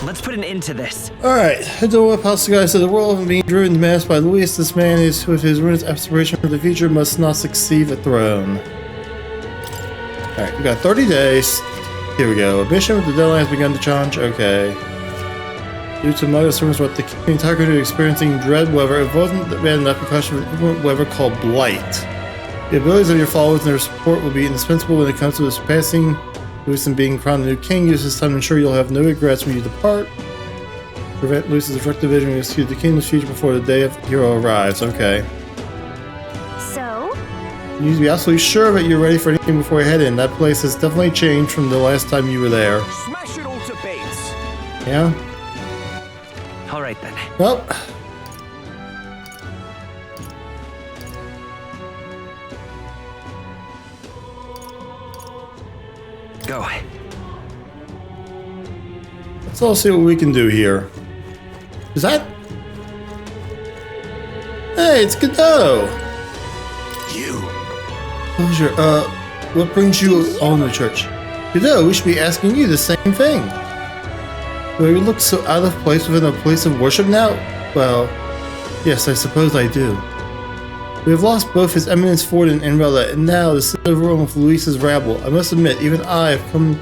Let's put an end to this. Alright, head to the house, guys. So the world of being driven to mass by Luis. This man is, with his ruinous aspiration for the future, must not succeed the throne. Alright, we got 30 days. Here we go. A mission with the deadline has begun to challenge. Okay. Due to my service with the king Takeru experiencing dread weather, it wasn't bad enough precaution for inclement weather called blight. The abilities of your followers and their support will be indispensable when it comes to surpassing Luis and being crowned a new king. Use this time to ensure you'll have no regrets when you depart. Prevent Luis's destructive vision and execute the kingdom's future before the day of the hero arrives. Okay. So? You need to be absolutely sure that you're ready for anything before you head in. That place has definitely changed from the last time you were there. Smash it all to bits. Yeah? Alright then. Well. Go. Let's all see what we can do here. Is that? Hey, it's Godot! You. Closure, what brings you all to church? Godot, we should be asking you the same thing. Do I look so out of place within a place of worship now? Well, yes, I suppose I do. We have lost both His Eminence Ford and Enrella, and now the city of Rome with Luis's rabble. I must admit, even I have come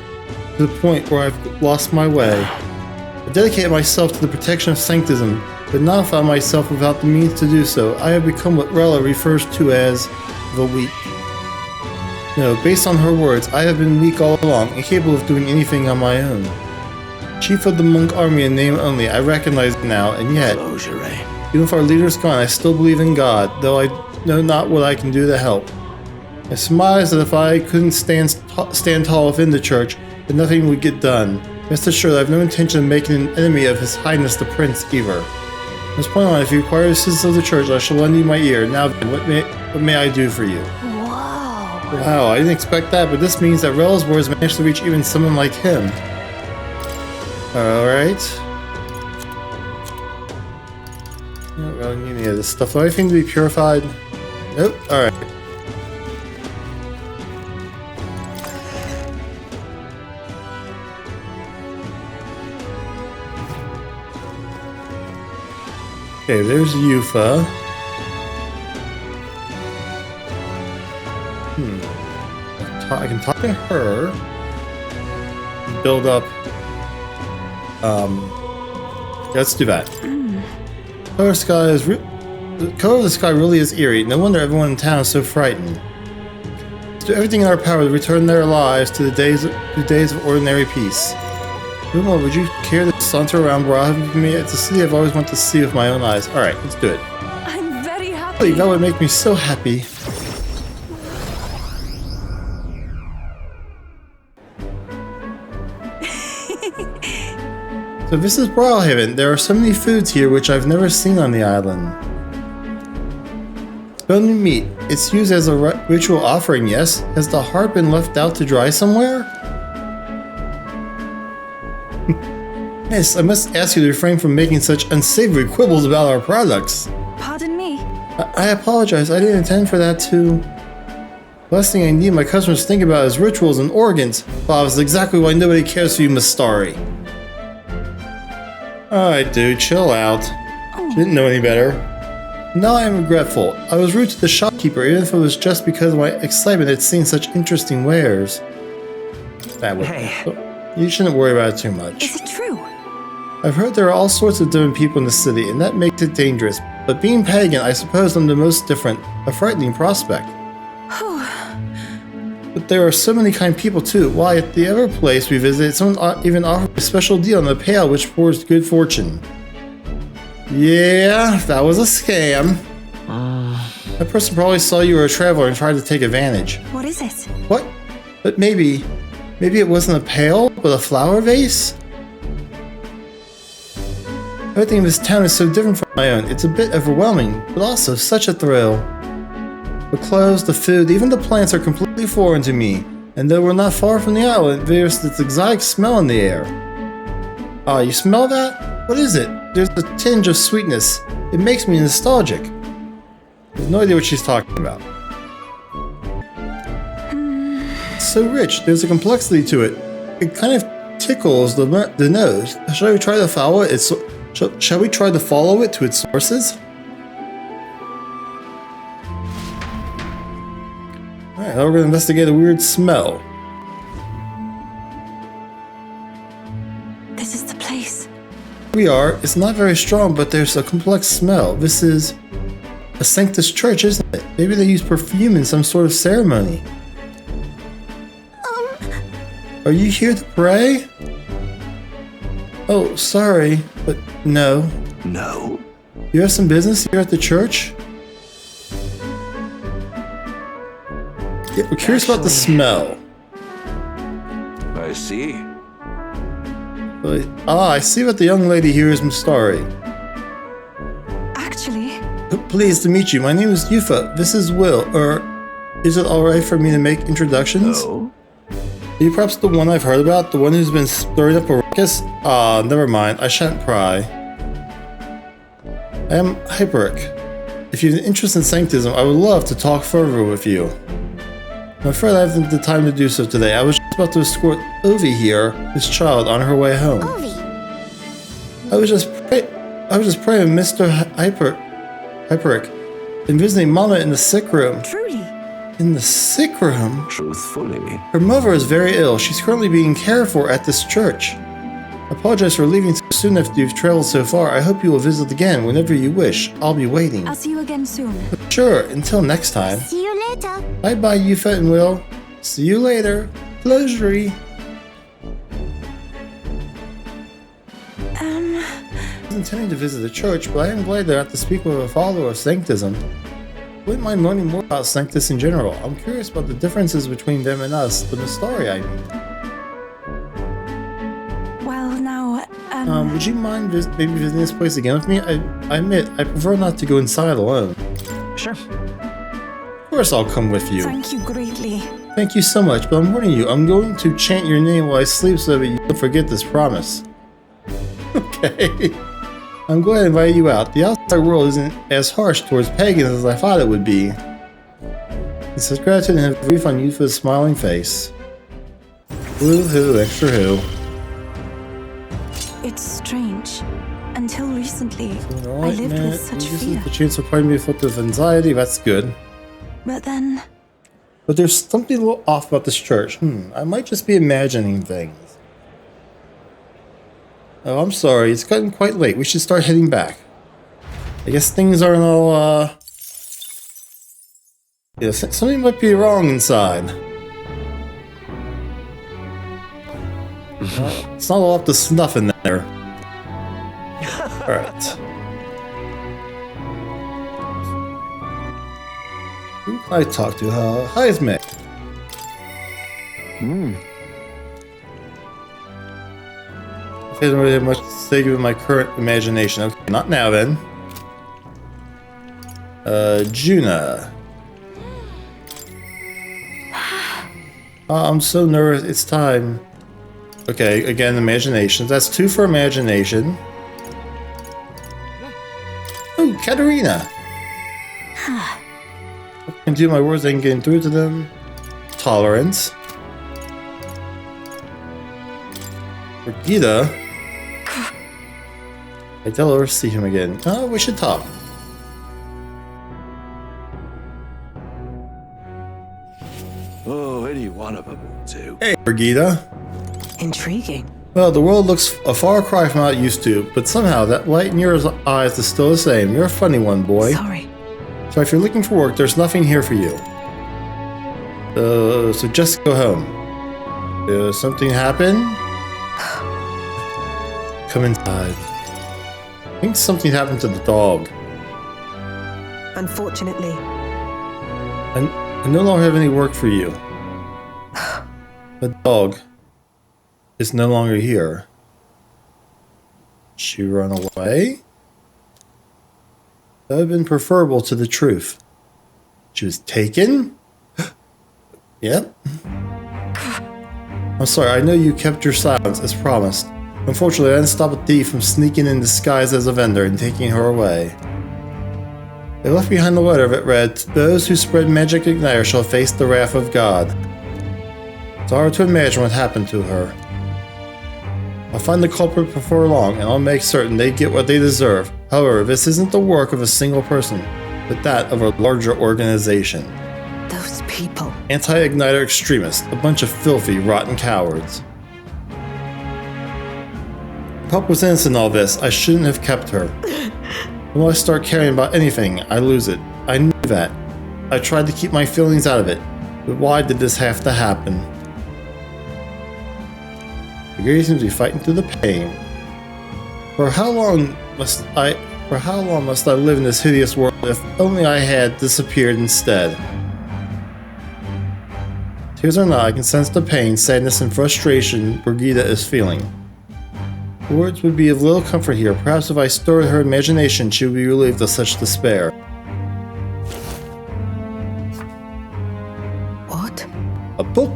to the point where I've lost my way. I dedicated myself to the protection of sanctism, but now found myself without the means to do so. I have become what Rella refers to as the weak. No, based on her words, I have been weak all along, incapable of doing anything on my own. Chief of the monk army in name only, I recognize it now, and yet, even if our leader is gone, I still believe in God, though I know not what I can do to help. I surmise that if I couldn't stand tall within the church, then nothing would get done. Rest assured, I have no intention of making an enemy of His Highness the Prince either. From this point on, if you require assistance of the church, I shall lend you my ear. Now then, what may I do for you? Whoa. Wow, I didn't expect that, but this means that Rel's words managed to reach even someone like him. Alright. I don't really need any of this stuff. Do anything to be purified? Nope. Alright. Okay, there's Yufa. I can talk to her. Build up. Let's do that. The color of the sky really is eerie. No wonder everyone in town is so frightened. Let's do everything in our power to return their lives to the days of ordinary peace. Uma, would you care to saunter around Braha with me? It's a city I've always wanted to see with my own eyes. Alright, let's do it. I'm very happy. That would make me so happy. So this is Brawlhaven. There are so many foods here which I've never seen on the island. Bone meat. It's used as a ritual offering, yes? Has the heart been left out to dry somewhere? Yes, I must ask you to refrain from making such unsavory quibbles about our products. Pardon me. I apologize. I didn't intend for that to... The last thing I need my customers to think about is rituals and organs. Bob, is exactly why nobody cares for you, Miss Starry. Alright, dude, chill out. She didn't know any better. Now I am regretful. I was rude to the shopkeeper, even if it was just because of my excitement at seeing such interesting wares. Hey. You shouldn't worry about it too much. Is it true? I've heard there are all sorts of different people in the city, and that makes it dangerous. But being pagan, I suppose I'm the most different. A frightening prospect. But there are so many kind people too. Why, at the other place we visited, someone even offered a special deal on the pail which pours good fortune. Yeah, that was a scam. That person probably saw you were a traveler and tried to take advantage. What is it? What? But maybe it wasn't a pail, but a flower vase? Everything in this town is so different from my own. It's a bit overwhelming, but also such a thrill. The clothes, the food, even the plants are completely foreign to me. And though we're not far from the island, there's this exotic smell in the air. Ah, you smell that? What is it? There's a tinge of sweetness. It makes me nostalgic. I have no idea what she's talking about. It's so rich. There's a complexity to it. It kind of tickles the nose. Shall we try to follow it? Shall we try to follow it to its sources? Alright, now we're gonna investigate a weird smell. This is the place. We are. It's not very strong, but there's a complex smell. This is a Sanctus church, isn't it? Maybe they use perfume in some sort of ceremony. Are you here to pray? Oh, sorry, but no. No. You have some business here at the church? Yeah, we're curious about the smell. I see. I see what the young lady here is Mustari. Actually, Pleased to meet you. My name is Yufa. This is Will. Is it alright for me to make introductions? No. Are you perhaps the one I've heard about? The one who's been stirring up a ruckus? Never mind. I shan't pry. I am Hyperic. If you have an interest in Sanctism, I would love to talk further with you. I'm afraid I haven't the time to do so today. I was just about to escort Ovi here, this child, on her way home. I was just praying Mr. Hyperic and visiting Mama in the sick room. truly. In the sick room? Truthfully. Her mother is very ill. She's currently being cared for at this church. I apologize for leaving so soon after you've traveled so far. I hope you will visit again whenever you wish. I'll be waiting. I'll see you again soon. Sure, until next time. See you later. Bye-bye, Yufa and Will. See you later. Pleasure. I was intending to visit the church, but I am glad that I have to speak with a follower of Sanctism. Wouldn't mind learning more about Sanctus in general. I'm curious about the differences between them and us, the Mystari, I mean. Well, now, Would you mind maybe visiting this place again with me? I admit, I prefer not to go inside alone. Sure. Of course I'll come with you. thank you greatly. Thank you so much, but I'm warning you, I'm going to chant your name while I sleep so that you don't forget this promise. Okay. I'm glad I invited you out. The outside world isn't as harsh towards pagans as I thought it would be. He says gratitude and a brief on Yufa's smiling face. Woo-hoo, extra who. It's strange. Until recently, I lived man. with such This fear. is the chance of pardon me with of anxiety. That's good. But then, But there's something a little off about this church. I might just be imagining things. Oh, I'm sorry. It's gotten quite late. We should start heading back. I guess things aren't all, yeah, something might be wrong inside. It's not all up to snuff in there. Alright. Who can I talk to? Hi, it's Meg. I don't really have much to say given my current imagination. Okay, not now then. Juna. I'm so nervous. It's time. Okay, again, imagination. That's 2 for imagination. Oh, Katerina. I can do my words. I can get through to them. Tolerance. Brigida. I tell her to see him again. Oh, we should talk. Oh, any one of them will do. Hey, Brigida. intriguing. Well, the world looks a far cry from how it used to, but somehow that light in your eyes is still the same. You're a funny one, boy. Sorry. So if you're looking for work, there's nothing here for you. So just go home. Something happen? Come inside. I think something happened to the dog. Unfortunately, I no longer have any work for you. The dog is no longer here. She run away? That would have been preferable to the truth. She was taken? Yep. I'm sorry, I know you kept your silence as promised. Unfortunately, I didn't stop a thief from sneaking in disguised as a vendor and taking her away. They left behind a letter that read, "Those who spread magic igniter shall face the wrath of God." It's hard to imagine what happened to her. I'll find the culprit before long, and I'll make certain they get what they deserve. However, this isn't the work of a single person, but that of a larger organization. Those people. Anti-Igniter extremists, a bunch of filthy, rotten cowards. Pup was innocent in all this. I shouldn't have kept her. When I start caring about anything, I lose it. I knew that. I tried to keep my feelings out of it. But why did this have to happen? Brigadier seems to be fighting through the pain. For how long must I live in this hideous world if only I had disappeared instead? Tears or not, I can sense the pain, sadness, and frustration Brigida is feeling. Words would be of little comfort here. Perhaps if I stirred her imagination, she would be relieved of such despair. What? A book?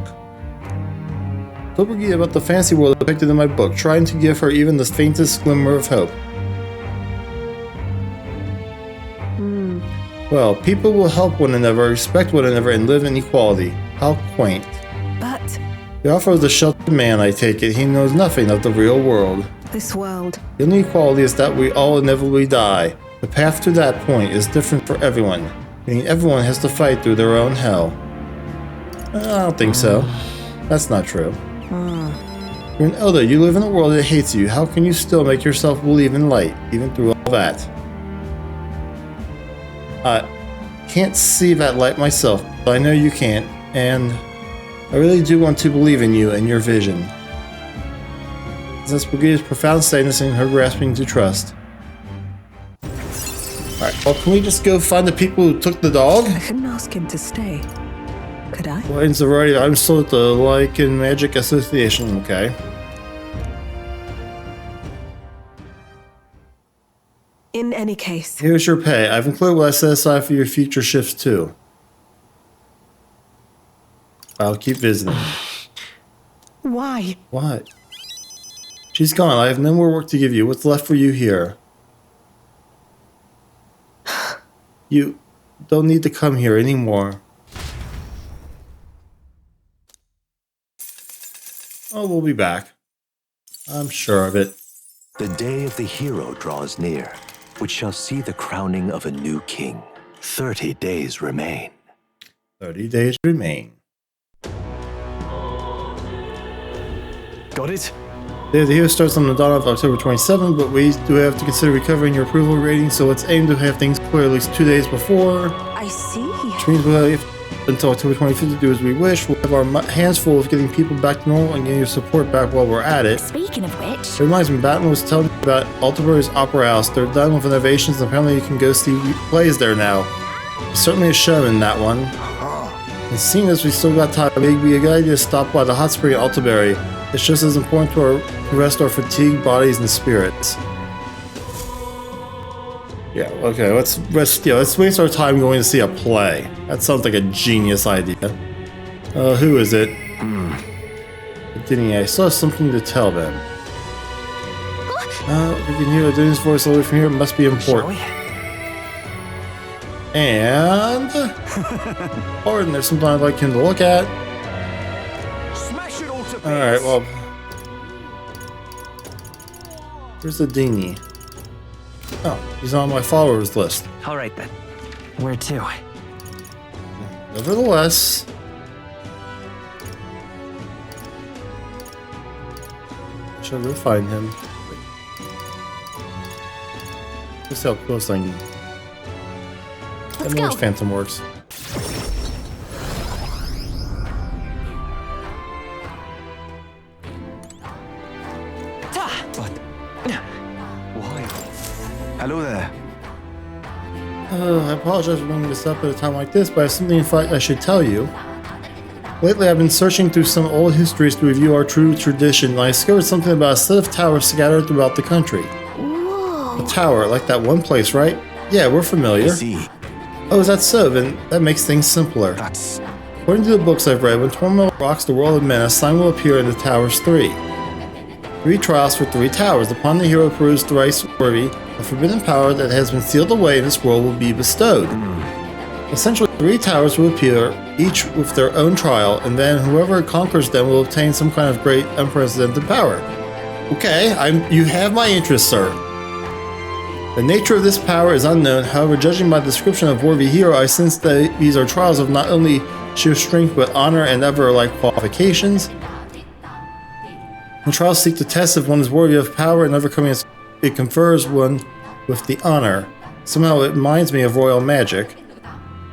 Told Brigida about the fantasy world depicted in my book, trying to give her even the faintest glimmer of hope. Well, people will help one another, respect one another, and live in equality. How quaint. But The offer of the sheltered man, I take it, he knows nothing of the real world. this world. The only equality is that we all inevitably die. The path to that point is different for everyone, meaning everyone has to fight through their own hell. I don't think so. That's not true. You're an elder, you live in a world that hates you. How can you still make yourself believe in light, even through all that? I can't see that light myself, but I know you can't, and I really do want to believe in you and your vision. Since Brigida's profound sadness and her grasping to trust. Alright, well, can we just go find the people who took the dog? I couldn't ask him to stay. Could I? Well, in sorority, I'm still at the Lycan Magic Association, okay. In any case, Here's your pay. I've included what I set aside for your future shifts, too. I'll keep visiting. why? What? She's gone. I have no more work to give you. What's left for you here? You don't need to come here anymore. Oh, we'll be back. I'm sure of it. The day of the hero draws near, which shall see the crowning of a new king. 30 days remain. 30 days remain. Got it? The hero starts on the dawn of October 27th, but we do have to consider recovering your approval rating, so let's aim to have things clear at least 2 days before. I see. Which means we'll have until October 25th to do as we wish. We'll have our hands full of getting people back to normal and getting your support back while we're at it. Speaking of which, It reminds me, Batten was telling me about Altabur's Opera House. They're done with renovations and apparently you can go see plays there now. There's certainly a show in that one. And seeing as we still got time, it may be a good idea to stop by the hot spring at Altabury. It's just as important to rest our fatigued bodies and spirits. Yeah, okay, let's waste our time going to see a play. That sounds like a genius idea. Who is it? I still have something to tell them. We can hear Dennis' voice all the way from here. It must be important. And... Pardon, there's something I'd like him to look at. Smash it all to Alright, well... Where's the dinghy? Oh, he's on my followers list. All right then. Where to? Nevertheless... Shall go find him. Just how close I can... Let's That go. Phantom works. Why? Hello there. I apologize for bringing this up at a time like this, but I have something in fact I should tell you. Lately, I've been searching through some old histories to review our true tradition, and I discovered something about a set of towers scattered throughout the country. whoa. A tower, like that one place, right? Yeah, we're familiar. See, Oh, is that so? Then that makes things simpler. that's... According to the books I've read, when Tormel rocks the world of men, a sign will appear in the Towers 3. 3 trials for 3 towers. Upon the hero proves thrice worthy, a forbidden power that has been sealed away in this world will be bestowed. Essentially, 3 towers will appear, each with their own trial, and then whoever conquers them will obtain some kind of great unprecedented power. Okay, you have my interest, sir. The nature of this power is unknown. However, judging by the description of War v Hero, I sense that these are trials of not only sheer strength but honor and other-like qualifications. The trials seek to test if one is worthy of power, and overcoming it confers one with the honor. Somehow it reminds me of royal magic.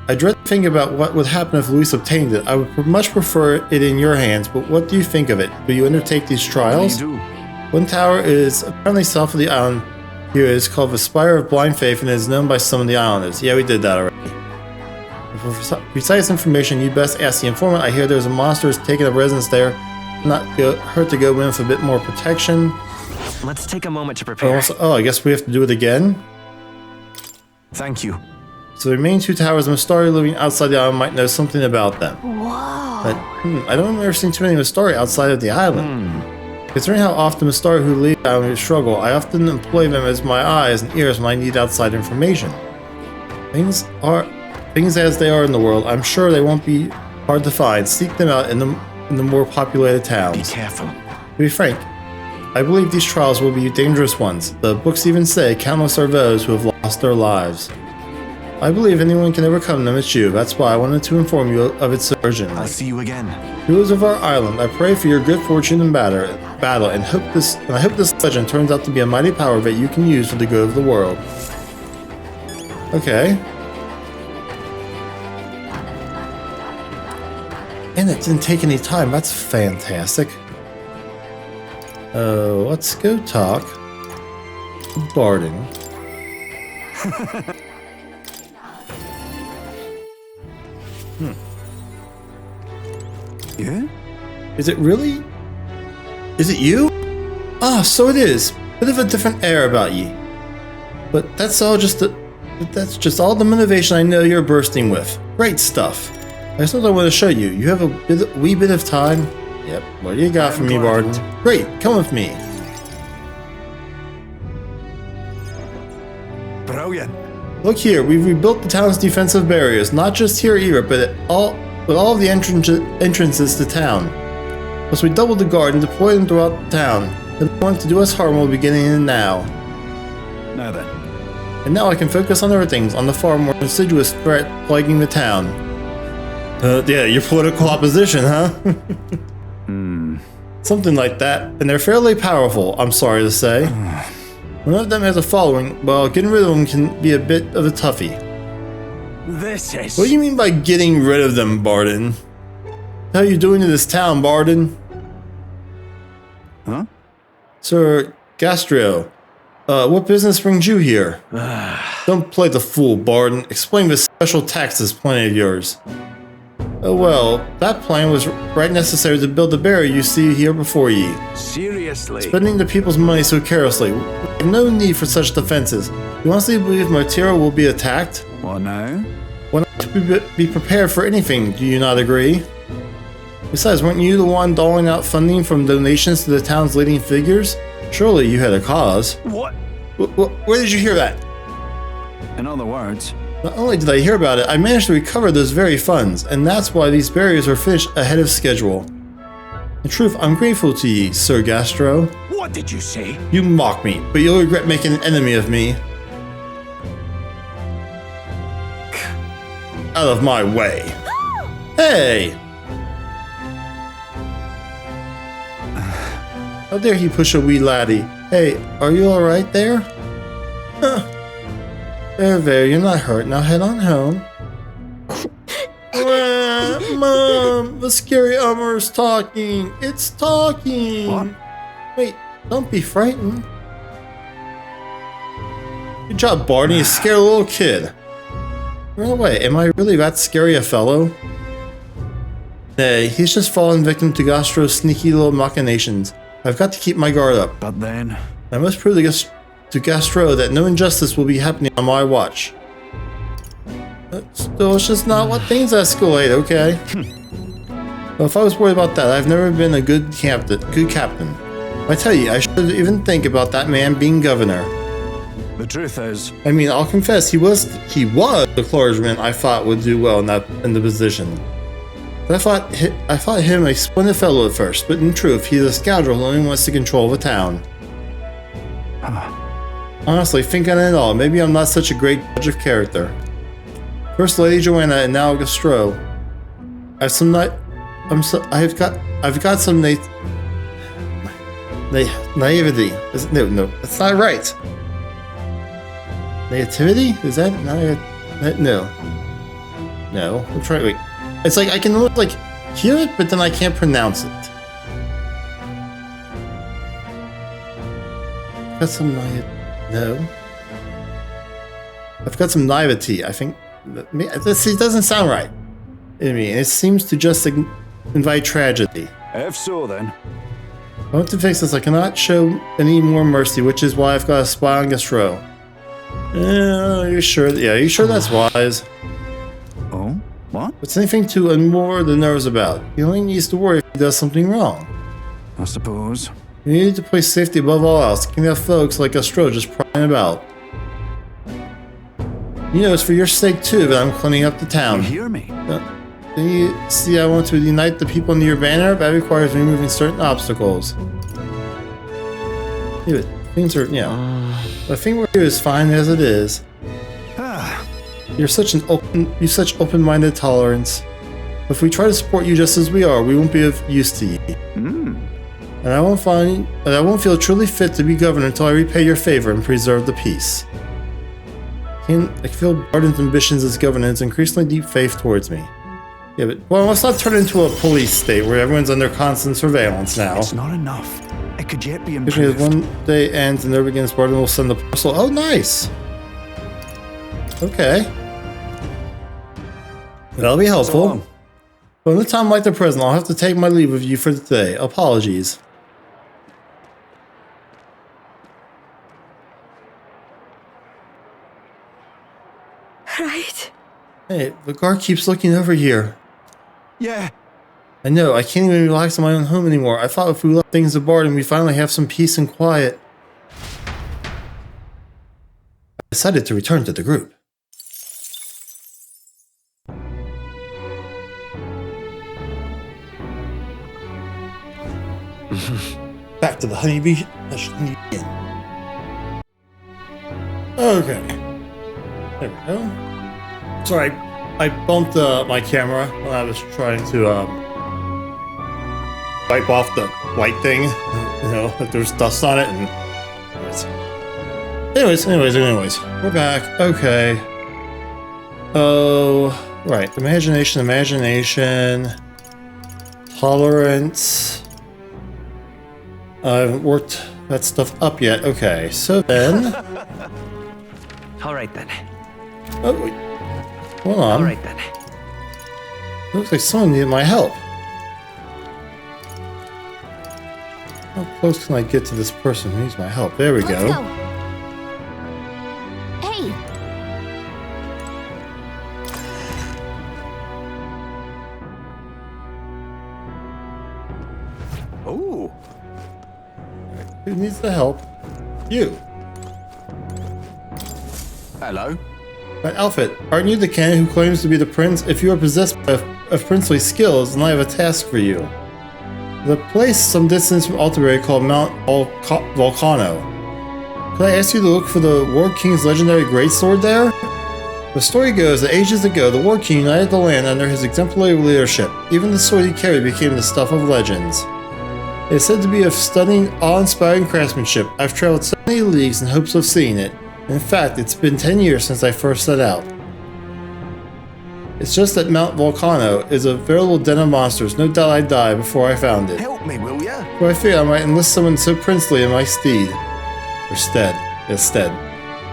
I dread thinking about what would happen if Luis obtained it. I would much prefer it in your hands, but what do you think of it? Will you undertake these trials? One tower is apparently south of the island. Here it is called the Spire of Blind Faith and is known by some of the islanders. Yeah, we did that already. For precise information, you best ask the informant. I hear there's a monster who's taking up residence there. Not hurt to go in for a bit more protection. Let's take a moment to prepare. Oh, I guess we have to do it again? Thank you. So the remaining two towers, Mistari living outside the island might know something about them. Wow. But I don't remember seeing too many Mistari outside of the island. Considering how often Mistari who leave the island struggle, I often employ them as my eyes and ears when I need outside information. Things as they are in the world, I'm sure they won't be hard to find. Seek them out in the more populated towns. Be careful. To be frank, I believe these trials will be dangerous ones. The books even say countless are those who have lost their lives. I believe anyone can overcome them, it's you. That's why I wanted to inform you of its origin. I'll see you again. Rulers of our island, I pray for your good fortune in battle and I hope this legend turns out to be a mighty power that you can use for the good of the world. Okay. And it didn't take any time. That's fantastic. Let's go talk to Barden. Yeah? Is it really? Is it you? Ah, so it is. Bit of a different air about ye. But that's all just all the motivation I know you're bursting with. Great stuff. That's what I want to show you. You have a wee bit of time. Yep. What do you got for me, Barden? Great. Come with me. Brilliant. Look here. We've rebuilt the town's defensive barriers, not just here either, but all of the entrances to town. Plus, we doubled the guard and deployed them throughout the town. The one to do us harm will be getting in now. Now then. And now I can focus on other things, on the far more insidious threat plaguing the town. Yeah, your political opposition, huh? Something like that. And they're fairly powerful, I'm sorry to say. One of them has a following. Well, getting rid of them can be a bit of a toughie. This is... What do you mean by getting rid of them, Barden? What are you doing to this town, Barden? Huh? Sir Gastrio, what business brings you here? Don't play the fool, Barden. Explain this special taxes plan of yours. Oh well, that plan was right necessary to build the barrier you see here before ye. Seriously? Spending the people's money so carelessly. We have no need for such defenses. You honestly believe Martira will be attacked? What now? Why not be prepared for anything, do you not agree? Besides, weren't you the one doling out funding from donations to the town's leading figures? Surely you had a cause. What? Where did you hear that? In other words... Not only did I hear about it, I managed to recover those very funds, and that's why these barriers were finished ahead of schedule. In truth, I'm grateful to ye, Sir Gastro. What did you say? You mock me, but you'll regret making an enemy of me. Out of my way. Hey! How dare he push a wee laddie? Hey, are you alright there? Huh. There, you're not hurt. Now head on home. Mom, the scary armor's talking. It's talking. What? Wait, don't be frightened. Good job, Barney. You scared a little kid. Run away. Am I really that scary a fellow? Nay, he's just fallen victim to Gastro's sneaky little machinations. I've got to keep my guard up. But then... I must prove to Gastro that no injustice will be happening on my watch. Still, it's just not what things escalate, okay? Well, if I was worried about that, I've never been a good captain. I tell you, I should even think about that man being governor. The truth is... I mean, I'll confess, he was the clergyman I thought would do well in the position. I thought him a splendid fellow at first, but in truth, he's a scoundrel who only wants to control the town. Honestly, think on it all. Maybe I'm not such a great judge of character. First Lady Joanna and now Augustro. I've got some naivety. No, that's not right. Nativity? Is that no? No, I'm trying. Wait, it's like I can like hear it, but then I can't pronounce it. Got some no. I've got some naivety. I think this it doesn't sound right. I mean, it seems to just invite tragedy. If so, then. I want to fix this. I cannot show any more mercy, which is why I've got a spy on Gastro. Are you sure? Yeah, are you sure that's wise? Oh? What? What's anything to unmoor the nerves about? He only needs to worry if he does something wrong. I suppose. You need to place safety above all else. Can't have folks like Gastro just prying about. You know, it's for your sake too that I'm cleaning up the town. You hear me? Then you see I want to unite the people under your banner. That requires removing certain obstacles. Yeah, things are, I think we're here is fine as it is. You're such open-minded tolerance. If we try to support you just as we are, we won't be of use to you. And I won't feel truly fit to be governor until I repay your favor and preserve the peace. I feel Barden's ambitions as governor and increasingly deep faith towards me. Yeah, but well, let's not turn it into a police state where everyone's under constant surveillance now. It's not enough. It could yet be If improved. one day ends and there begins, Barden will send the parcel. Oh, nice. Okay. That'll be helpful. But in a time like the present, I'll have to take my leave of you for today. Apologies. Right. Hey, the guard keeps looking over here. Yeah. I know, I can't even relax in my own home anymore. I thought if we left things to Barden, we'd finally have some peace and quiet. I decided to return to the group. Back to the honeybee inn. Okay. There we go. Sorry, I bumped my camera when I was trying to wipe off the white thing. You know, that there's dust on it. And anyways, we're back. Okay. Oh, right. Imagination. Tolerance. I haven't worked that stuff up yet. Okay, so then. All right then. Oh, wait. Hold on. All right then. Looks like someone needed my help. How close can I get to this person who needs my help? There we Let's go. go. Hey, Oh. Who needs the help? You. Hello. My outfit. Aren't you the canon who claims to be the prince? If you are possessed of princely skills, then I have a task for you. The place some distance from Altaberry called Mount Volcano. Could I ask you to look for the War King's legendary greatsword there? The story goes that ages ago, the War King united the land under his exemplary leadership. Even the sword he carried became the stuff of legends. It is said to be of stunning, awe-inspiring craftsmanship. I've traveled so many leagues in hopes of seeing it. In fact, it's been 10 years since I first set out. It's just that Mount Volcano is a veritable den of monsters. No doubt I'd die before I found it. Help me, will ya? So I figured I might enlist someone so princely in my stead.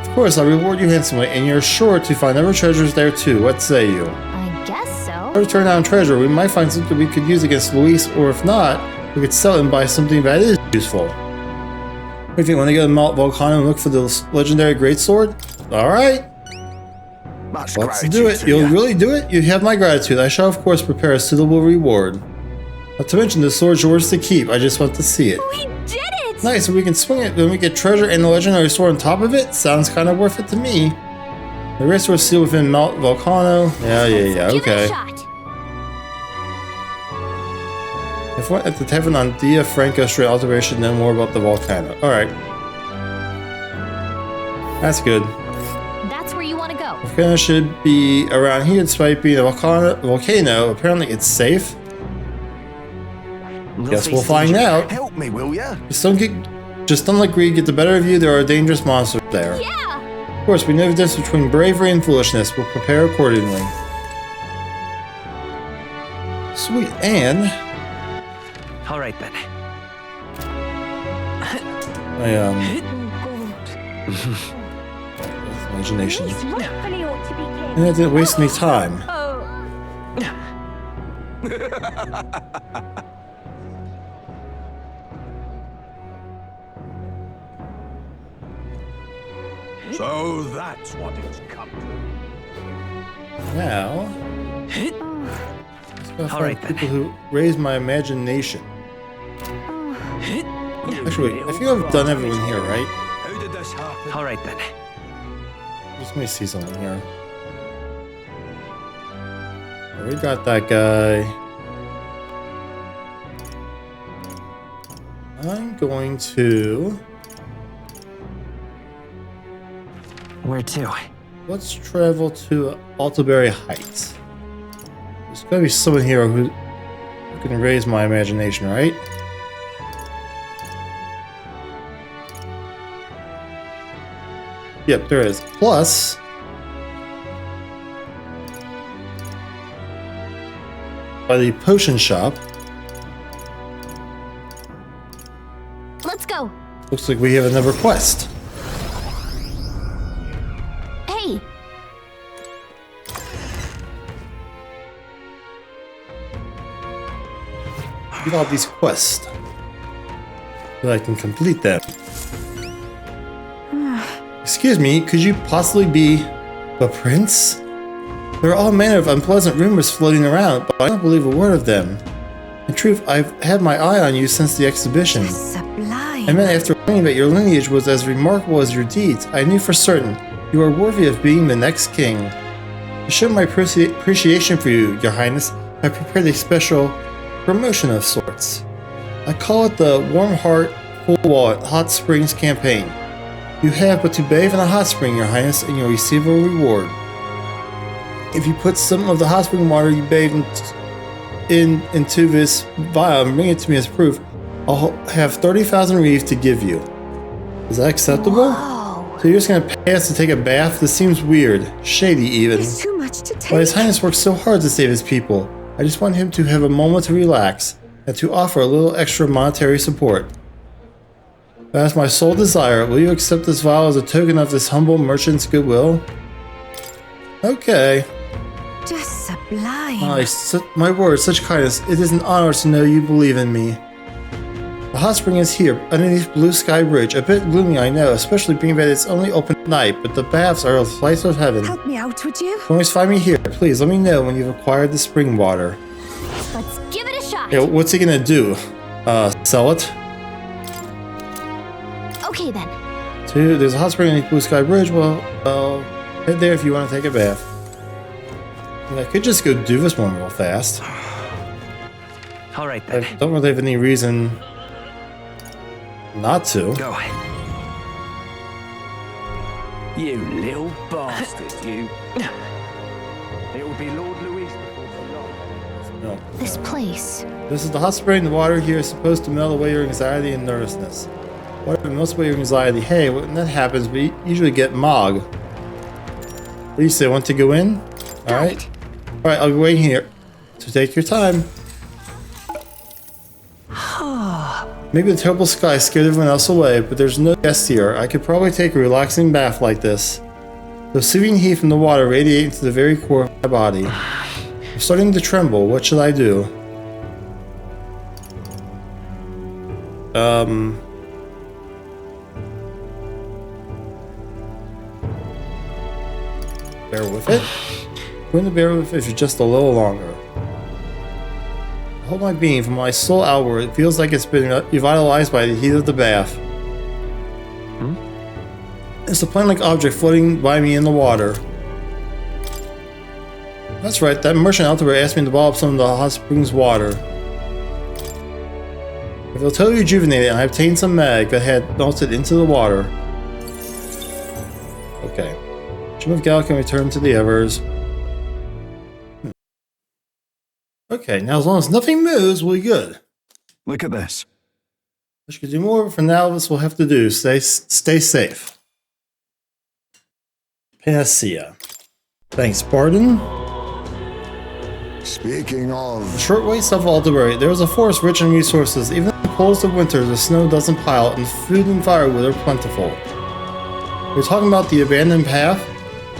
Of course, I'll reward you handsomely, and you're sure to find other treasures there too. What say you? I guess so. If we turn down treasure, we might find something we could use against Luis, or if not, we could sell it and buy something that is useful. What do you think? Want to go to Mount Volcano and look for the legendary greatsword? Alright, Much let's gratitude do it. to You'll ya. really do it? You have my gratitude. I shall, of course, prepare a suitable reward. Not to mention, the sword's yours to keep. I just want to see it. We did it! Nice, if we can swing it, then we get treasure and the legendary sword on top of it. Sounds kind of worth it to me. The greatsword sealed within Mount Volcano. Yeah, Give it a okay. shot. If we're at the tavern on Dia Franco Street, Altair should know more about the volcano. Alright. That's good. That's where you want to go. The volcano should be around here despite being a volcano. Apparently it's safe. Guess we'll find out. Help me, will ya? Just don't let greed get the better of you. There are dangerous monsters there. Yeah. Of course, we know the difference between bravery and foolishness. We'll prepare accordingly. Sweet, and All right then. imagination. Rightfully ought to be king. And I didn't waste any time. So that's what it's come to. Now, let's go find right, then. people who raise my imagination. Actually, I think I've done everyone here, right? How did this happen? All right then. Just let me see something here. We got that guy. I'm going to... Where to? Let's travel to Altaberry Heights. There's gotta be someone here who can raise my imagination, right? Yep, there is. Plus, by the potion shop, Let's go. looks like we have another quest. Hey. Get all these quests so I can complete them. Excuse me, could you possibly be the prince? There are all manner of unpleasant rumors floating around, but I don't believe a word of them. In truth, I've had my eye on you since the exhibition. Sublime. I meant after learning that your lineage was as remarkable as your deeds, I knew for certain you are worthy of being the next king. To show my appreciation for you, your highness, I prepared a special promotion of sorts. I call it the Warm Heart, Full Wallet Hot Springs campaign. You have but to bathe in a hot spring, your highness, and you'll receive a reward. If you put some of the hot spring water you bathe into this vial and bring it to me as proof, I'll have 30,000 reeds to give you. Is that acceptable? Whoa. So you're just gonna pay us to take a bath? This seems weird. Shady even. It's too much to take. Why His Highness works so hard to save his people. I just want him to have a moment to relax and to offer a little extra monetary support. That's my sole desire. Will you accept this vial as a token of this humble merchant's goodwill? Okay. Just sublime. My word, such kindness. It is an honor to know you believe in me. The hot spring is here, underneath Blue Sky Bridge. A bit gloomy, I know, especially being that it's only open at night, but the baths are a flight of heaven. Help me out, would you? You can always find me here. Please, let me know when you've acquired the spring water. Let's give it a shot. Yeah, what's he gonna do? Sell it? Okay then. So there's a hot spring underneath Blue Sky Bridge. Well, head there if you want to take a bath. And I could just go do this one real fast. All right I then. don't really have any reason not to. Go. You little bastard, you. It will be Lord Louis before long. No. This place. This is the hot spring. The water here is supposed to melt away your anxiety and nervousness. Water melts away your anxiety. Hey, when that happens, we usually get Mog. What do you say? Want to go in? Alright. Alright, I'll be waiting here. So take your time. Maybe the terrible sky scared everyone else away, but there's no guest here. I could probably take a relaxing bath like this. The soothing heat from the water radiates into the very core of my body. I'm starting to tremble. What should I do? Bear with it. I'm going to bear with it for just a little longer. I hold my being from my soul outward. It feels like it's been revitalized by the heat of the bath. It's a plain-like object floating by me in the water. That's right, that merchant out there asked me to borrow up some of the hot springs water. I feel totally rejuvenated and I obtained some mag that had melted into the water. Okay. Gem of Gal can return to the Evers. Okay, now as long as nothing moves, we'll be good. Look at this. Wish we could do more, but for now this will have to do. Stay safe. Panacea. Thanks, Barden. Speaking A of, short way south of Alderbury, there is a forest rich in resources. Even in the coldest of winters, the snow doesn't pile, and food and firewood are plentiful. We're talking about the abandoned path?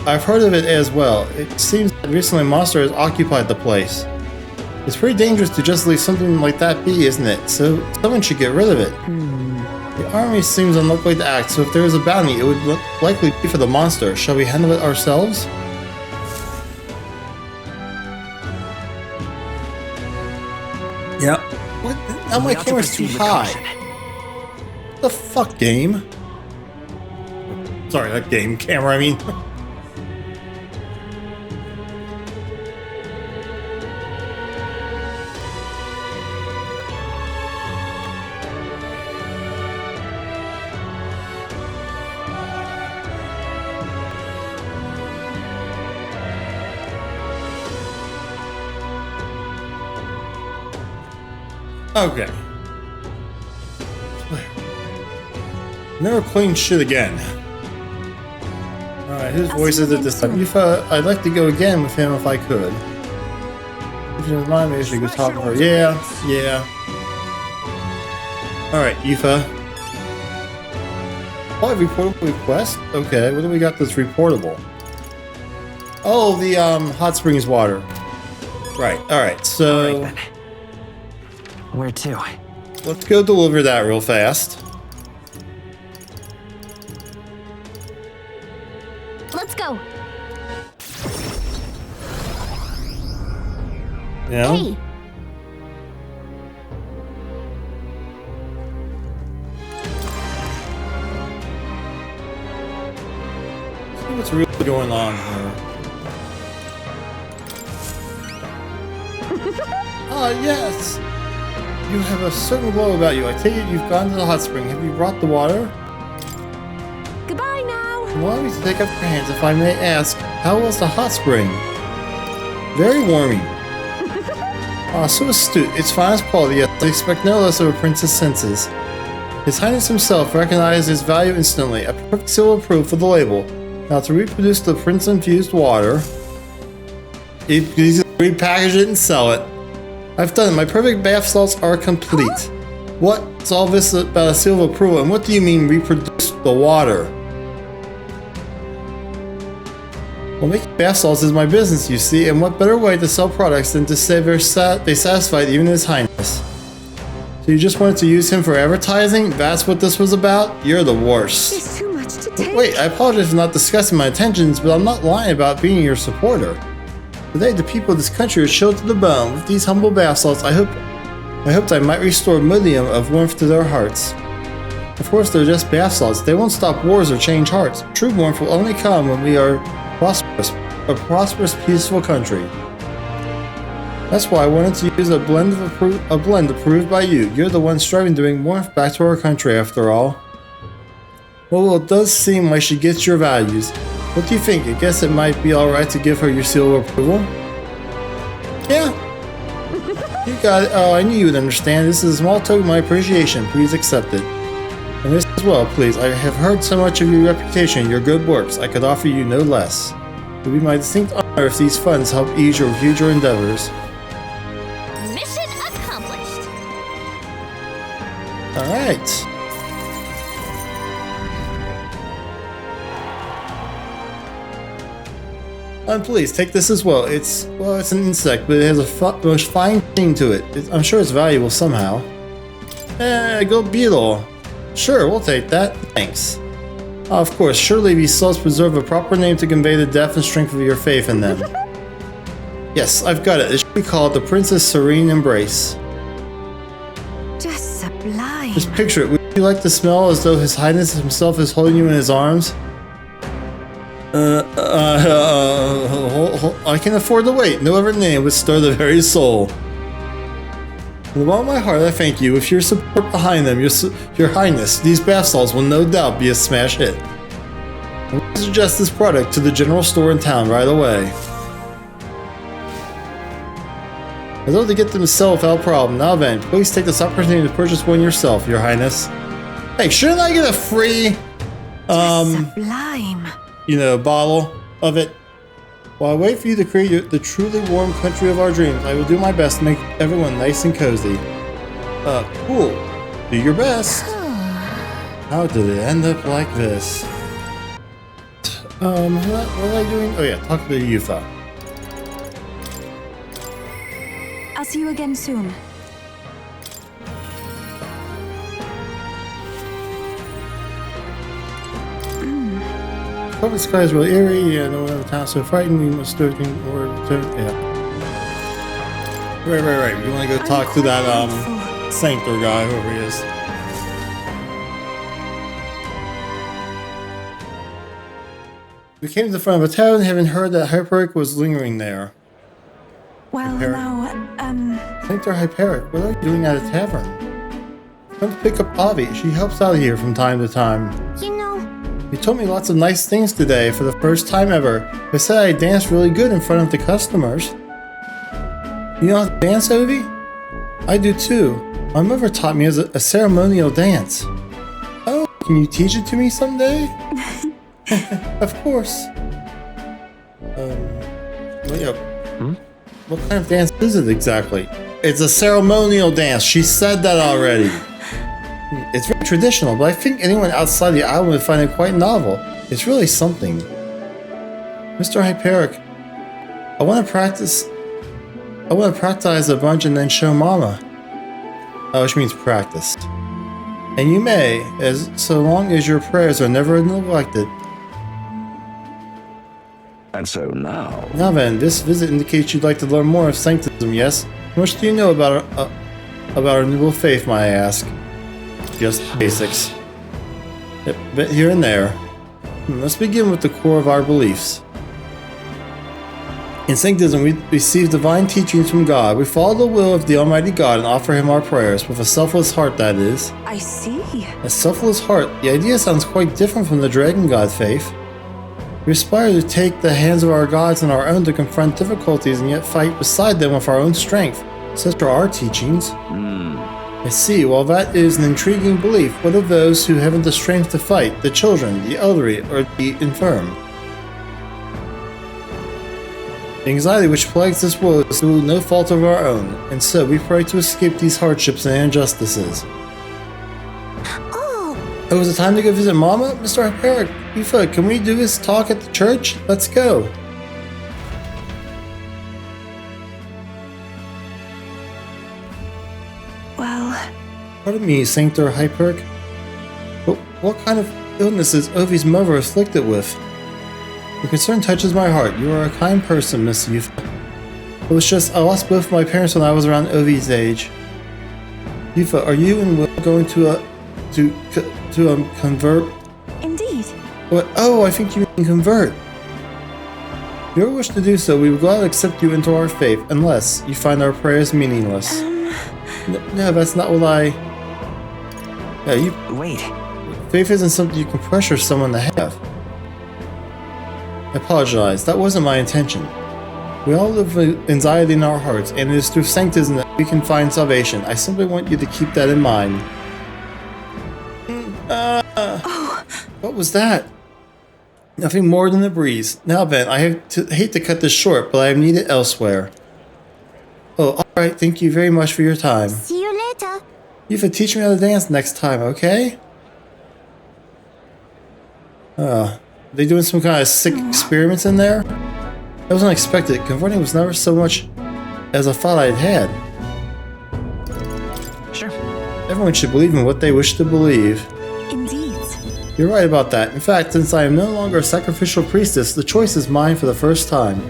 I've heard of it as well. It seems that recently a monster has occupied the place. It's pretty dangerous to just leave something like that be, isn't it? So someone should get rid of it. The army seems unlikely to act, so if there is a bounty, it would likely be for the monster. Shall we handle it ourselves? Yep. What? Now my We ought to camera's too proceed with high. caution. What the fuck, game? Sorry, that game. Camera, I mean. Okay. Never clean shit again. Alright, whose voice is it this time? I'd like to go again with him if I could. If you don't mind, maybe she could talk to her. Yeah. Alright, Aoife. Oh, reportable request? Okay, what do we got that's reportable? Oh, the hot springs water. Right, alright, so... Alright then. Where to? Let's go deliver that real fast. Let's go. Yeah. Hey, See what's really going on here. Ah, yes! You have a certain glow about you. I take it you've gone to the hot spring. Have you brought the water? Goodbye now. Allow me to take up your hands if I may ask, how was the hot spring? Very warming. Ah, so astute. Its finest quality, yet I expect no less of a prince's senses. His Highness himself recognized its value instantly, a perfect seal of proof for the label. Now to reproduce the prince-infused water, he's gonna repackage it and sell it. I've done it. My perfect bath salts are complete. What's all this about a seal of approval, and what do you mean reproduce the water? Well, making bath salts is my business, you see, and what better way to sell products than to say they satisfied even His Highness. So you just wanted to use him for advertising? That's what this was about? You're the worst. There's too much to take. Wait, I apologize for not discussing my intentions, but I'm not lying about being your supporter. Today, the people of this country are chilled to the bone. With these humble bath salts, I hoped I might restore a millium of warmth to their hearts. Of course, they're just bath salts. They won't stop wars or change hearts. True warmth will only come when we are prosperous, a prosperous, peaceful country. That's why I wanted to use a blend approved by you. You're the one striving to bring warmth back to our country, after all. Well, it does seem like she gets your values. What do you think? I guess it might be alright to give her your seal of approval? Yeah. You got it. Oh, I knew you would understand. This is a small token of my appreciation. Please accept it. And this as well, please. I have heard so much of your reputation, your good works. I could offer you no less. It would be my distinct honor if these funds help ease your future endeavors. mission accomplished. Alright. And please take this as well. It's an insect, but it has a most fine sheen to it. I'm sure it's valuable somehow. Go beetle. Sure, we'll take that. Thanks. Of course, surely these salts preserve a proper name to convey the depth and strength of your faith in them. Yes, I've got it. It should be called the Princess Serene Embrace. Just sublime. Just picture it. Would you like to smell as though His Highness himself is holding you in his arms? I can afford to wait. No other name would stir the very soul. With all my heart, I thank you. With your support behind them, your Highness, these bath salts will no doubt be a smash hit. I'm going to suggest this product to the general store in town right away. I'd love to get them to sell without problem. Now then, please take this opportunity to purchase one yourself, your Highness. Hey, shouldn't I get a free, Sublime. you know, bottle of it? While I wait for you to create the truly warm country of our dreams, I will do my best to make everyone nice and cozy. Cool. Do your best. How did it end up like this? What was I doing? Oh yeah, talk to Yufa. I'll see you again soon. The sky is really eerie, yeah, no one ever town so frightened, we must do everything in order to, yeah. Right. You wanna go talk to that, Sanctor guy, whoever he is. We came to the front of a tavern, having heard that Hyperic was lingering there. Well, Hyperic. now, Sanctor Hyperic, what are you doing at a tavern? Come to pick up Avi, she helps out here from time to time. You know, You told me lots of nice things today for the first time ever. They said I danced really good in front of the customers. You know how to dance, Ovi? I do too. My mother taught me as a ceremonial dance. Oh, can you teach it to me someday? Of course. What kind of dance is it exactly? It's a ceremonial dance. She said that already. It's very traditional, but I think anyone outside the island would find it quite novel. It's really something. Mr. Hyperic, I want to practice a bunch and then show Mama. Oh, which means practice. And you may, as so long as your prayers are never neglected. And so now... Now then, this visit indicates you'd like to learn more of Sanctism, yes? How much do you know about our noble faith, may I ask? Just basics. A bit here and there. Let's begin with the core of our beliefs. In Sanctism, we receive divine teachings from God. We follow the will of the Almighty God and offer Him our prayers, with a selfless heart, that is. I see. A selfless heart. The idea sounds quite different from the Dragon God faith. We aspire to take the hands of our gods in our own to confront difficulties and yet fight beside them with our own strength. Such are our teachings. I see. While that is an intriguing belief, what of those who haven't the strength to fight? The children, the elderly, or the infirm? The anxiety which plagues this world is through no fault of our own, and so we pray to escape these hardships and injustices. Oh, is it time to go visit Mama? Mr. Hyperic, Yufa, can we do this talk at the church? Let's go. Well, Pardon me, Sanctor Hyperic, but what kind of illness is Ovi's mother afflicted with? Your concern touches my heart. You are a kind person, Miss Yufa. It was just I lost both my parents when I was around Ovi's age. Yufa, are you and Will going to convert? indeed. What? Oh, I think you mean convert. If you ever wish to do so, we would gladly accept you into our faith, unless you find our prayers meaningless. No, that's not what I... Yeah, you... Wait. Faith isn't something you can pressure someone to have. I apologize, that wasn't my intention. We all live with anxiety in our hearts, and it is through Sanctism that we can find salvation. I simply want you to keep that in mind. What was that? Nothing more than a breeze. Now then, I hate to cut this short, but I am needed elsewhere. Oh, alright, thank you very much for your time. see you later. You have to teach me how to dance next time, okay? They doing some kind of sick experiments in there? That was unexpected. Converting was never so much as I thought I'd had. Sure. Everyone should believe in what they wish to believe. Indeed. You're right about that. In fact, since I am no longer a sacrificial priestess, the choice is mine for the first time.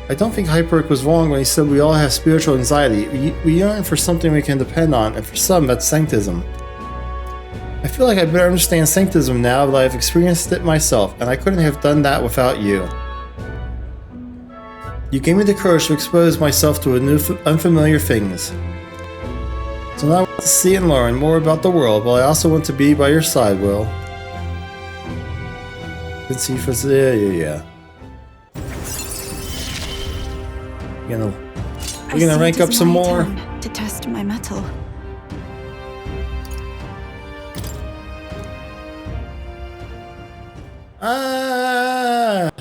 I don't think Hyperic was wrong when he said we all have spiritual anxiety. We yearn for something we can depend on, and for some, that's Sanctism. I feel like I better understand Sanctism now that I have experienced it myself, and I couldn't have done that without you. You gave me the courage to expose myself to unfamiliar things. So now I want to see and learn more about the world, but I also want to be by your side, Will. Let's see for yeah. We're gonna rank up some more. To test my mettle. Ah!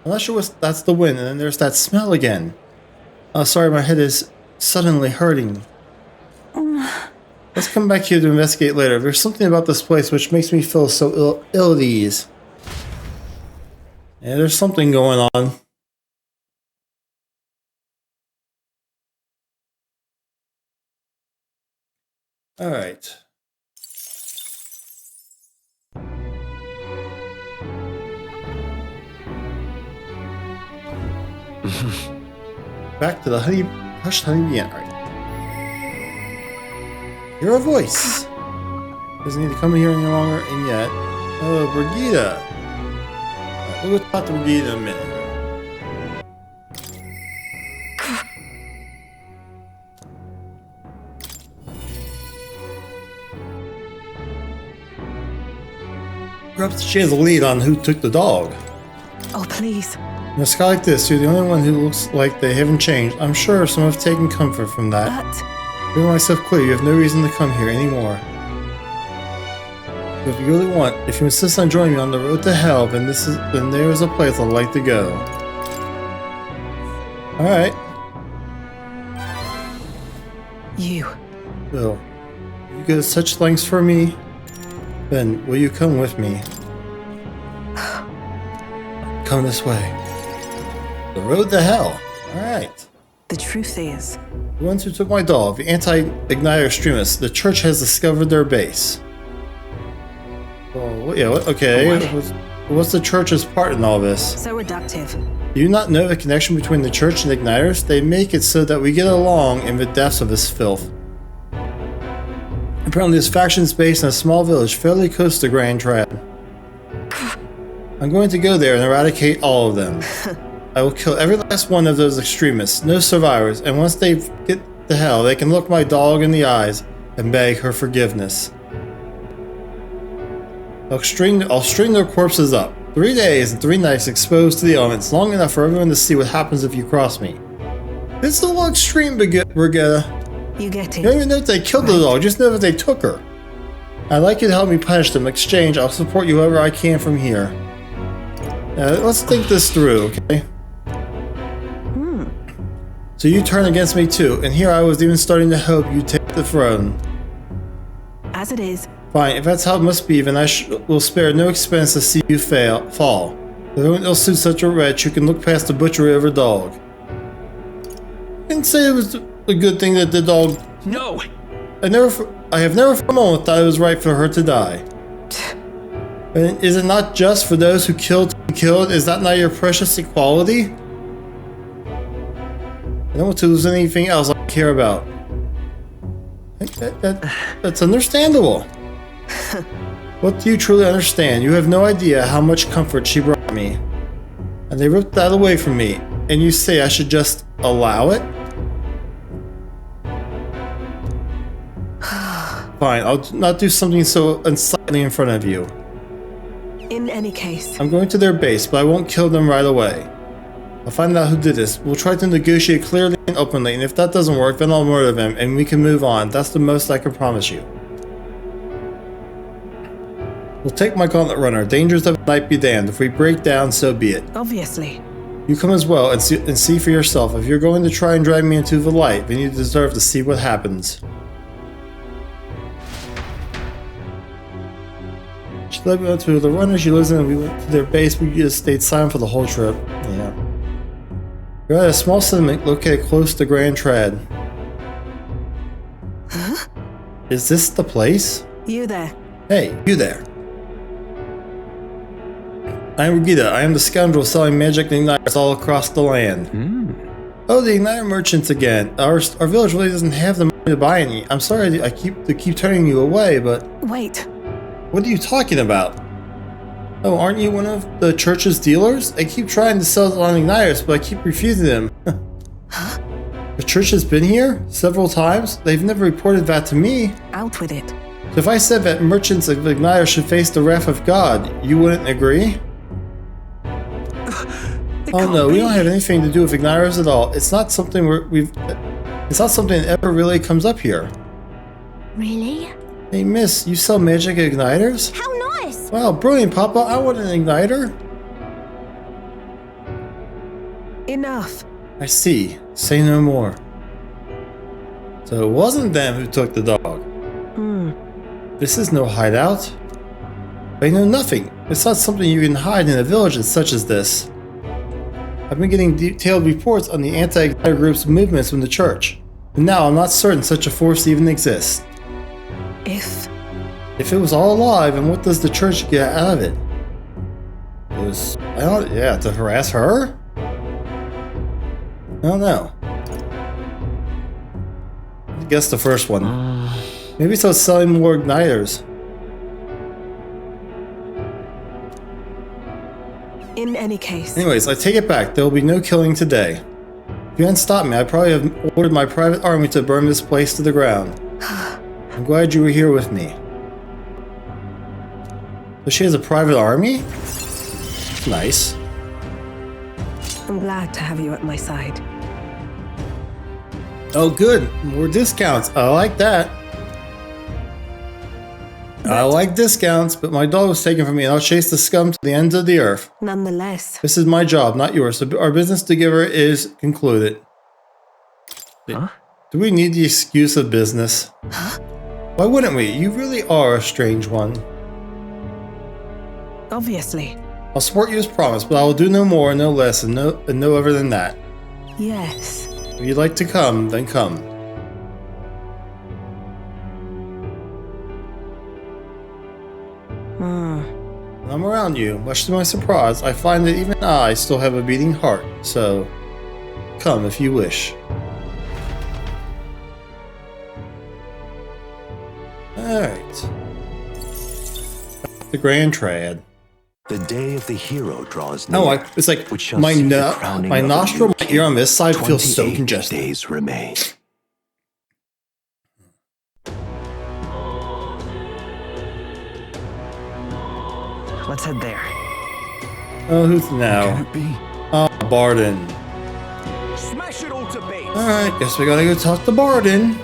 I'm not sure that's the wind, and then there's that smell again. Oh, sorry, my head is suddenly hurting. Let's come back here to investigate later. There's something about this place which makes me feel so ill at ease. Yeah, there's something going on. Alright. Back to the hushed honeybee ant. Alright. Hear a voice. Doesn't need to come here any longer, and yet. Oh, Brigida. Right, we'll go talk to Brigida in a minute. Perhaps she has a lead on who took the dog. Oh, please. In a sky like this, you're the only one who looks like they haven't changed. I'm sure some have taken comfort from that. But... Making myself clear, you have no reason to come here anymore. But if you really want, if you insist on joining me on the road to hell, then there is a place I'd like to go. Alright. You. Will, you go to such lengths for me? Then, will you come with me? Come this way. The road to hell. Alright. The truth is... The ones who took my dog, the anti-igniter extremists, the church has discovered their base. Oh, yeah, okay. What's the church's part in all this? So reductive. Do you not know the connection between the church and igniters? They make it so that we get along in the depths of this filth. Apparently this faction is based in a small village fairly close to Grand Trad. I'm going to go there and eradicate all of them. I will kill every last one of those extremists, no survivors, and once they get to hell, they can look my dog in the eyes and beg her forgiveness. I'll string their corpses up. 3 days and 3 nights exposed to the elements, long enough for everyone to see what happens if you cross me. This is a little extreme, Brigida. You get it. You don't even know if they killed the dog, just know that they took her. I'd like you to help me punish them. In exchange, I'll support you however I can from here. Let's think this through, okay? So you turn against me too, and here I was even starting to hope you'd take the throne. As it is. Fine, if that's how it must be, then I will spare no expense to see you fall. There won't suit such a wretch who can look past the butchery of her dog. I didn't say it was a good thing that the dog... No! I have never for a moment thought it was right for her to die. And is it not just for those who killed to be killed? Is that not your precious equality? I don't want to lose anything else I care about. That's understandable. What do you truly understand? You have no idea how much comfort she brought me. And they ripped that away from me. And you say I should just allow it? Fine, I'll not do something so unsightly in front of you. In any case. I'm going to their base, but I won't kill them right away. I'll find out who did this. We'll try to negotiate clearly and openly, and if that doesn't work, then I'll murder them, and we can move on. That's the most I can promise you. We'll take my gauntlet runner. Dangers of the night be damned. If we break down, so be it. Obviously. You come as well, and see for yourself. If you're going to try and drag me into the light, then you deserve to see what happens. She led me to the runner she lives in, and we went to their base. We just stayed silent for the whole trip. Yeah. We're at a small settlement located close to Grand Trad. Huh? Is this the place? You there. Hey, you there. I am Brigida. I am the scoundrel selling magic igniters all across the land. Oh, the igniter merchants again. Our village really doesn't have the money to buy any. I'm sorry I keep turning you away, but... Wait. What are you talking about? Oh, aren't you one of the church's dealers? I keep trying to sell on igniters, but I keep refusing them. The church has been here several times. They've never reported that to me. Out with it. So if I said that merchants of igniters should face the wrath of God, you wouldn't agree? Oh no, we don't have anything to do with igniters at all. It's not something it's not something that ever really comes up here. Really? Hey miss, you sell magic igniters? How nice! Wow, brilliant, Papa. I want an igniter. Enough. I see. Say no more. So it wasn't them who took the dog. This is no hideout. They know nothing. It's not something you can hide in a village such as this. I've been getting detailed reports on the anti-igniter group's movements from the church. And now I'm not certain such a force even exists. If it was all alive, and what does the church get out of it? To harass her? I don't know. I guess the first one. Maybe it's about selling more igniters. In any case. Anyways, I take it back. There will be no killing today. If you hadn't stopped me, I'd probably have ordered my private army to burn this place to the ground. I'm glad you were here with me. So she has a private army? Nice. I'm glad to have you at my side. Oh good, more discounts. I like that. I like discounts, but my dog was taken from me and I'll chase the scum to the ends of the earth. Nonetheless. This is my job, not yours. So our business together is concluded. Huh? Do we need the excuse of business? Huh? Why wouldn't we? You really are a strange one. Obviously. I'll support you as promised, but I will do no more, no less, and no other than that. Yes. If you'd like to come, then come. When I'm around you, much to my surprise, I find that even I still have a beating heart, so come if you wish. Alright. The Grand Trad. The day of the hero draws near. No, it's like which shall my see the crowning my of a nostril, new my ear on this side feels so 28 congested. Days remain. Let's head there. Oh, who's now? Can it be? Oh, Barden. Smash it all to bits. Alright, guess we gotta go talk to Barden.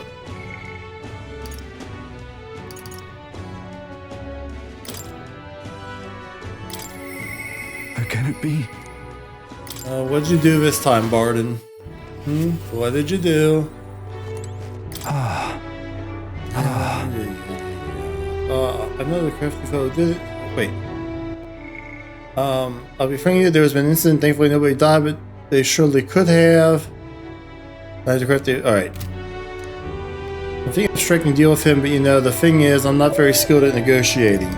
How can it be? What'd you do this time, Barden? What did you do? Another crafty fellow did it. Wait. I'll be frank with you, there has been an incident, thankfully nobody died, but they surely could have. I had to correct it. Alright. I think I'm striking a deal with him, but you know, the thing is, I'm not very skilled at negotiating.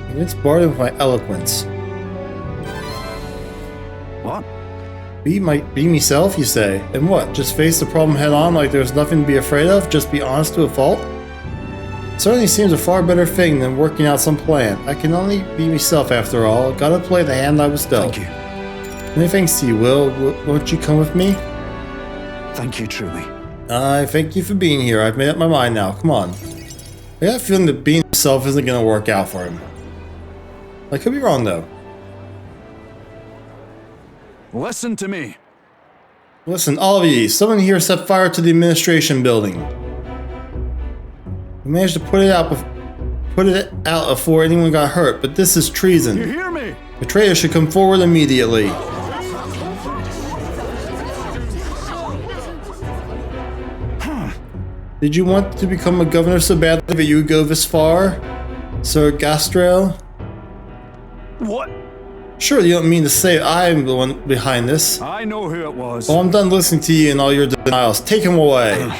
Convince Barden with my eloquence. What? Be myself, you say? And what? Just face the problem head on like there's nothing to be afraid of? Just be honest to a fault? Certainly seems a far better thing than working out some plan. I can only be myself after all. Gotta play the hand I was dealt. Thank you. Many thanks to you, Will. Won't you come with me? Thank you, truly. I thank you for being here. I've made up my mind now. Come on. I got a feeling that being himself isn't gonna work out for him. I could be wrong though. Listen to me. Listen, all of you, someone here set fire to the administration building. We managed to put it out before anyone got hurt, but this is treason. You hear me? The traitor should come forward immediately. Did you want to become a governor so badly that you would go this far, Sir Gastrel? What? Sure, you don't mean to say I'm the one behind this. I know who it was. Well, I'm done listening to you and all your denials. Take him away.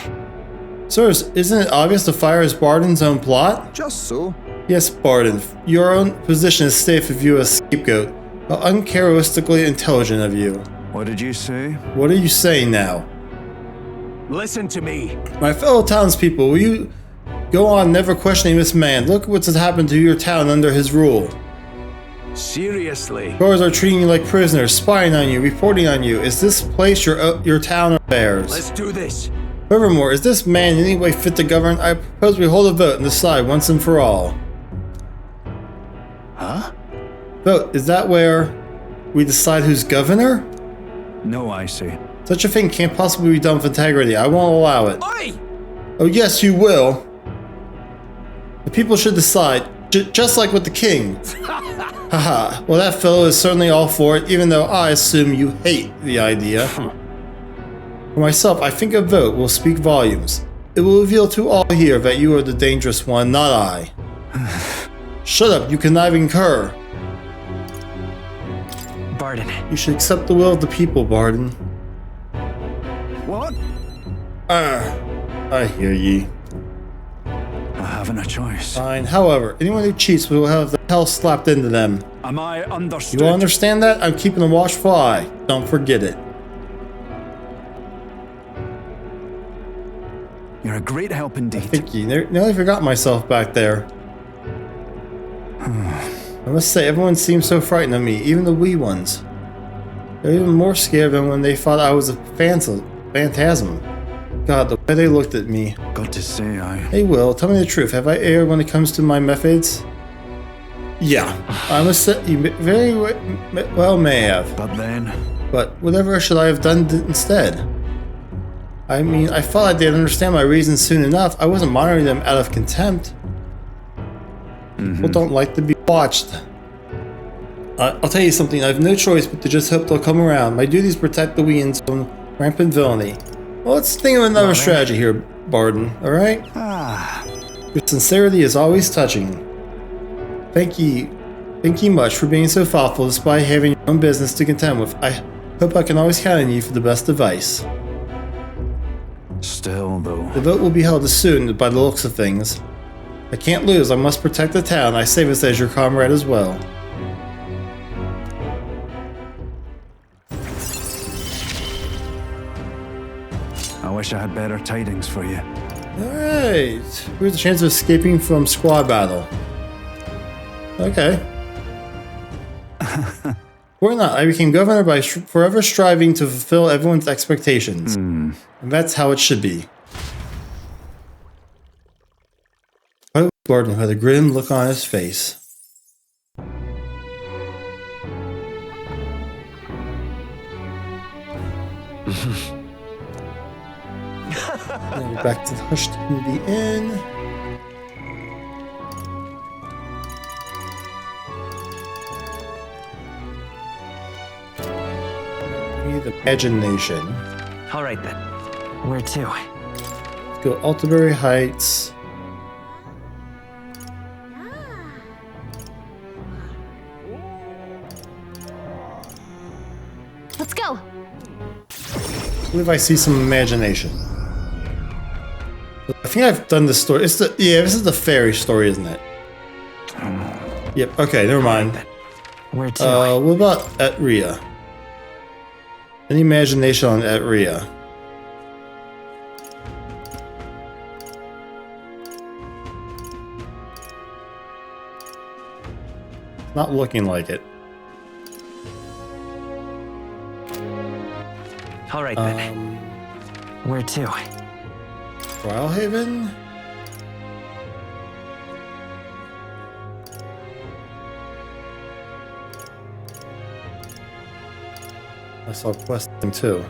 Sirs, isn't it obvious the fire is Barden's own plot? Just so. Yes, Barden. Your own position is safe if you are a scapegoat. How uncharacteristically intelligent of you. What did you say? What are you saying now? Listen to me. My fellow townspeople, will you Go on, never questioning this man. Look what's happened to your town under his rule. Seriously? Guards are treating you like prisoners, spying on you, reporting on you. Is this place your town or theirs? Let's do this. Furthermore, is this man in any way fit to govern? I propose we hold a vote and decide once and for all. Huh? Vote, is that where we decide who's governor? No, I see. Such a thing can't possibly be done with integrity. I won't allow it. Oi! Oh yes, you will. The people should decide, just like with the king. Haha, well that fellow is certainly all for it, even though I assume you hate the idea. For myself, I think a vote will speak volumes. It will reveal to all here that you are the dangerous one, not I. Shut up, you conniving cur. Barden. You should accept the will of the people, Barden. What? I hear ye. I haven't a choice. Fine. However, anyone who cheats will have the hell slapped into them. Am I understood? You all understand that? I'm keeping a watchful eye. Don't forget it. You're a great help indeed. Thank you. Nearly forgot myself back there. I must say, everyone seems so frightened of me, even the wee ones. They're even more scared than when they thought I was a phantasm. God, the way they looked at me. Got to say, Hey Will, tell me the truth. Have I erred when it comes to my methods? Yeah. I must say, you very well may have. But then... But whatever should I have done instead? I mean, I thought they'd understand my reasons soon enough. I wasn't monitoring them out of contempt. People don't like to be watched. I'll tell you something, I have no choice but to just hope they'll come around. My duty is to protect the Weans from rampant villainy. Well, let's think of another strategy here, Barden, alright? Your sincerity is always touching. Thank ye much for being so thoughtful despite having your own business to contend with. I hope I can always count on you for the best advice. Still, though... The vote will be held soon by the looks of things. I can't lose, I must protect the town. I say this as your comrade as well. I wish I had better tidings for you. Alright. Here's the chance of escaping from squad battle. Okay. Or not, I became governor by forever striving to fulfill everyone's expectations. And that's how it should be. Barden had a grim look on his face. Then we're back to the hushed in the inn. Need imagination. All right then. Where to? Let's go Altaberry Heights. Let's go. I believe I see some imagination. I think I've done this story. This is the fairy story, isn't it? Yep. Okay, never mind. Where to? What about Etria? Any imagination on Etria? Not looking like it. All right then. Where to? Trialhaven? I saw questing too.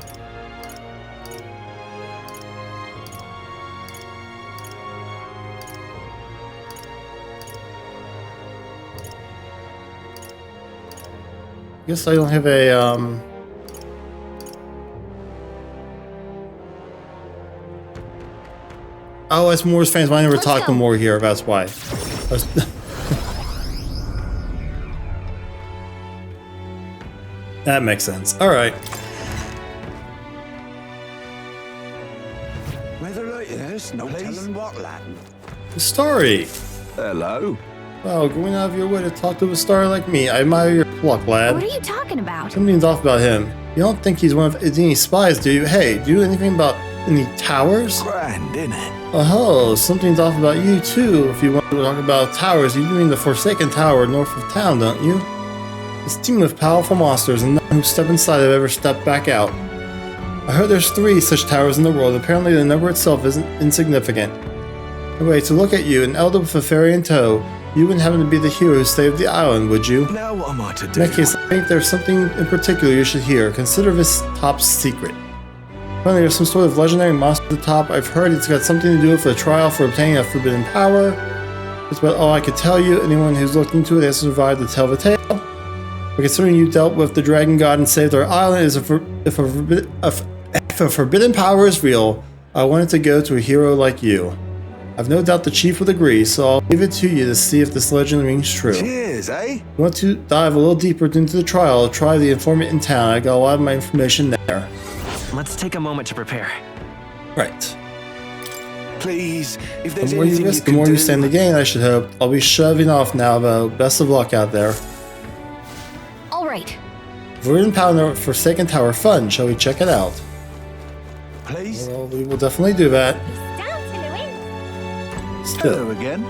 Guess I don't have a Oh, it's Moore's fans. I never talked to Moore here. That's why. That makes sense. All right. Weather like this, no telling what, lad. The story. Hello. Wow, going out of your way to talk to a star like me. I admire your pluck, lad. What are you talking about? Something's off about him. You don't think he's one of any spies, do you? Hey, do you know anything about any towers? Grand, innit? Oh, something's off about you too. If you want to talk about towers, you mean the Forsaken Tower north of town, don't you? It's teamed with powerful monsters, and none who step inside have ever stepped back out. I heard there's 3 such towers in the world. Apparently the number itself isn't insignificant. Anyway, to look at you, an elder with a fairy in tow, you wouldn't happen to be the hero who saved the island, would you? Now what am I to do? In that case, I think there's something in particular you should hear. Consider this top secret. Apparently there's some sort of legendary monster at the top. I've heard it's got something to do with a trial for obtaining a forbidden power. That's about all I could tell you. Anyone who's looked into it has survived to tell the tale. But considering you dealt with the dragon god and saved our island, if a forbidden power is real, I wanted to go to a hero like you. I've no doubt the chief would agree, so I'll leave it to you to see if this legend rings true. Cheers, eh? You want to dive a little deeper into the trial, try the informant in town. I got a lot of my information there. Let's take a moment to prepare. Right. Please, if there's The more you anything risk, the can more do. you stand to gain, I should hope. I'll be shoving off now, though. Best of luck out there. All right. Forbidden Power for Forsaken Tower fun. Shall we check it out? Please. Well, we will definitely do that. Still. Hello again.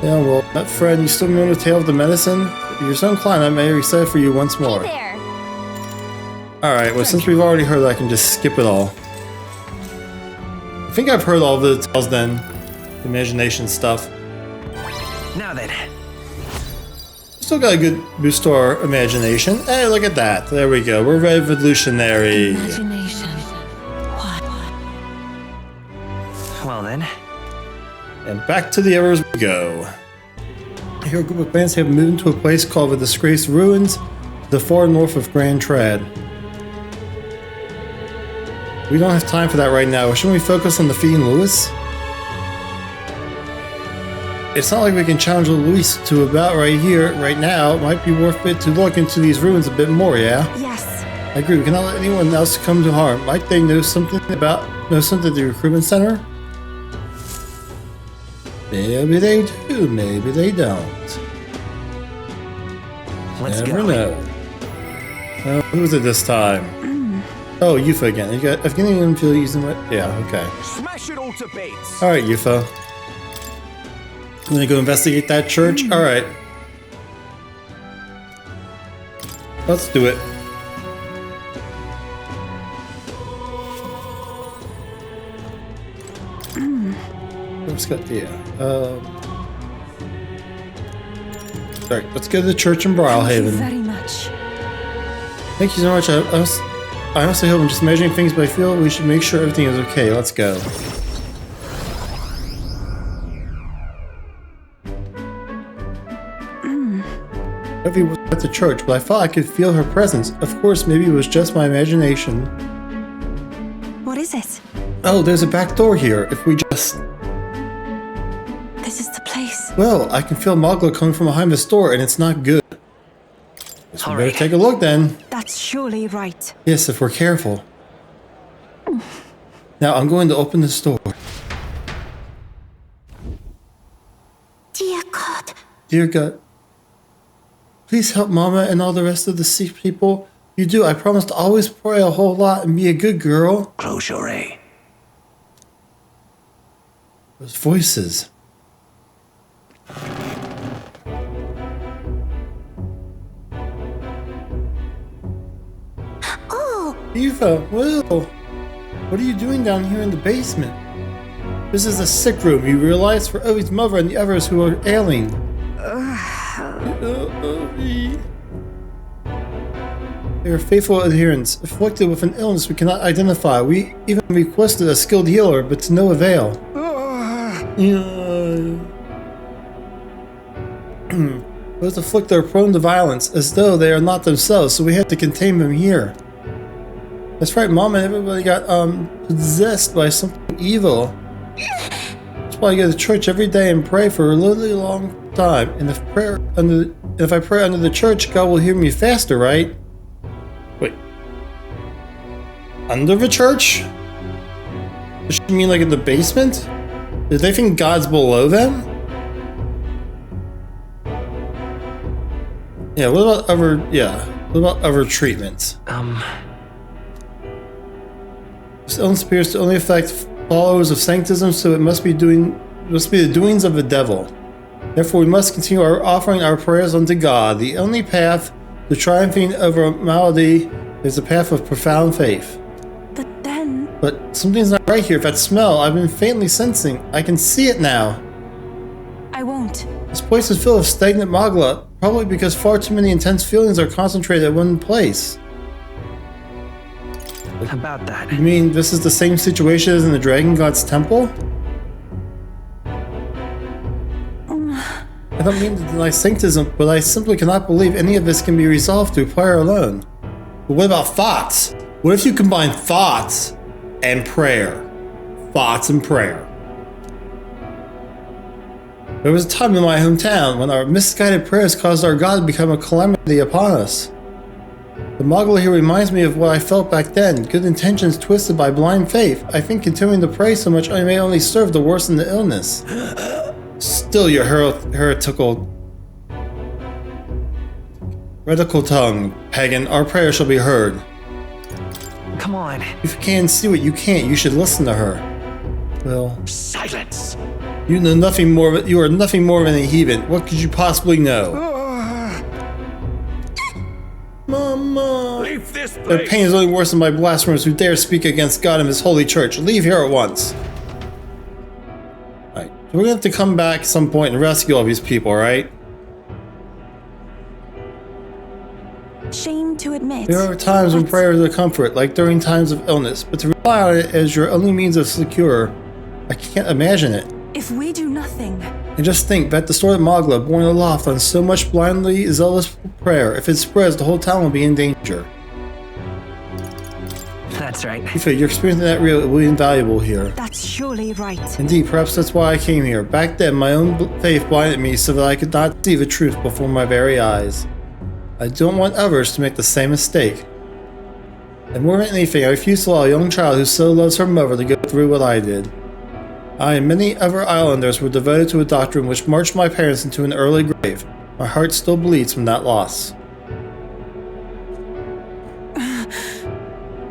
Yeah, well, that friend, you still remember the tale of the medicine? If you're so inclined, I may recite it for you once more. There. Alright, well, since we've already heard it, I can just skip it all. I think I've heard all the tales then. The imagination stuff. Now then. Still got a good boost to our imagination. Hey, look at that. There we go. We're revolutionary. Imagination. What? Well then. And back to the errors we go. Here, a group of bands have moved to a place called the Disgraced Ruins, to the far north of Grand Trad. We don't have time for that right now. Shouldn't we focus on defeating Lewis? It's not like we can challenge Luis to a bout right here, right now. It might be worth it to look into these ruins a bit more, yeah? Yes. I agree. We cannot let anyone else come to harm. Might they know something at the recruitment center? Maybe they do, maybe they don't. Let's Never go. know. Who was it this time? Oh, Yufa again. If getting him feel using what? Yeah, okay. Smash it all to bits. Alright, Yufa. I'm gonna go investigate that church. Alright. Let's do it. What's got the Alright, let's go to the church in Thank you Brawlhaven. very much. Thank you so much. I honestly hope I'm just measuring things, but I feel we should make sure everything is okay. Let's go. Evie was at the church, but I thought I could feel her presence. Of course, maybe it was just my imagination. What is it? Oh, there's a back door here. If we just... This is the place. Well, I can feel Mogla coming from behind this door, and it's not good. Guess we All better right. take a look then. That's surely right. Yes, if we're careful. Now, I'm going to open this door. Dear God. Dear God, please help Mama and all the rest of the sick people. You do. I promise to always pray a whole lot and be a good girl. Close your eye. Those voices. Oh, Eva, Will, what are you doing down here in the basement? This is a sick room, you realize, for Ovi's mother and the others who are ailing. Ovi. They are faithful adherents, afflicted with an illness we cannot identify. We even requested a skilled healer, but to no avail. Those afflicted are prone to violence, as though they are not themselves, so we have to contain them here. That's right, Mom and everybody got possessed by something evil. That's why I go to church every day and pray for a really long time. And if I pray under the church, God will hear me faster, right? Wait. Under the church? Does she mean like in the basement? Do they think God's below them? Yeah, what about other treatments? This illness appears to only affect followers of sanctism, so it must be the doings of the devil. Therefore, we must continue offering our prayers unto God. The only path to triumphing over malady is the path of profound faith. But something's not right here. That smell I've been faintly sensing. I can see it now. I won't. This place is full of stagnant magla, probably because far too many intense feelings are concentrated at one place. About that. You mean this is the same situation as in the Dragon God's temple? I don't mean to deny sanctism, but I simply cannot believe any of this can be resolved through prayer alone. But what about thoughts? What if you combine thoughts and prayer? Thoughts and prayer. There was a time in my hometown when our misguided prayers caused our God to become a calamity upon us. The Mogul here reminds me of what I felt back then, good intentions twisted by blind faith. I think continuing to pray so much may only serve to worsen the illness. Still your heretical tongue, pagan. Our prayer shall be heard. Come on. If you can't see what you can't, you should listen to her. Well, Silence! you know nothing more. You are nothing more than a heathen. What could you possibly know? Mama! Leave this Their place! pain is only worse than by blasphemers who dare speak against God and His holy church. Leave here at once. Alright, so we're gonna have to come back at some point and rescue all these people, right? Shame to admit. There are times when prayer is a comfort, like during times of illness, but to rely on it as your only means of secure, I can't imagine it. If we do nothing, And just think, that distorted Mogla, born aloft on so much blindly zealous prayer, if it spreads, the whole town will be in danger. That's right. If your experience in that real will be invaluable here. that's surely right. Indeed, perhaps that's why I came here. Back then, my own faith blinded me so that I could not see the truth before my very eyes. I don't want others to make the same mistake. And more than anything, I refuse to allow a young child who so loves her mother to go through what I did. I and many other islanders were devoted to a doctrine which marched my parents into an early grave. My heart still bleeds from that loss.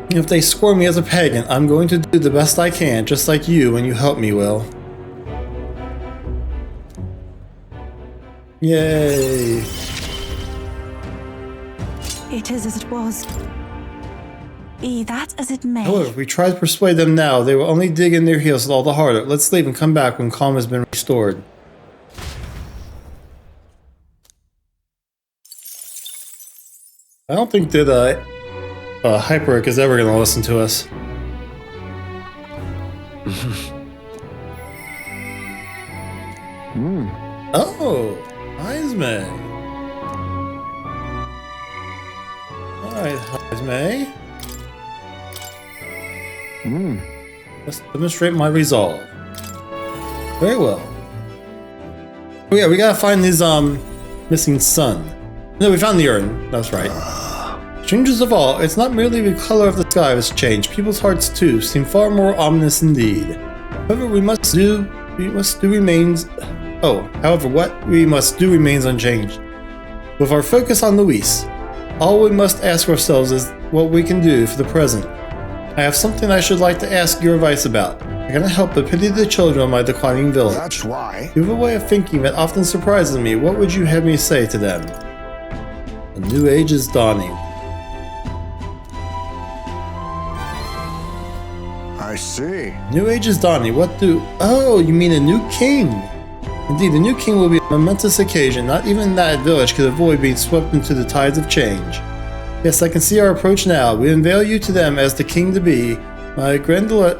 If they score me as a pagan, I'm going to do the best I can, just like you when you help me, Will. Yay! It is as it was. Be that as it may. However, if we try to persuade them now, they will only dig in their heels all the harder. Let's leave and come back when calm has been restored. I don't think that Hyperic is ever going to listen to us. Oh, Heisme. Alright, Heisme. Let's demonstrate my resolve. Very well. Oh yeah, we gotta find his missing son. No, we found the urn. That's right. Strangest of all, it's not merely the color of the sky that's changed. People's hearts too seem far more ominous indeed. However, what we must do remains unchanged. With our focus on Luis, all we must ask ourselves is what we can do for the present. I have something I should like to ask your advice about. I cannot help but pity the children of my declining village. That's why. You have a way of thinking that often surprises me. What would you have me say to them? A new age is dawning. I see. New age is dawning. Oh, you mean a new king? Indeed, the new king will be a momentous occasion. Not even that village could avoid being swept into the tides of change. Yes, I can see our approach now. We unveil you to them as the king to be. My grandiloquence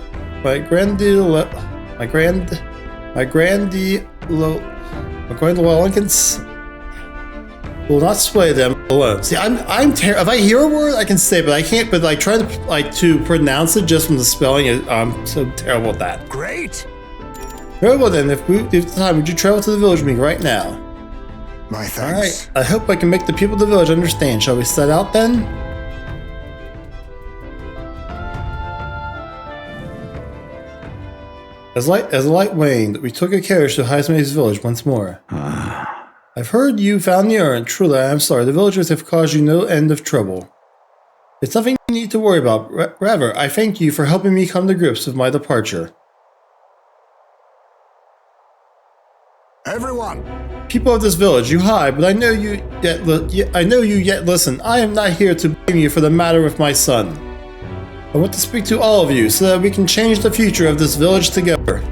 will not sway them alone. See, I'm terrible. If I hear a word, I can say it, but I can't. But like try to pronounce it just from the spelling. I'm so terrible at that. Great. Very well then. If time, would you travel to the village with me right now? My All thanks. right. I hope I can make the people of the village understand. Shall we set out then? As the light waned, we took a carriage to Heisme's village once more. I've heard you found the urn. Truly, I am sorry. The villagers have caused you no end of trouble. It's nothing need to worry about. Rather, I thank you for helping me come to grips with my departure. Everyone, People of this village, you hide, but I know you yet listen. I am not here to blame you for the matter with my son. I want to speak to all of you so that we can change the future of this village together.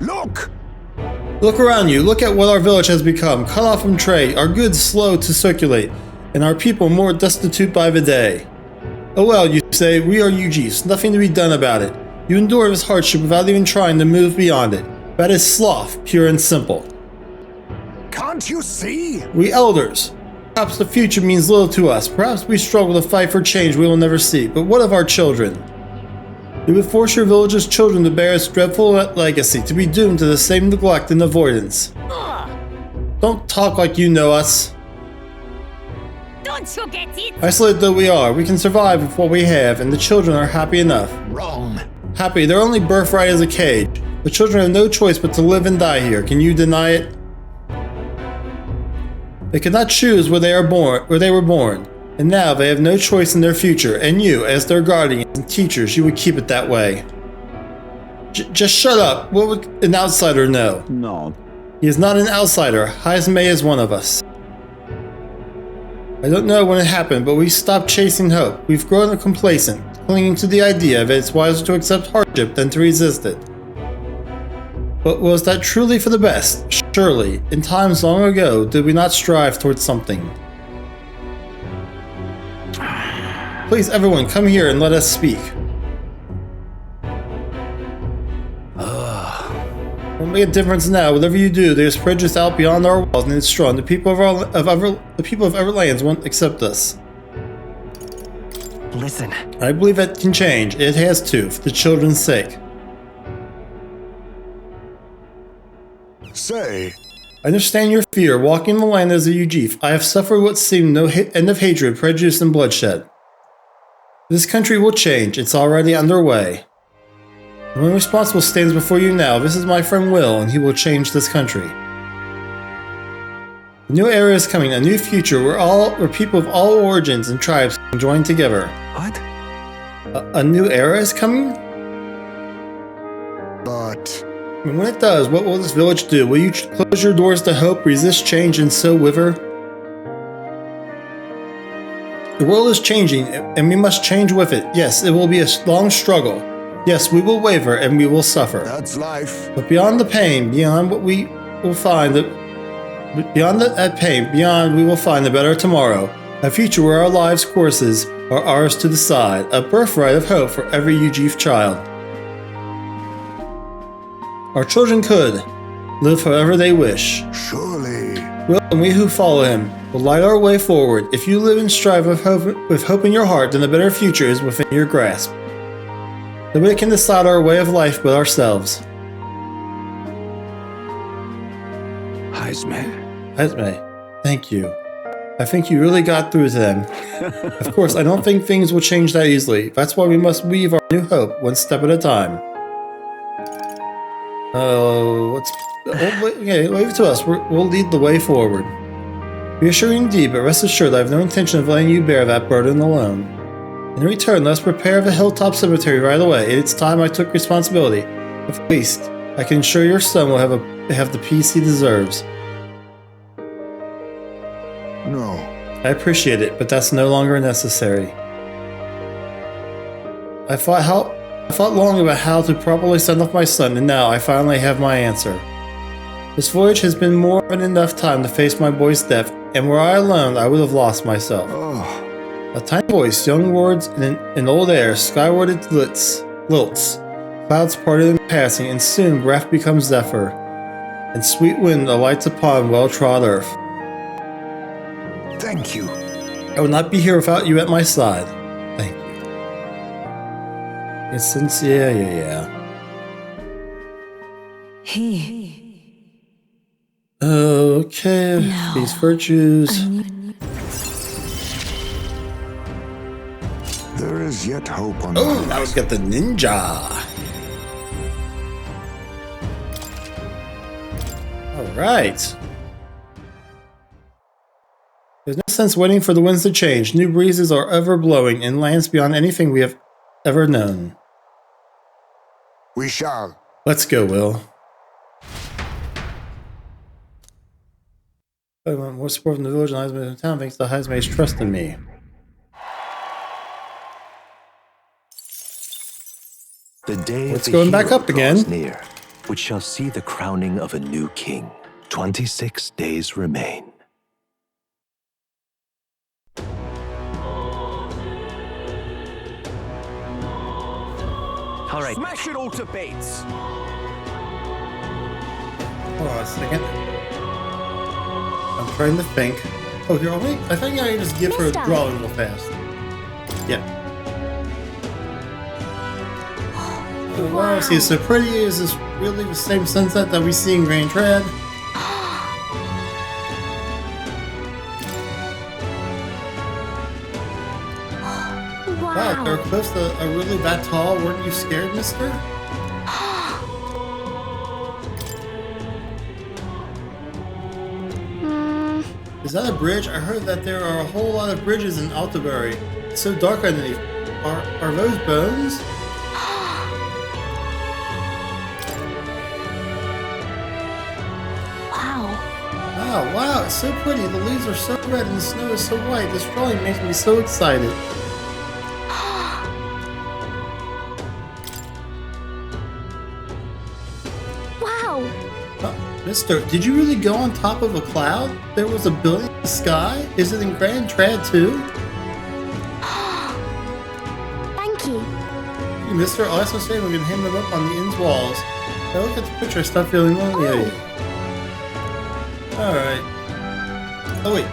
look! Look around you. Look at what our village has become. Cut off from trade, our goods slow to circulate, and our people more destitute by the day. Oh well, you say, we are UGs. Nothing to be done about it. You endure this hardship without even trying to move beyond it. That is sloth, pure and simple. Can't you see? We elders. Perhaps the future means little to us. Perhaps we struggle to fight for change we will never see. But what of our children? You would force your village's children to bear its dreadful legacy, to be doomed to the same neglect and avoidance. Don't talk like you know us. Don't you get it? Isolated though we are, we can survive with what we have, and the children are happy enough. Wrong. Happy, their only birthright is a cage. The children have no choice but to live and die here. Can you deny it? They could not choose where they were born, and now they have no choice in their future, and you, as their guardians and teachers, you would keep it that way. Just shut up. What would an outsider know? No. He is not an outsider. Haizme is one of us. I don't know when it happened, but we stopped chasing hope. We've grown complacent, clinging to the idea that it's wiser to accept hardship than to resist it. But was that truly for the best? Surely, in times long ago, did we not strive towards something? Please, everyone, come here and let us speak. Won't make a difference now. Whatever you do, there's prejudice out beyond our walls, and it's strong. The people of Everlands won't accept us. Listen. I believe it can change. It has to, for the children's sake. Say, I understand your fear. Walking the land as a Ujif, I have suffered what seemed no end of hatred, prejudice, and bloodshed. This country will change. It's already underway. The one responsible stands before you now. This is my friend Will, and he will change this country. A new era is coming, a new future where people of all origins and tribes can join together. What? A new era is coming? but And when it does, what will this village do? Will you close your doors to hope, resist change, and so wither? The world is changing, and we must change with it. Yes, it will be a long struggle. Yes, we will waver, and we will suffer. that's life. But beyond the pain, beyond what we will find, beyond we will find a better tomorrow. A future where our lives' courses are ours to decide. A birthright of hope for every Ujif child. Our children could live however they wish. Surely. Will and we who follow him will light our way forward. If you live and strive with hope in your heart, then a better future is within your grasp. Nobody can decide our way of life but ourselves. Haizme. Esme, thank you. I think you really got through to them. Of course, I don't think things will change that easily. That's why we must weave our new hope one step at a time. Leave it to us. We'll lead the way forward. Reassuring indeed, but rest assured I have no intention of letting you bear that burden alone. In return, let us prepare the hilltop cemetery right away. It's time I took responsibility. At least, I can ensure your son will have the peace he deserves. No. I appreciate it, but that's no longer necessary. I thought long about how to properly send off my son, and now I finally have my answer. This voyage has been more than enough time to face my boy's death, and were I alone, I would have lost myself. Oh, A tiny voice, young words, in old air, skyward it lilts. Clouds parted in passing, and soon breath becomes zephyr, and sweet wind alights upon well-trod earth. thank you. I would not be here without you at my side. Thank you. It's sincere, yeah. He. Okay, No. these virtues. There is yet hope on Oh, now let's get the ninja. All right. There's no sense waiting for the winds to change. New breezes are ever blowing in lands beyond anything we have ever known. We shall. Let's go, Will. I want more support from the village and Heisman's town thanks to Heisman's trust in me. The day It's of the going back hero up again. draws near, which shall see the crowning of a new king. 26 days remain. All right. Smash it all to bits. Hold on a second. I'm trying to think. Oh, here, wait. I think I can just give her a Mister. drawing real fast. Yeah. Oh, wow. See, it's so pretty. Is this really the same sunset that we see in Grand Trad? Wow, they're close to a really that tall. Weren't you scared, mister? Is that a bridge? I heard that there are a whole lot of bridges in Altabury. It's so dark underneath. Are those bones? Wow. Wow, wow, it's so pretty. The leaves are so red and the snow is so white. This drawing makes me so excited. Wow. Mister, did you really go on top of a cloud? There was a building in the sky? Is it in Grand Trad too? Thank you. Hey, mister, I'll ask my saying we're gonna hang them up on the inn's walls. Now look at the picture, I start feeling lonely at you. Alright. Oh wait.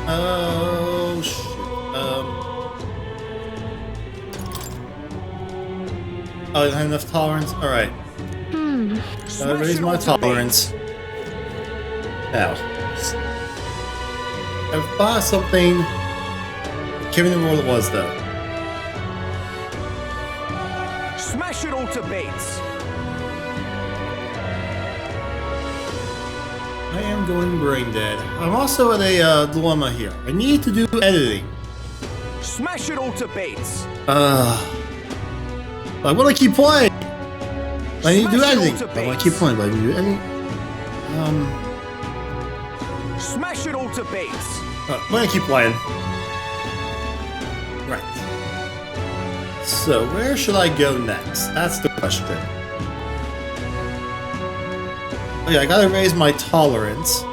Oh shit. Oh, I don't have enough tolerance? Alright. Gotta raise my tolerance. Now. I've thought of something. I can't remember what it was though. Smash it all to bits. I am going brain dead. I'm also at a dilemma here. I need to do editing. Smash it all to bits. I want to keep playing. I need to do Smash it all editing. to I want bits. to keep playing, but I need to do editing. Smash it all to bits. I'm gonna keep playing. Right. So where should I go next? That's the question. Oh yeah, I gotta raise my tolerance.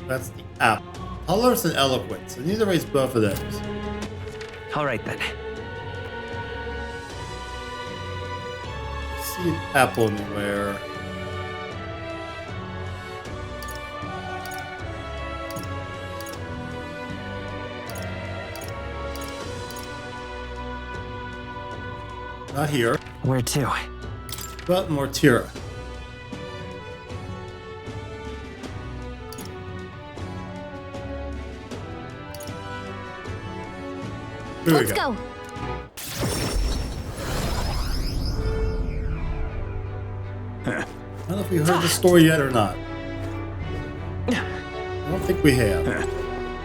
That's the app. Tolerance and eloquence. I need to raise both of those. All right then. See an apple anywhere. Not here, Where to? but Mortira. Here we Let's go. I don't know if we heard the story yet or not. I don't think we have.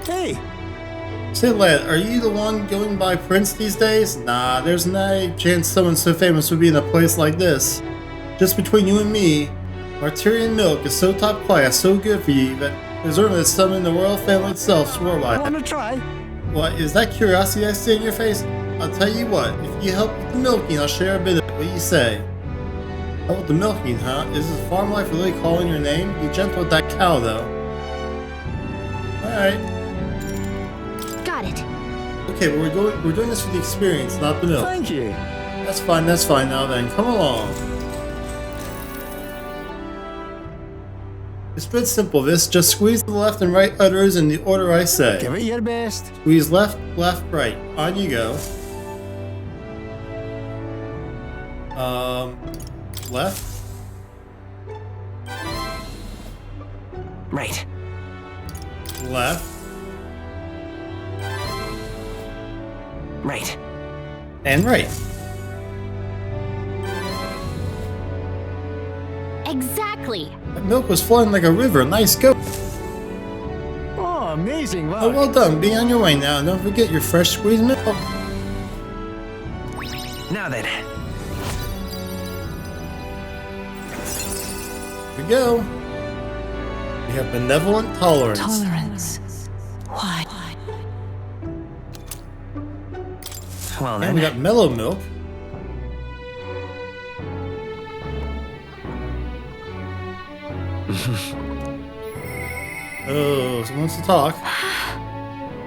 Hey, Say, lad, are you the one going by Prince these days? Nah, there's not a chance someone so famous would be in a place like this. Just between you and me, Martyrian milk is so top class, so good for you, that there's only someone in the royal family itself swore by it. wanna try? What, is that curiosity I see in your face? I'll tell you what, if you help with the milking, I'll share a bit of it. What do you say? Help with the milking, huh? Is this farm life really calling your name? Be gentle with that cow, though. Alright. Got it. Okay, but we're doing this for the experience, not the milk. Thank you. That's fine now then. Come along. It's pretty simple, this. Just squeeze the left and right udders in the order I say. Give it your best. Squeeze left, left, right. On you go. Left. Right. Left. Right. And right. Exactly. That milk was flowing like a river. Nice go. Oh, amazing! Oh, well done. Be on your way now. And don't forget your fresh squeezed milk. Now then. Here we go. We have benevolent tolerance. Tolerance. Why? Well And we then. got mellow milk. Oh, someone wants to talk.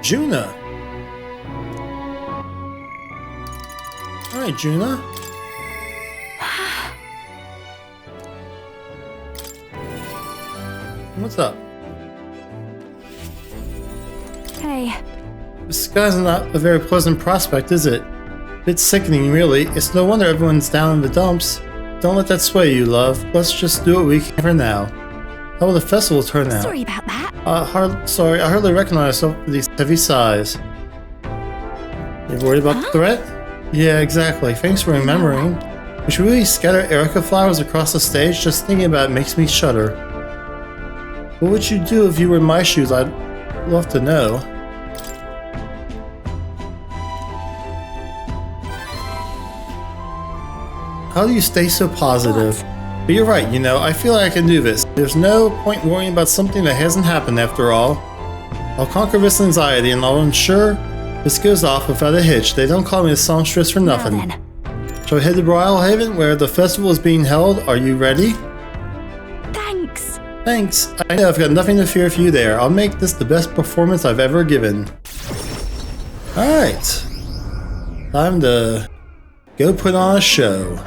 Juna. Alright, Juna. What's up? Hey, This sky's not a very pleasant prospect, is it? Bit sickening, really. It's no wonder everyone's down in the dumps. Don't let that sway you, love. Let's just do what we can for now. How will the festival turn out? sorry about that. Sorry, I hardly recognize myself for these heavy sighs. You worried about the threat? Yeah, exactly. Thanks for remembering. We should really scatter Erica flowers across the stage. Just thinking about it makes me shudder. What would you do if you were in my shoes? I'd love to know. How do you stay so positive? But you're right, you know, I feel like I can do this. There's no point worrying about something that hasn't happened after all. I'll conquer this anxiety and I'll ensure this goes off without a hitch. They don't call me a songstress for Now nothing. then. Shall we head to Royal Haven where the festival is being held? Are you ready? Thanks. Thanks. I know I've got nothing to fear for you there. I'll make this the best performance I've ever given. Alright. Time to go put on a show.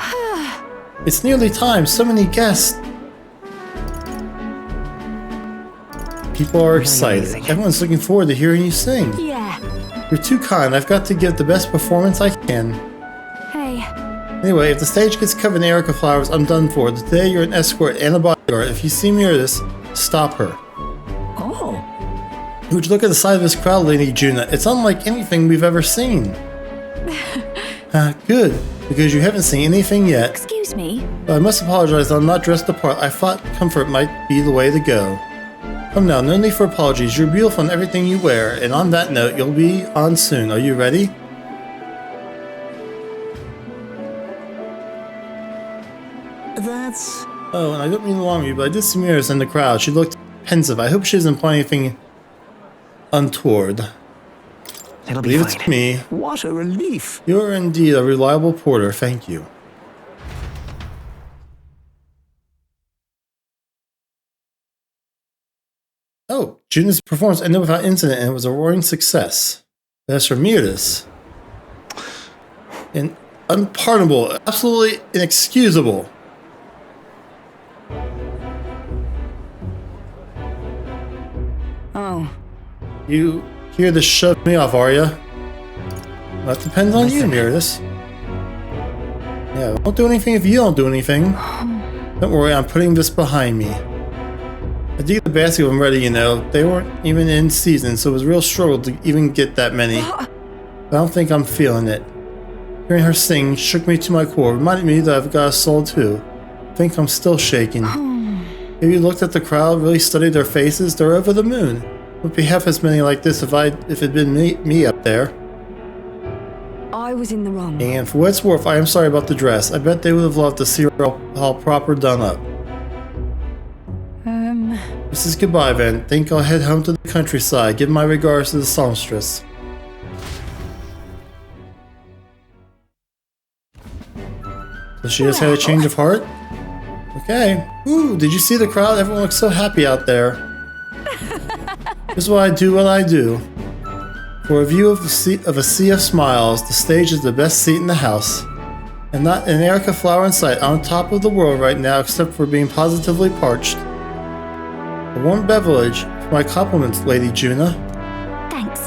It's nearly time. So many guests. People are excited. amazing. Everyone's looking forward to hearing you sing. Yeah. You're too kind. I've got to give the best performance I can. Hey. Anyway, if the stage gets covered in Erica flowers, I'm done for. Today you're an escort and a bodyguard. If you see me or this, stop her. Oh. Would you look at the side of this crowd, Lady Juna? It's unlike anything we've ever seen. Good, because you haven't seen anything yet. Excuse me. But I must apologize that I'm not dressed the part. I thought comfort might be the way to go. Come now, no need for apologies. You're beautiful in everything you wear. And on that note, you'll be on soon. Are you ready? That's... Oh, and I don't mean to alarm you, but I did see Mira's in the crowd. She looked pensive. I hope she doesn't plan anything untoward. It'll be Leave it fine. to me. what a relief! You are indeed a reliable porter. Thank you. Oh, Juna's performance ended without incident and it was a roaring success. As for Mirdis, and unpardonable, absolutely inexcusable. Oh. You here to shove me off, are ya? That depends on you, Mirdis. Yeah, won't do anything if you don't do anything. Don't worry, I'm putting this behind me. I did get the basket of them ready, you know. They weren't even in season, so it was a real struggle to even get that many. But I don't think I'm feeling it. Hearing her sing shook me to my core, reminded me that I've got a soul too. I think I'm still shaking. Have you looked at the crowd, really studied their faces? They're over the moon. Would be half as many like this if it'd been me up there. I was in the wrong. And for what it's worth, I am sorry about the dress. I bet they would have loved to see her all proper done up. This is goodbye, then. Think I'll head home to the countryside. Give my regards to the songstress. So she just had a change of heart? Okay. Ooh, did you see the crowd? Everyone looks so happy out there. This is why I do what I do. For a view of a sea of smiles, the stage is the best seat in the house. And not an Erica flower in sight, on top of the world right now, except for being positively parched. A warm beverage for my compliments, Lady Juna. Thanks.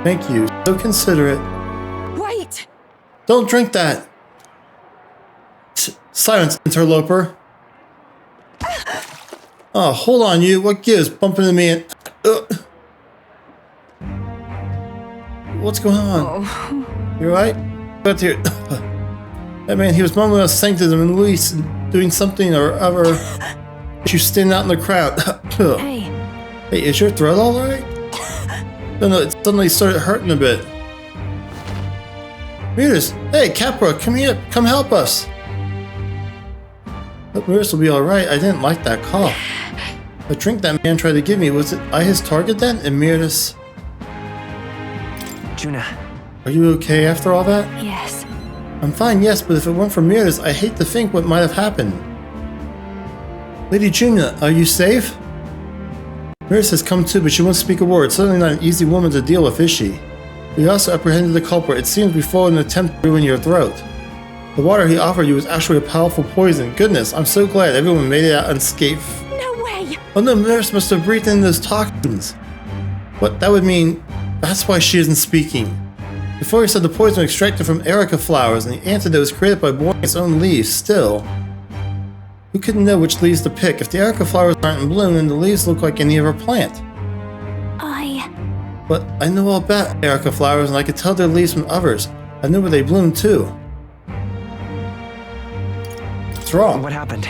Thank you. So considerate. Wait! Don't drink that! Silence, interloper. Oh, hold on, you. What gives? Bumping into me and... What's going on? You alright? But here... That man, he was mumbling about sanctism and Luis and doing something or other. You stand out in the crowd. Hey, Hey, is your throat alright? No, it suddenly started hurting a bit. Miras, hey, Capra, come here, come help us. Hope Miras will be alright. I didn't like that cough. The drink that man tried to give me, was it I his target then? And Miras, Juna, are you okay after all that? yes. I'm fine, yes, but if it weren't for Miras, I hate to think what might have happened. Lady Juna, are you safe? Miras has come too, but she won't speak a word. Certainly not an easy woman to deal with, is she? We also apprehended the culprit. It seems we followed an attempt to ruin your throat. The water he offered you was actually a powerful poison. Goodness, I'm so glad everyone made it out unscathed. No way! Oh no, Miras must have breathed in those toxins. What that would mean, that's why she isn't speaking. Before he said the poison was extracted from erica flowers and the antidote was created by boiling its own leaves. Still, who couldn't know which leaves to pick? If the erica flowers aren't in bloom, then the leaves look like any other plant. But I know all about erica flowers and I could tell their leaves from others. I know where they bloom too. What's wrong? what happened?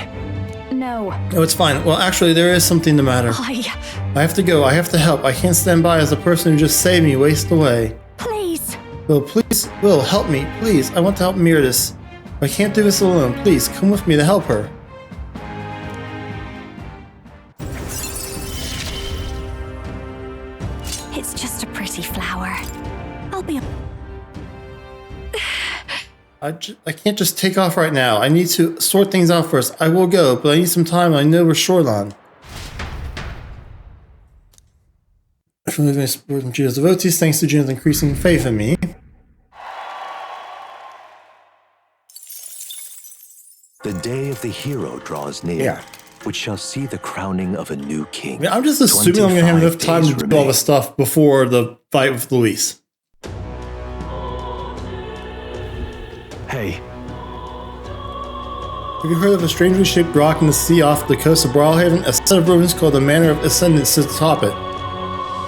No. Oh, it's fine. Well, actually, there is something the matter. I have to go. I have to help. I can't stand by as the person who just saved me waste away. Please. Will, please, Will, help me, please. I want to help Mirdis. I can't do this alone. Please, come with me to help her. It's just a pretty flower. I'll be... I can't just take off right now. I need to sort things out first. I will go, but I need some time. I know we're short on. From living support from Juna's devotees, thanks to Juna's increasing faith in me. The day of the hero draws near, Yeah. which shall see the crowning of a new king. I mean, I'm just assuming I'm going to have enough 25 time to days do all the remain. stuff before the fight with Luis. Hey, Have you heard of a strangely shaped rock in the sea off the coast of Brawlhaven? A set of ruins called the Manor of Ascendance sits atop it.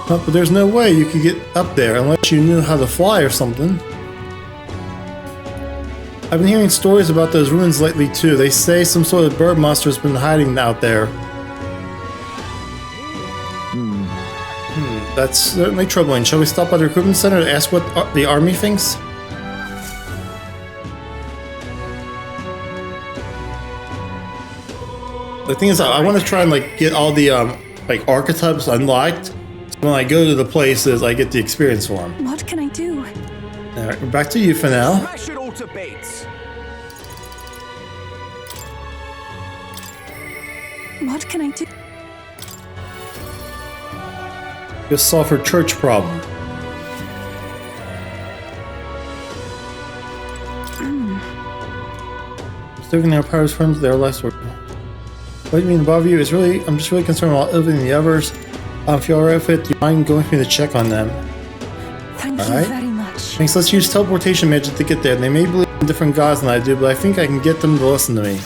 But there's no way you could get up there unless you knew how to fly or something. I've been hearing stories about those ruins lately too. They say some sort of bird monster's been hiding out there. That's certainly troubling. Shall we stop by the recruitment center to ask what the army thinks? The thing is, I want to try and like get all the like archetypes unlocked. So when I go to the places, I get the experience for them. What can I do? All right, we're back to you for now. Smash it all to bits. What can I do? Just solve her church problem. Serving their powers friends, their lives work. What do you mean above you? I'm just really concerned about Ilvin and the others. If you're alright with it, do you mind going with me to check on them? Thank you Alright. very much. Thanks, let's use teleportation magic to get there. They may believe in different gods than I do, but I think I can get them to listen to me.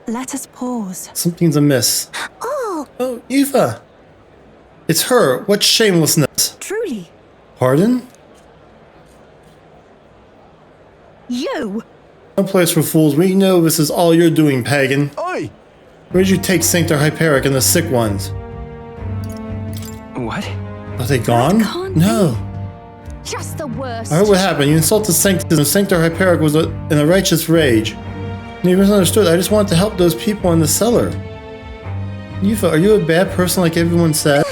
Let us pause. Something's amiss. Oh, Eva! It's her! What shamelessness! Truly. Pardon? You! No place for fools. We know this is all you're doing, pagan. oi! Where did you take Sanctor Hyperic and the sick ones? What? Are they gone? can't No. Just the worst. I heard what happened. You insulted Sanctus, and Sanctor Hyperic was in a righteous rage. You misunderstood. I just wanted to help those people in the cellar. Yufa, are you a bad person like everyone says?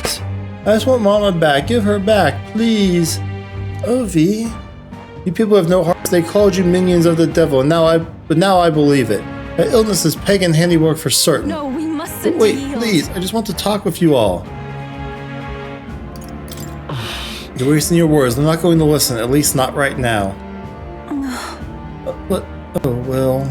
I just want Mama back. Give her back, please. Ovi. You people have no hearts. They called you minions of the devil, and now I believe it. That illness is pagan handiwork for certain. No, we mustn't Wait, yield. please. I just want to talk with you all. You're wasting your words. I'm not going to listen, at least not right now. But, oh well.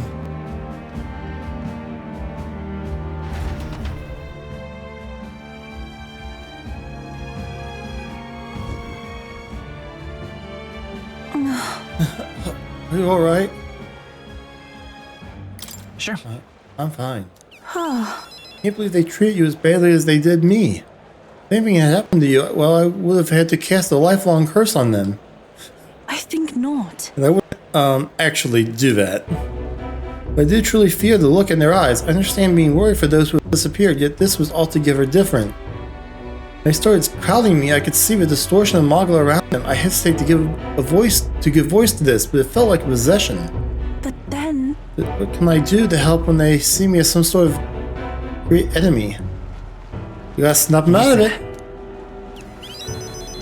Are you alright? Sure. I'm fine. Can't believe they treated you as badly as they did me. If anything had happened to you, well, I would have had to cast a lifelong curse on them. I think not. And I wouldn't, actually do that. But I do truly fear the look in their eyes. I understand being worried for those who have disappeared, yet this was altogether different. When they started crowding me, I could see the distortion and Moggle around them. I hesitate to give voice to this, but it felt like possession. But then... But what can I do to help when they see me as some sort of great enemy? You gotta snap them out of it.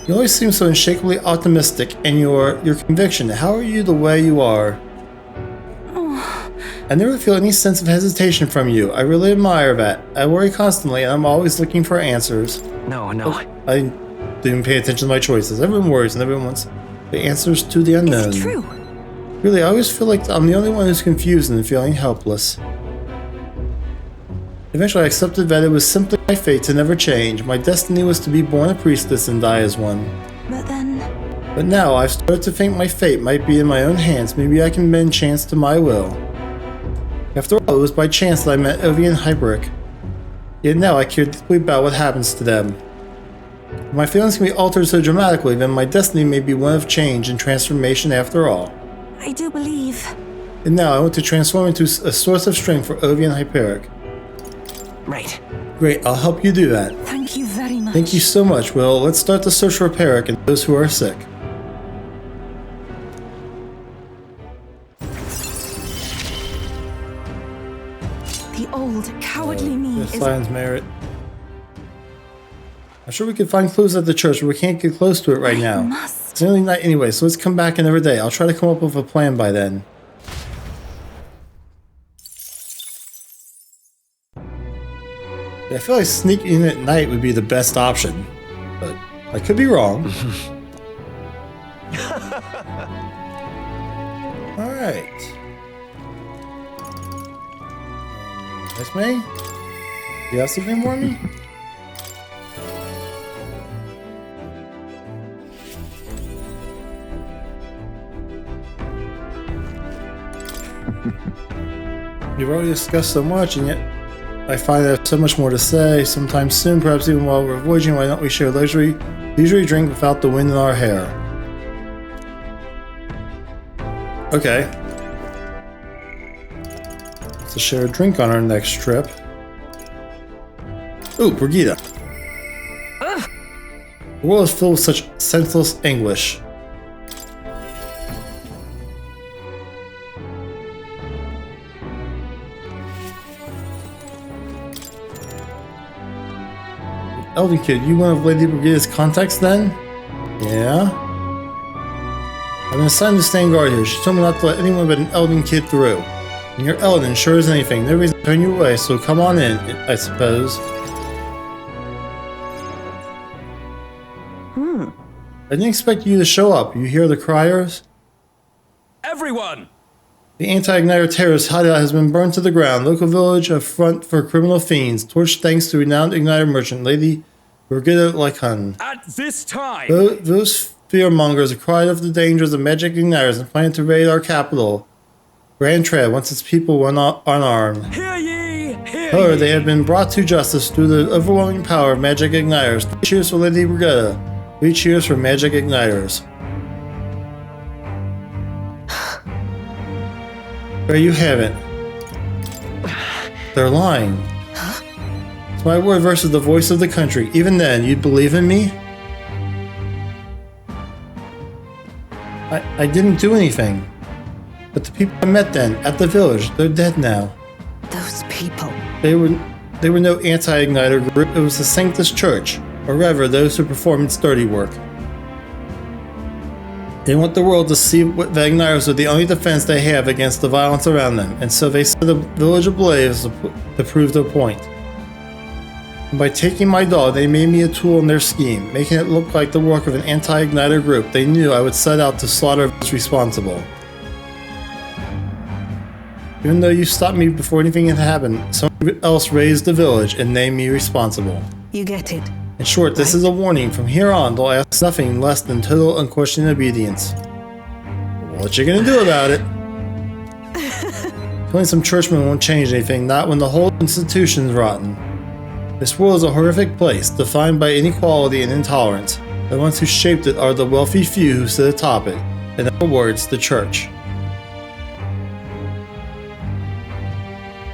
You always seem so unshakably optimistic in your conviction. How are you the way you are? I never feel any sense of hesitation from you. I really admire that. I worry constantly and I'm always looking for answers. No. I didn't even pay attention to my choices. Everyone worries and everyone wants the answers to the unknown. Is it true? Really, I always feel like I'm the only one who's confused and feeling helpless. Eventually, I accepted that it was simply my fate to never change. My destiny was to be born a priestess and die as one. But then... But now, I've started to think my fate might be in my own hands. Maybe I can bend chance to my will. After all, it was by chance that I met Ovi and Hyperic. Yet now I care deeply about what happens to them. If my feelings can be altered so dramatically, then my destiny may be one of change and transformation after all. I do believe... And now I want to transform into a source of strength for Ovi and Hyperic. Right. Great, I'll help you do that. Thank you very much. Thank you so much. Well, let's start the search for Hyperic and those who are sick. The old, cowardly me This is... finds merit. I'm sure we could find clues at the church, but we can't get close to it right now. must. It's nearly night anyway, so let's come back another day. I'll try to come up with a plan by then. I feel like sneaking in at night would be the best option, but I could be wrong. Alright. That's me? You have something for me? You've already discussed so much, and yet I find I have so much more to say. Sometime soon, perhaps even while we're voyaging, why don't we share leisurely drink without the wind in our hair? Okay. Let's share a drink on our next trip. Ooh, Brigida. The world is filled with such senseless anguish. Elden Kid, you one of Lady Brigida's contacts then? Yeah? I've been assigned to stand guard here. She told me not to let anyone but an Elden Kid through. And you're Elden, sure as anything. No reason to turn you away, so come on in, I suppose. I didn't expect you to show up. You hear the criers? Everyone! The anti-igniter terrorist hideout has been burned to the ground. Local village a front for criminal fiends. Torched thanks to renowned igniter merchant Lady Brigida Lycan. At this time! Those fearmongers have cried of the dangers of magic igniters and plan to raid our capital, Grand Tread, once its people were not unarmed. Hear ye! Hear However, ye! they have been brought to justice through the overwhelming power of magic igniters. 3 cheers for Lady Brigida. 3 cheers for magic igniters. There you have it. They're lying. It's my word versus the voice of the country. Even then, you'd believe in me? I didn't do anything. But the people I met then, at the village, they're dead now. Those people. They were no anti-igniter group. It was the Sanctus Church, or rather, those who perform its dirty work. They want the world to see what the igniters are the only defense they have against the violence around them, and so they set the village ablaze to prove their point. And by taking my dog, they made me a tool in their scheme, making it look like the work of an anti-igniter group. They knew I would set out to slaughter those responsible. Even though you stopped me before anything had happened, someone else raised the village and named me responsible. You get it. In short, this is a warning. From here on, they'll ask nothing less than total unquestioned obedience. What you gonna do about it? Killing some churchmen won't change anything, not when the whole institution's rotten. This world is a horrific place, defined by inequality and intolerance. The ones who shaped it are the wealthy few who sit atop it. In other words, the church.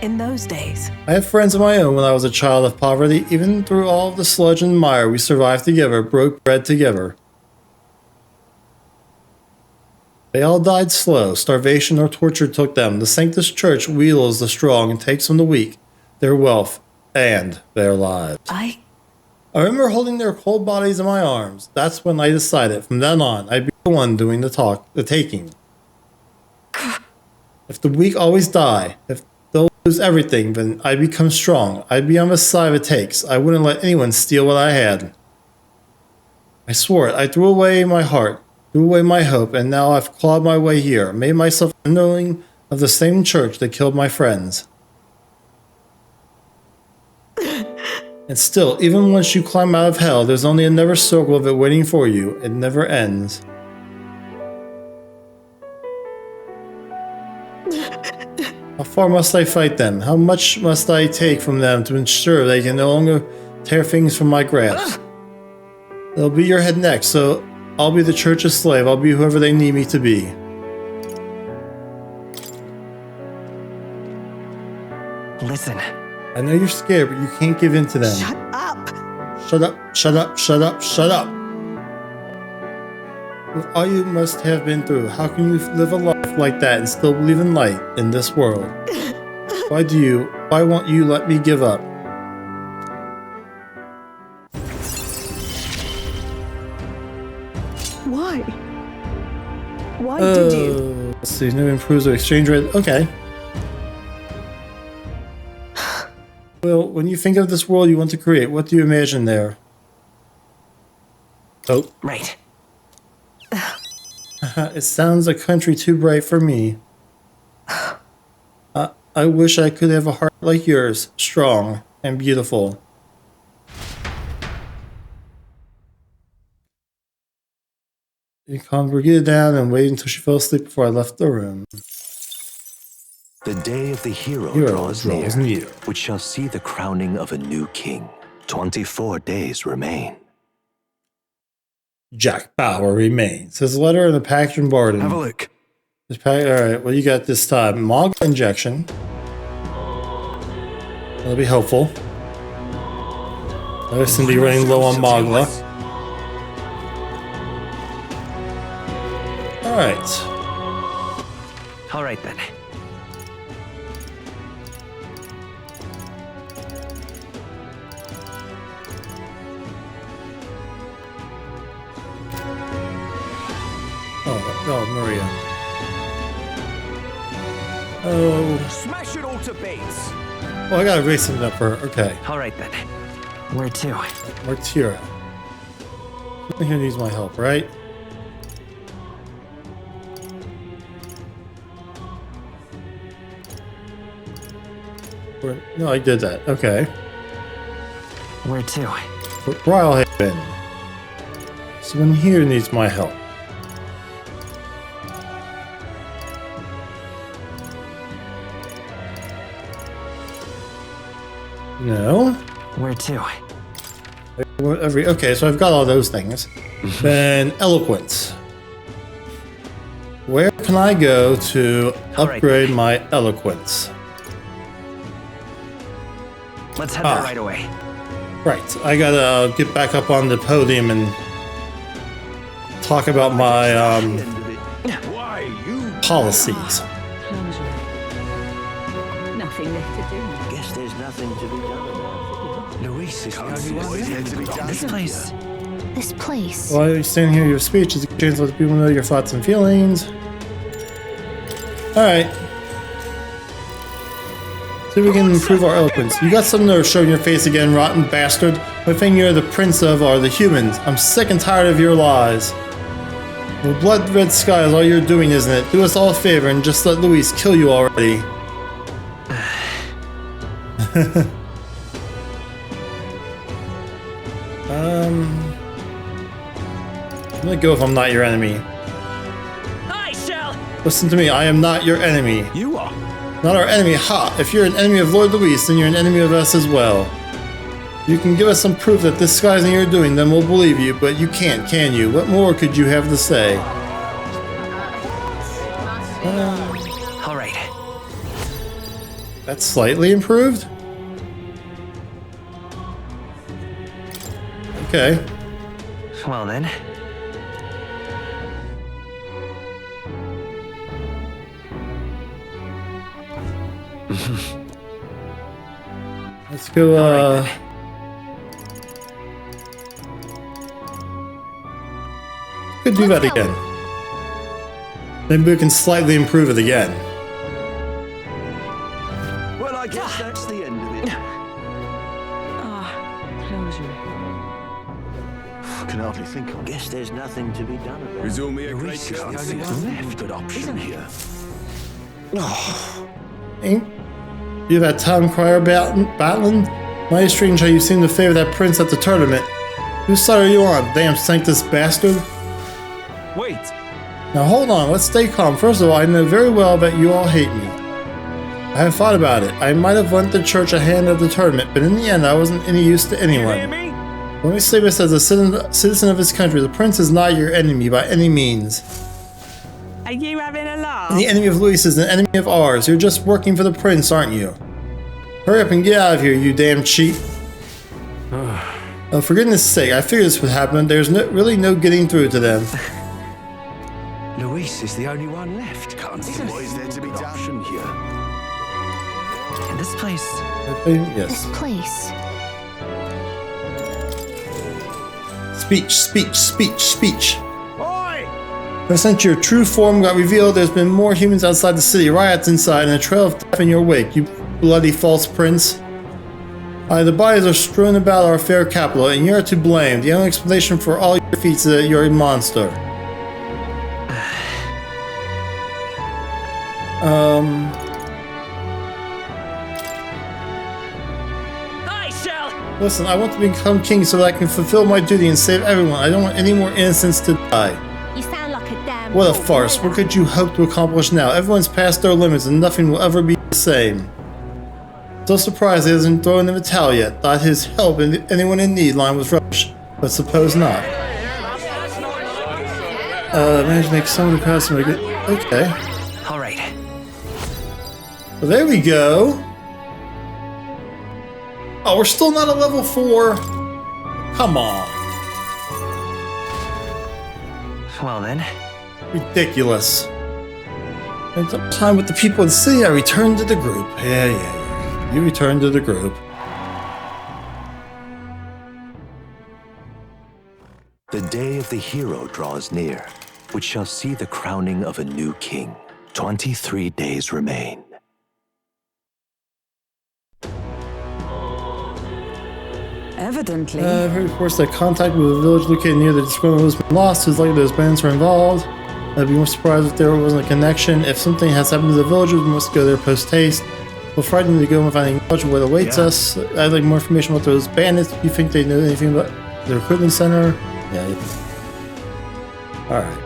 In those days, I had friends of my own when I was a child of poverty. Even through all of the sludge and mire, we survived together, broke bread together. They all died slow. Starvation or torture took them. The Sanctus Church wheels the strong and takes from the weak their wealth and their lives. I remember holding their cold bodies in my arms. That's when I decided from then on I'd be the one doing the taking. If the weak always die, if they'll lose everything, then I'd become strong. I'd be on the side it takes. I wouldn't let anyone steal what I had. I swore it. I threw away my heart, threw away my hope, and now I've clawed my way here, made myself a knowing of the same church that killed my friends. And still, even once you climb out of hell, there's only another circle of it waiting for you. It never ends. How far must I fight them? How much must I take from them to ensure they can no longer tear things from my grasp? They'll be your head next, so I'll be the church's slave. I'll be whoever they need me to be. Listen. I know you're scared, but you can't give in to them. shut up. Shut up, shut up, shut up, shut up. With all you must have been through, how can you live a life like that and still believe in light in this world? Why won't you let me give up? Why? Why did you? Let's see, new improves the exchange rate. Okay. Well, when you think of this world you want to create, what do you imagine there? Oh. Right. It sounds a country too bright for me. I wish I could have a heart like yours, strong and beautiful. You congregated down and waited until she fell asleep before I left the room. The day of the hero draws near, which shall see the crowning of a new king. 24 days remain. Jack Bauer remains. His letter in the package from Barden. Have a look. Alright, what do you got this time? Mogla injection. That'll be helpful. I seem to be running low on Mogla. Alright. All right then. Oh, Maria. Oh. Smash it all to bits. Well, I gotta raise something up for her. Okay. All right then. Where to? Martira. Someone here needs my help, right? No, I did that. Okay. Where to? Brilehaven. Someone here needs my help. No. Where to? Okay, so I've got all those things. Then eloquence. Where can I go to upgrade my eloquence? Let's head there right away. Right, I gotta get back up on the podium and talk about my policies. Nothing left to do. Guess there's nothing to be done about it. Luis is the only one left. This place. This place. While you stand here, your speech is a chance to let people know your thoughts and feelings. Alright. See if we can improve our eloquence. You got some nerve showing your face again, rotten bastard. The thing you're the prince of are the humans. I'm sick and tired of your lies. The blood-red sky is all you're doing, isn't it? Do us all a favor and just let Luis kill you already. I'm gonna go if I'm not your enemy. I shall. Listen to me, I am not your enemy. You are. Not our enemy, ha! If you're an enemy of Lord Luis, then you're an enemy of us as well. You can give us some proof that this guy's you're doing, then we'll believe you, but you can't, can you? What more could you have to say? All right. That's slightly improved? Okay. Well then. Let's go, could do that again. Maybe we can slightly improve it again. Well, I guess that's the end of it. Can hardly think of. Guess there's nothing to be done about it. Resume me a great Luis is the only one good option here. Ain't you that town crier battling? Mighty strange how you seem to favor that prince at the tournament. Whose side are you on, damn sanctus bastard? Wait! Now hold on, let's stay calm. First of all, I know very well that you all hate me. I have thought about it. I might have lent the church a hand at the tournament, but in the end I wasn't any use to anyone. You hear me? Let me say this as a citizen of his country. The prince is not your enemy by any means. Are you having a laugh? And the enemy of Luis is an enemy of ours. You're just working for the prince, aren't you? Hurry up and get out of here, you damn cheat. For goodness sake, I figured this would happen. There's really no getting through to them. Luis is the only one left. Can't see what is there to be done. Option here. And this place. Yes. This place. Speech, speech, speech, speech. Oi! Ever since your true form got revealed, there's been more humans outside the city, riots inside, and a trail of death in your wake, you bloody false prince. The bodies are strewn about our fair capital, and you're to blame. The only explanation for all your feats is that you're a monster. I shall. Listen, I want to become king so that I can fulfill my duty and save everyone. I don't want any more innocents to die. You sound like a damn. What a fool. farce. What could you hope to accomplish now? Everyone's past their limits and nothing will ever be the same. So surprised he hasn't thrown in the towel yet. Thought his help in anyone in need line was rubbish, but suppose not. Managed to make some of the customer good. Okay. All right. Well, there we go. Oh, we're still not at level 4. Come on. Well then. Ridiculous. Spent some time with the people of the city. I returned to the group. Yeah. You returned to the group. The day of the hero draws near, which shall see the crowning of a new king. 23 days remain. Evidently. I've heard reports that contact with a village located near the disgruntled has been lost. It's likely those bandits are involved. I'd be more surprised if there wasn't a connection. If something has happened to the villagers, we must go there post-haste. We'll frighten to go and find knowledge of what awaits us. I'd like more information about those bandits. Do you think they know anything about the recruitment center? Yeah. Alright.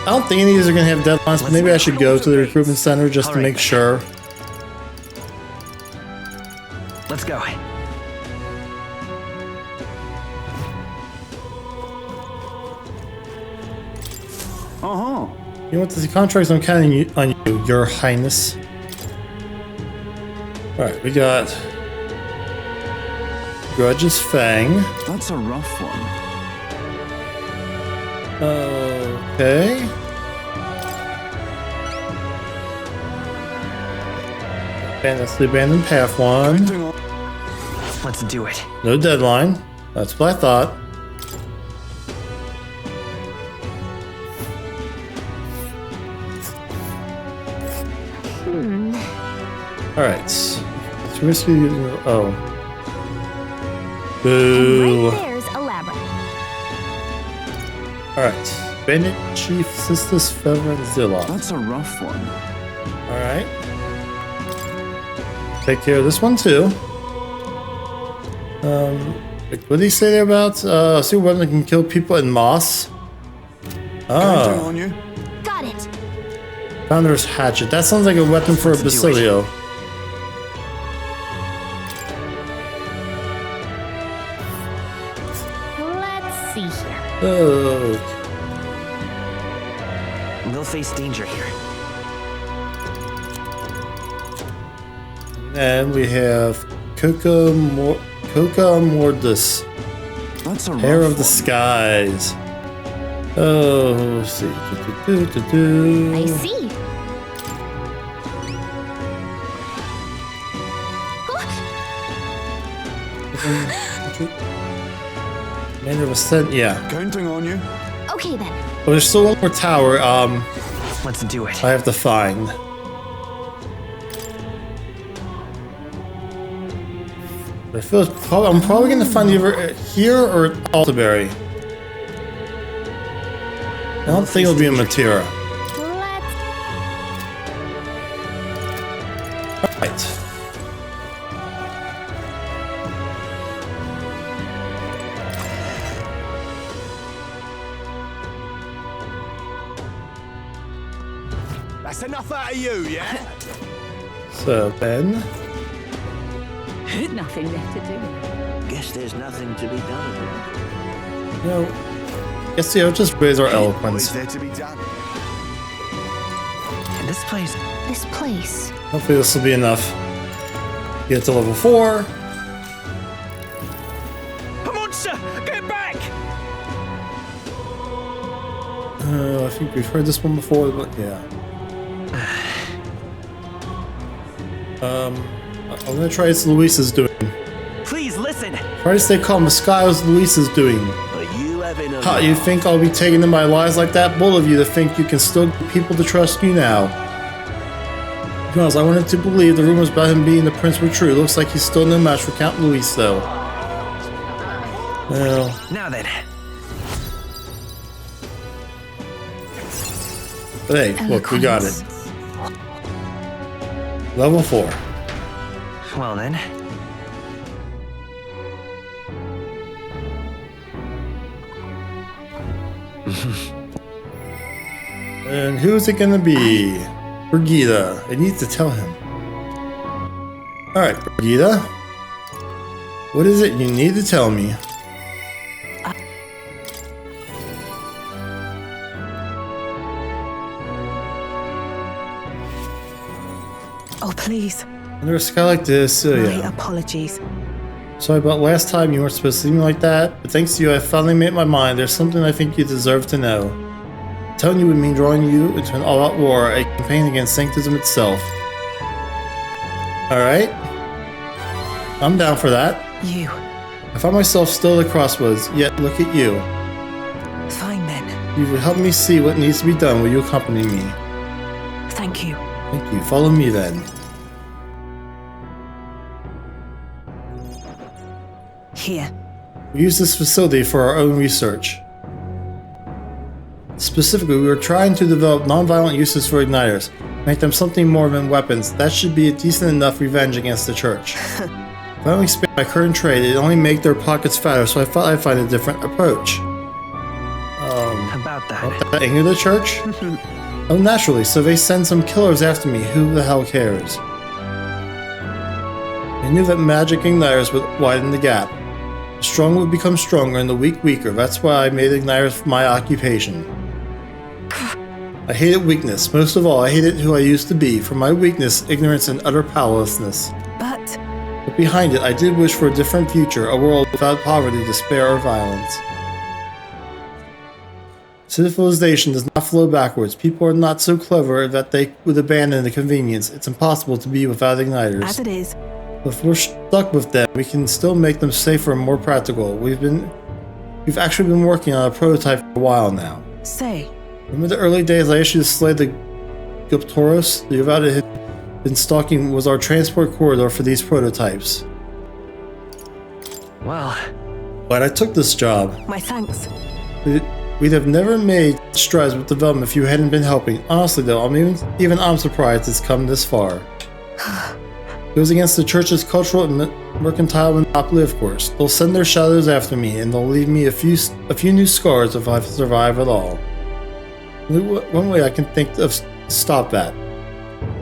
I don't think any of these are going to have deadlines, but maybe I should go to the recruitment center just to make sure. Let's go. You want to see contracts? I'm counting on you, Your Highness. Alright, we got Grudge's Fang. That's a rough one. Okay. And that's the Abandoned Path one. Let's do it. No deadline. That's what I thought. Alright. It's risky. Oh. Boo. Right there's a labyrinth. Alright. Bandit Chief Sisters Feather and Zilla. That's a rough one. Alright. Take care of this one too. What did he say there about? See a weapon that can kill people in moss? Counting on you. Got it. Founder's Hatchet. That sounds like a weapon for a Basilio. Let's see here. Oh. They'll face danger here. And we have Coca Mordus, That's a Hair rough of the one. Skies. Oh, let's see. I see. Man of Ascent, yeah. Counting on you. Okay then. But there's still one more tower. Let's do it. I have to find. I feel I'm probably gonna find either here or at Altaberry. I don't think it'll be in Matera. Let's. Right. That's enough out of you, yeah? So then, Nothing left to do. Guess there's nothing to be done about it. you know, guess I'll just raise our What is eloquence. there to be done? This place. This place. Hopefully this will be enough. Get to level 4. A monster! Get back! I think we've heard this one before, but yeah. I'm gonna try as Luisa's doing. Please listen. Try to stay calm. The sky was Luisa's doing. Are you having a Ha, you think I'll be taken in by lies like that? Bull of you to think you can still get people to trust you now. Because I wanted to believe the rumors about him being the prince were true. Looks like he's still no match for Count Luis, though. Well, Now then. but hey, look, we got it. Level 4. Well then. And who's it gonna be? Brigida. I need to tell him. Alright, Brigida. What is it you need to tell me? Oh, please. Under a sky like this, My yeah. apologies. Sorry about last time, you weren't supposed to see me like that, but thanks to you I finally made up my mind. There's something I think you deserve to know. Telling you would mean drawing you into an all-out war, a campaign against sanctism itself. Alright. I'm down for that. You. I find myself still at the crossroads, yet look at you. Fine then. You will help me see what needs to be done. Will you accompany me? Thank you. Thank you. Follow me then. Here. We use this facility for our own research. Specifically, we are trying to develop non-violent uses for igniters, make them something more than weapons. That should be a decent enough revenge against the church. If I don't expand my current trade, it'd only make their pockets fatter, so I thought I'd find a different approach. About that. That anger the church? Oh, naturally, so they send some killers after me. Who the hell cares? I knew that magic igniters would widen the gap. The strong would become stronger and the weak weaker. That's why I made igniters my occupation. I hated weakness. Most of all, I hated who I used to be. For my weakness, ignorance, and utter powerlessness. But But behind it, I did wish for a different future, a world without poverty, despair, or violence. Civilization does not flow backwards. People are not so clever that they would abandon the convenience. It's impossible to be without igniters. as it is, If we're stuck with them, we can still make them safer and more practical. We've actually been working on a prototype for a while now. say, Remember the early days I issued to slay the Guptoros? The route it had been stalking was our transport corridor for these prototypes. Well, But I took this job. my thanks. We'd have never made strides with development if you hadn't been helping. Honestly though, even I'm surprised it's come this far. It goes against the church's cultural and mercantile monopoly, of course. They'll send their shadows after me, and they'll leave me a few new scars if I survive at all. One way I can think of to stop that.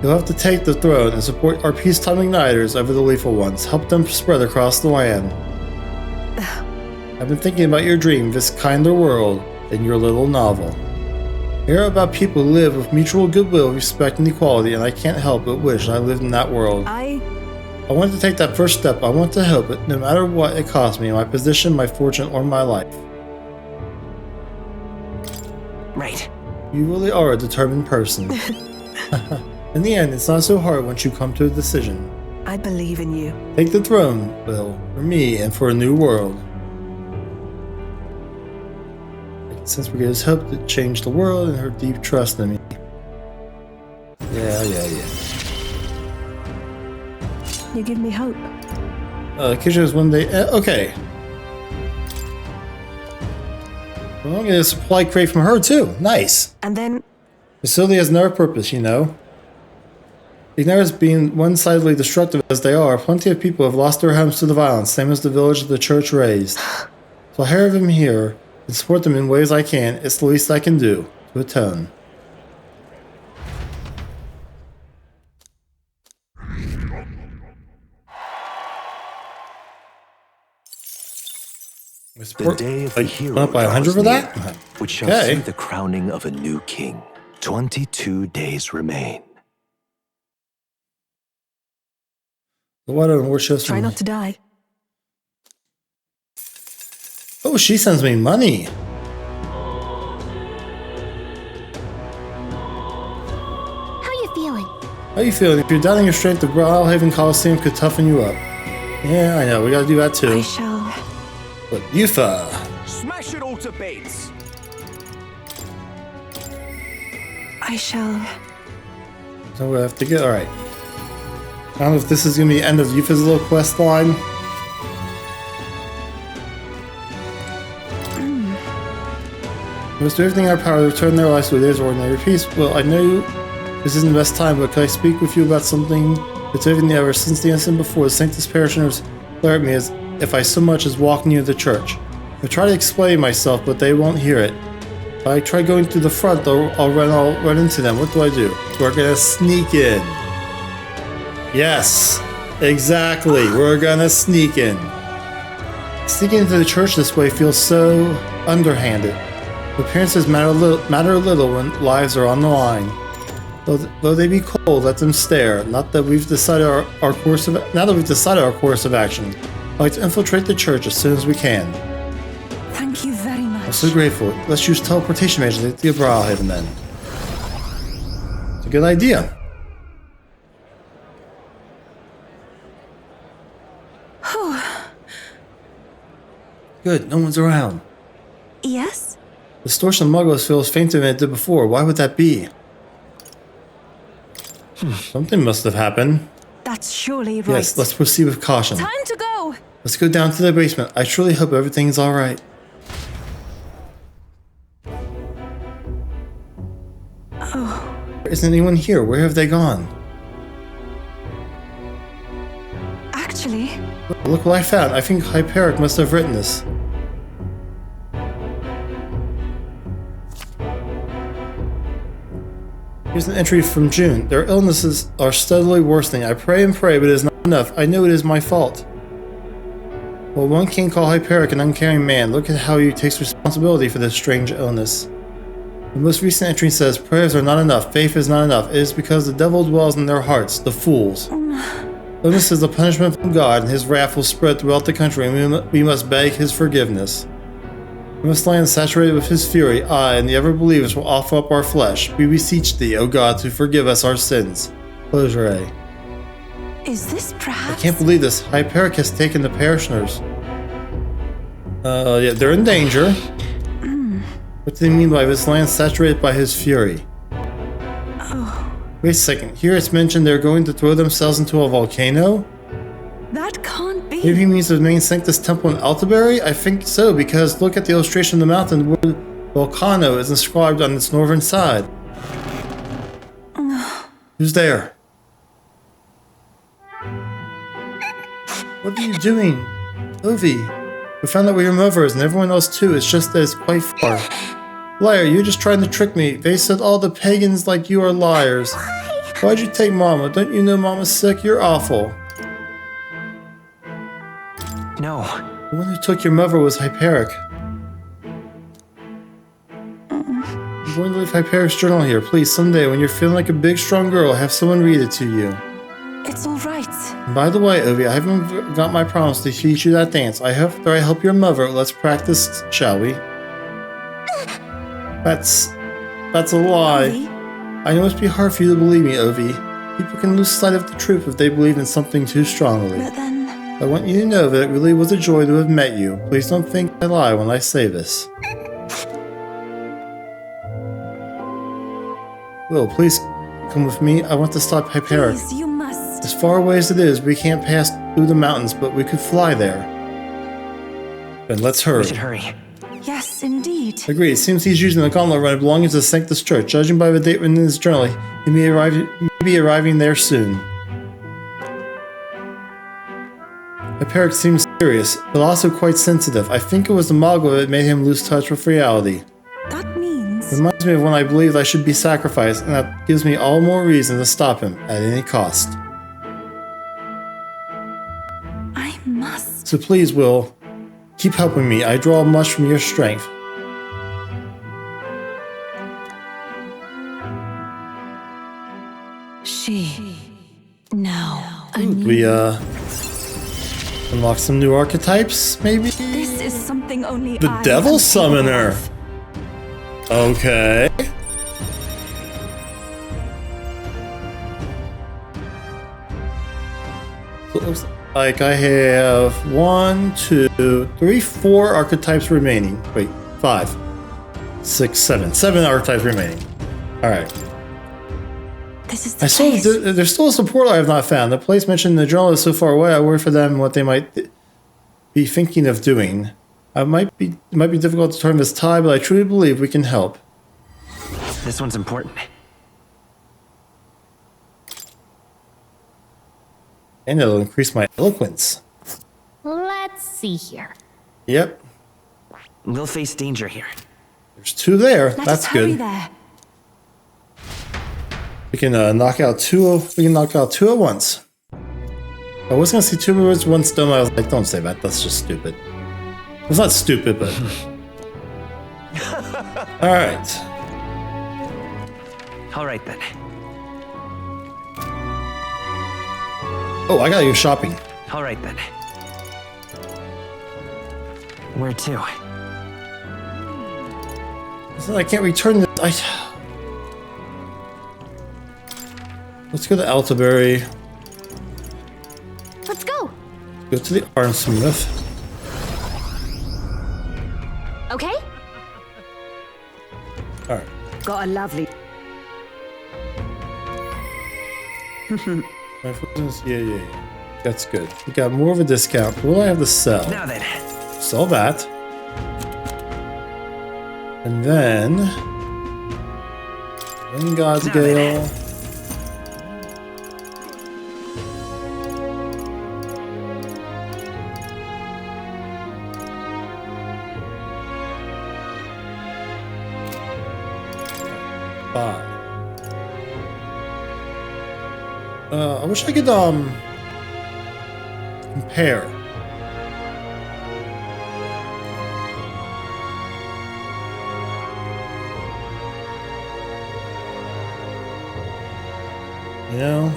You'll have to take the throne and support our peacetime igniters over the lethal ones. Help them spread across the land. I've been thinking about your dream, this kinder world, in your little novel. Hear about people who live with mutual goodwill, respect, and equality, and I can't help but wish I lived in that world. I want to take that first step. I want to help it, no matter what it costs me, my position, my fortune, or my life. Right. You really are a determined person. In the end, it's not so hard once you come to a decision. I believe in you. Take the throne, Will, for me and for a new world. Since we get his hope to change the world and her deep trust in me. Yeah. You give me hope. Kisha is one day. Okay. Well, I'm gonna get a supply crate from her too. Nice. And then. Facility has no purpose, you know. Ignorance being one-sidedly destructive as they are, plenty of people have lost their homes to the violence, same as the village the church raised. So I have them here and support them in ways I can. It's the least I can do to atone. The day of the hero up by 100 for that? Which shall see the crowning of a new king. 22 days remain. The water and worship. Try not to die. Oh, she sends me money. How you feeling? How you feeling? If you're doubting your strength, the Brawlhaven Coliseum could toughen you up. Yeah, I know. We gotta do that too. I shall. But Yufa. Smash it all to bits. I shall. So we have to get. Alright. I don't know if this is gonna be the end of Yufa's little quest line. We must do everything in our power to return their lives to a day's ordinary peace. Well, I know this isn't the best time, but can I speak with you about something that's everything ever since the incident before? The Sanctus Parishioners glare at me as if I so much as walk near the church. I try to explain myself, but they won't hear it. If I try going through the front, I'll run into them. What do? We're gonna sneak in. Yes, exactly. We're gonna sneak in. Sneaking into the church this way feels so underhanded. Appearances matter little when lives are on the line. Though they be cold, let them stare. Not that we've decided our course of action. I'd like to infiltrate the church as soon as we can. Thank you very much. I'm so grateful. Let's use teleportation magic to get to Brawlhaven then. It's a good idea. Good, no one's around. Yes? The distortion of Muggles feels fainter than it did before. Why would that be? Something must have happened. That's surely right. Yes, let's proceed with caution. Time to go! Let's go down to the basement. I truly hope everything's alright. Oh. There isn't anyone here. Where have they gone? Actually... Look what I found. I think Hyperic must have written this. Here's an entry from June. Their illnesses are steadily worsening. I pray and pray, but it is not enough. I know it is my fault. Well, one can't call Hyperic an uncaring man. Look at how he takes responsibility for this strange illness. The most recent entry says, prayers are not enough. Faith is not enough. It is because the devil dwells in their hearts, the fools. Illness is a punishment from God, and his wrath will spread throughout the country, and we must beg his forgiveness. We must land saturated with his fury. I and the ever believers will offer up our flesh. We beseech thee, O God, to forgive us our sins. Closure A. Is this perhaps... I can't believe this. Hyperic has taken the parishioners. Yeah, they're in danger. What do they mean by this land saturated by his fury? Oh. Wait a second. Here it's mentioned they're going to throw themselves into a volcano? That can't be. Maybe he means the main Sanctus Temple in Altabury? I think so, because look at the illustration of the mountain. The word volcano is inscribed on its northern side. Who's there? What are you doing? Ovi, we found out where your mother is, and everyone else too. It's just that it's quite far. Liar, you're just trying to trick me. They said all the pagans like you are liars. Why'd you take Mama? Don't you know Mama's sick? You're awful. No. The one who took your mother was Hyperic. going to leave Hyperic's journal here. Please, someday when you're feeling like a big, strong girl, have someone read it to you. It's all right. And by the way, Ovi, I haven't got my promise to teach you that dance. After I help your mother, let's practice, shall we? That's a lie. Ovi? I know it must be hard for you to believe me, Ovi. People can lose sight of the truth if they believe in something too strongly. But then... I want you to know that it really was a joy to have met you. Please don't think I lie when I say this. Will, please come with me. I want to stop Hyperic. Please, you must. As far away as it is, we can't pass through the mountains, but we could fly there. Then let's hurry. We should hurry. Yes, indeed. Agreed. It seems he's using the gauntlet run belonging to the Sanctus Church. Judging by the date written in his journal, he may be arriving there soon. Hyperic seems serious, but also quite sensitive. I think it was the Mogul that made him lose touch with reality. That means... It reminds me of when I believed I should be sacrificed, and that gives me all more reason to stop him at any cost. I must. So please, Will, keep helping me. I draw much from your strength. She... Now... We, unlock some new archetypes, maybe? This is something only The I Devil am Summoner! capable of. Okay. So it looks like I have 1, 2, 3, 4 archetypes remaining. Wait, 5, 6, 7. 7 archetypes remaining. Alright. This is the I still, place. there's still a support I have not found. The place mentioned in the journal is so far away, I worry for them what they might be thinking of doing. It might be difficult to turn this tide, but I truly believe we can help. This one's important. And it'll increase my eloquence. Let's see here. Yep. We'll face danger here. There's 2 there. Let That's us hurry good. there. We can knock out 2. We can knock out 2 at once. I was gonna say 2 birds, 1 stone. I was like, don't say that. That's just stupid. It's not stupid, but all right. All right then. Oh, I gotta go shopping. All right then. Where to? I can't return this. Let's go to Altabury. Let's go. Go to the Armsmith. Okay? All right. Got a lovely... My footprints, yeah. That's good. We got more of a discount. What do I have to sell? Now then. Sell that. And then... God's Now then. Gale. Buy. I wish I could, compare. You know?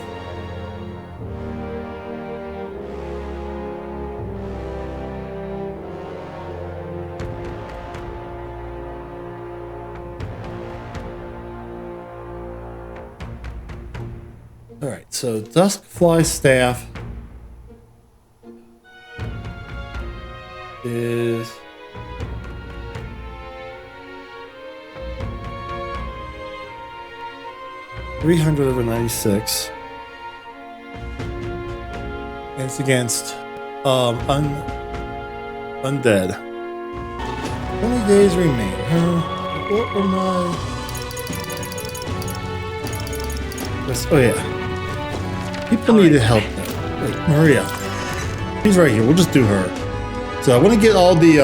Alright, so Duskfly Staff is $300/96. And it's against undead. 20 days remain, huh? What were my... Oh yeah. People need help though. Wait, Maria. She's right here. We'll just do her. So I want to get all the,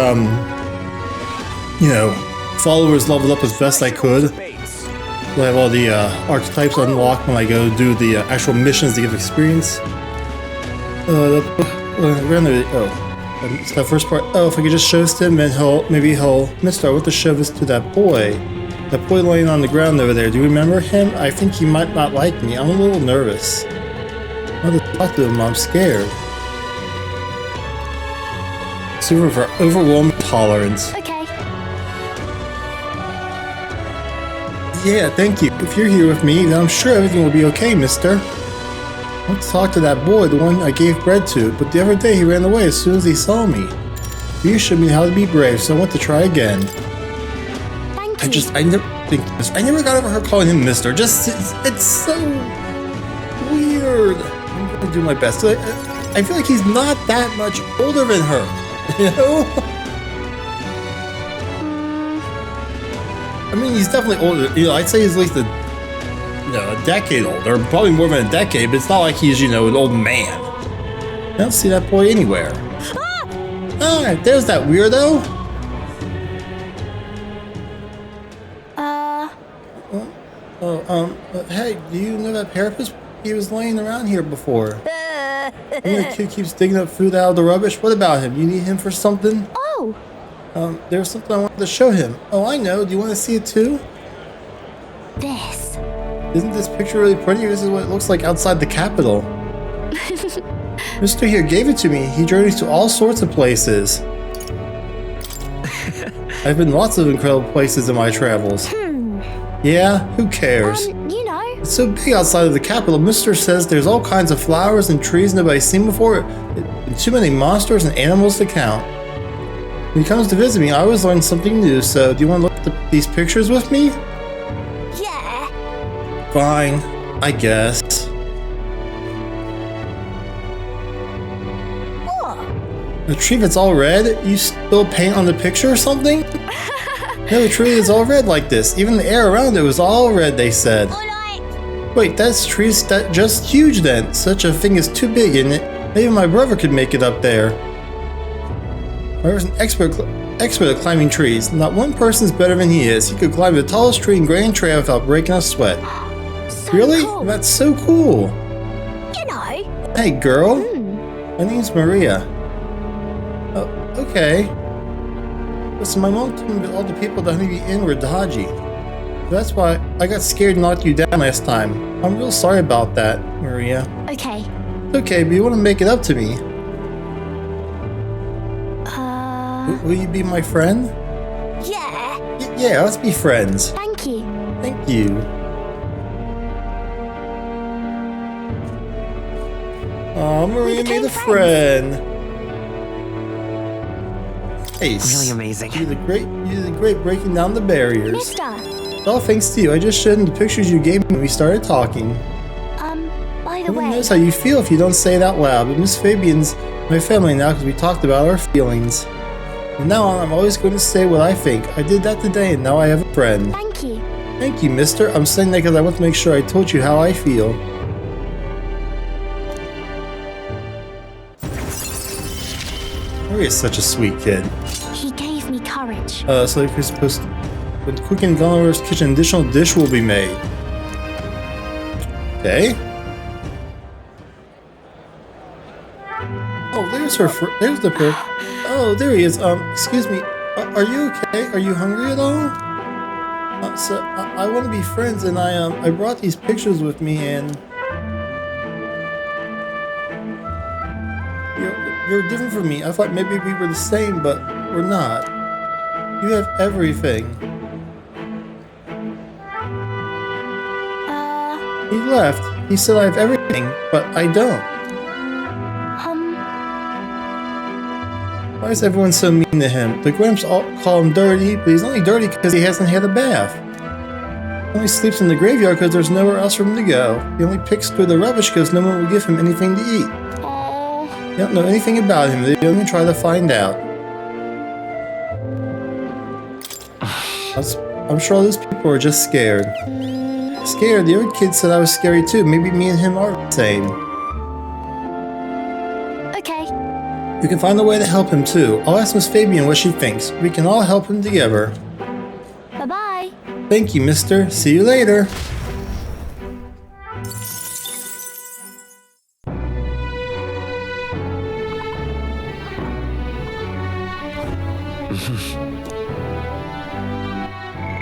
followers leveled up as best I could. So I have all the archetypes unlocked when I go do the actual missions to give experience. It's that first part. Oh, if I could just show this to him, and maybe he'll start with to show this to that boy. That boy laying on the ground over there, do you remember him? I think he might not like me. I'm a little nervous. I want to talk to him, I'm scared. Super for overwhelming tolerance. Okay. Yeah, thank you. If you're here with me, then I'm sure everything will be okay, mister. I want to talk to that boy, the one I gave bread to, but the other day he ran away as soon as he saw me. You showed me how to be brave, so I want to try again. Thank you. I never got over her calling him mister. It's so weird. I'm going to do my best. I feel like he's not that much older than her, you know? I mean, he's definitely older. You know, I'd say he's at least a decade older, probably more than a decade, but it's not like he's, an old man. I don't see that boy anywhere. Ah, there's that weirdo. Hey, do you know that Parapus? He was laying around here before. The kid keeps digging up food out of the rubbish. What about him? You need him for something? Oh. There's something I wanted to show him. Oh, I know. Do you want to see it too? This. Isn't this picture really pretty? This is what it looks like outside the Capitol. Mr. here gave it to me. He journeys to all sorts of places. I've been lots of incredible places in my travels. Yeah, who cares? It's so big outside of the Capitol. Mr. says there's all kinds of flowers and trees nobody's seen before, and too many monsters and animals to count. When he comes to visit me, I always learn something new, so do you want to look at these pictures with me? Yeah. Fine, I guess. What? A tree that's all red? You spilled paint on the picture or something? No, the tree is all red like this. Even the air around it was all red, they said. Wait, that's trees that just huge then. Such a thing is too big, isn't it? Maybe my brother could make it up there. I was an expert at climbing trees. Not one person's better than he is. He could climb the tallest tree in Grand Trail without breaking a sweat. So Really? cool. That's so cool. Hey, girl. My name's Maria. Oh, okay. Listen, my mom told me that all the people that honey in were dodgy. That's why I got scared and knocked you down last time. I'm real sorry about that, Maria. Okay. It's okay, but you want to make it up to me. Will you be my friend? Yeah. Yeah, let's be friends. Thank you. Thank you. Aw, Maria made a friend. Nice. Really amazing. You did great breaking down the barriers. Mister. All thanks to you. I just showed him the pictures you gave me when we started talking. By the No one way. knows how you feel if you don't say it out loud, but Miss Fabian's my family now because we talked about our feelings. From now on, I'm always going to say what I think. I did that today, and now I have a friend. Thank you. Thank you, mister. I'm saying that because I want to make sure I told you how I feel. Harry is such a sweet kid. He gave me courage. So if you're supposed to... When cooking in Gunlover's kitchen, an additional dish will be made. Okay. Oh, there's her. There's the pig. Oh, there he is. Excuse me. Are you okay? Are you hungry at all? So I want to be friends, and I brought these pictures with me, and you're different from me. I thought maybe we were the same, but we're not. You have everything. He left. He said I have everything, but I don't. Why is everyone so mean to him? The Grimps all call him dirty, but he's only dirty because he hasn't had a bath. He only sleeps in the graveyard because there's nowhere else for him to go. He only picks through the rubbish because no one will give him anything to eat. You don't know anything about him. They don't even try to find out. I'm sure all those people are just scared. Scared? The other kid said I was scary too. Maybe me and him are the same. Okay. You can find a way to help him too. I'll ask Miss Fabian what she thinks. We can all help him together. Bye-bye. Thank you, mister. See you later.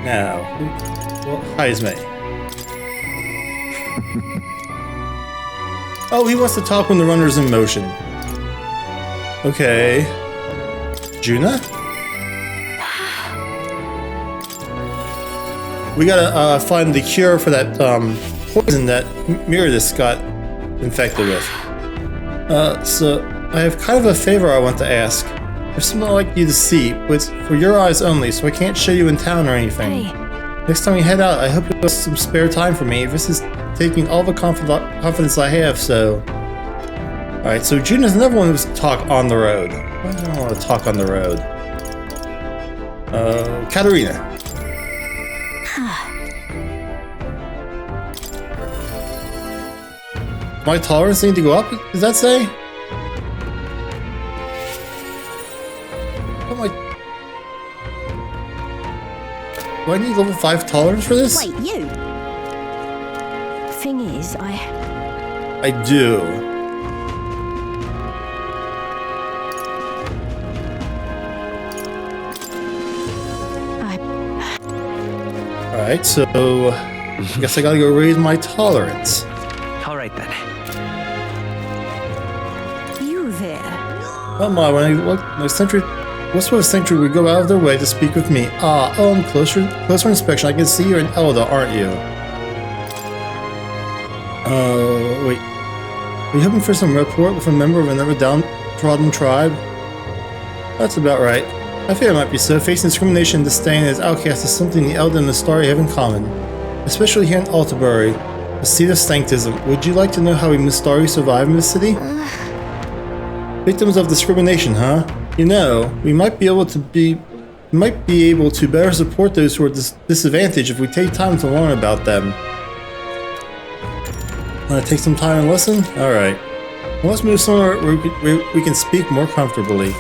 Now, who Heisme. Oh, he wants to talk when the runner's in motion. Okay. Juna? We gotta find the cure for that poison that Meredith got infected with. So I have kind of a favor I want to ask. There's something I'd like you to see, but it's for your eyes only, so I can't show you in town or anything. Hey. Next time you head out, I hope you have some spare time for me. This is taking all the confidence I have, so... Alright, so Juna's another one who's talk on the road. Why do I want to talk on the road? Katerina. My tolerance need to go up? Does that say? Oh my... Do I need level 5 tolerance for this? Wait, you? Thing is, I do. Alright, so... I guess I gotta go raise my tolerance. All right then. You there? Oh my, when I look, my sentry... What sort of sentry would go out of their way to speak with me? On closer inspection, I can see you're an Elder, aren't you? Wait. Are you hoping for some report with a member of another downtrodden tribe? That's about right. I fear it might be so. Facing discrimination and disdain as outcasts is something the Elder and the Starry have in common. Especially here in Altabury, the seat of sanctism. Would you like to know how we Mistari survive in this city? Victims of discrimination, huh? You know, we might be able to better support those who are disadvantaged if we take time to learn about them. Want to take some time and listen? Alright. Well, let's move somewhere where we can speak more comfortably.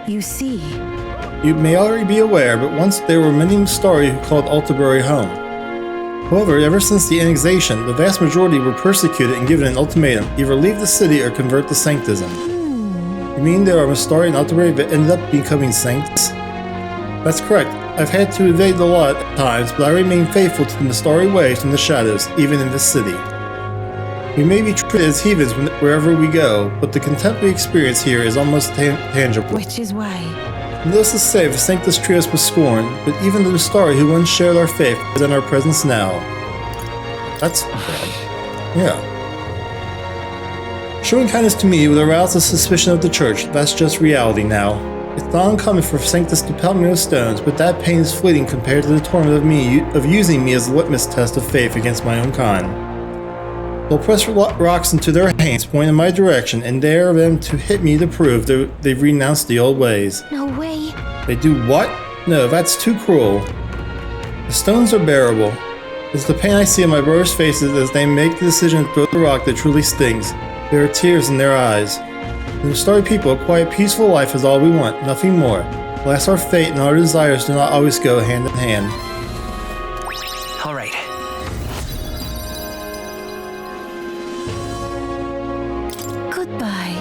You see. You may already be aware, but once there were many Mistari who called Altabury home. However, ever since the annexation, the vast majority were persecuted and given an ultimatum: either leave the city or convert to sanctism. You mean there are Mistari and Altabury that ended up becoming saints? That's correct. I've had to evade the law at times, but I remain faithful to the Mistari ways from the shadows, even in this city. We may be treated as heathens wherever we go, but the contempt we experience here is almost tangible. Which is why. Needless to say, the Sanctus treat us with scorn, but even the Mistari who once shared our faith is in our presence now. That's bad. Yeah. Showing kindness to me would arouse the suspicion of the church. That's just reality now. It's not uncommon for Sanctus to pelt me with stones, but that pain is fleeting compared to the torment of using me as a litmus test of faith against my own kind. They'll press rocks into their hands, point in my direction, and dare them to hit me to prove they've renounced the old ways. No way. They do what? No, that's too cruel. The stones are bearable. It's the pain I see on my brother's faces as they make the decision to throw the rock that truly stings. There are tears in their eyes. The Mistari people, a quiet, peaceful life is all we want, nothing more. Alas, our fate and our desires do not always go hand in hand. All right. Goodbye.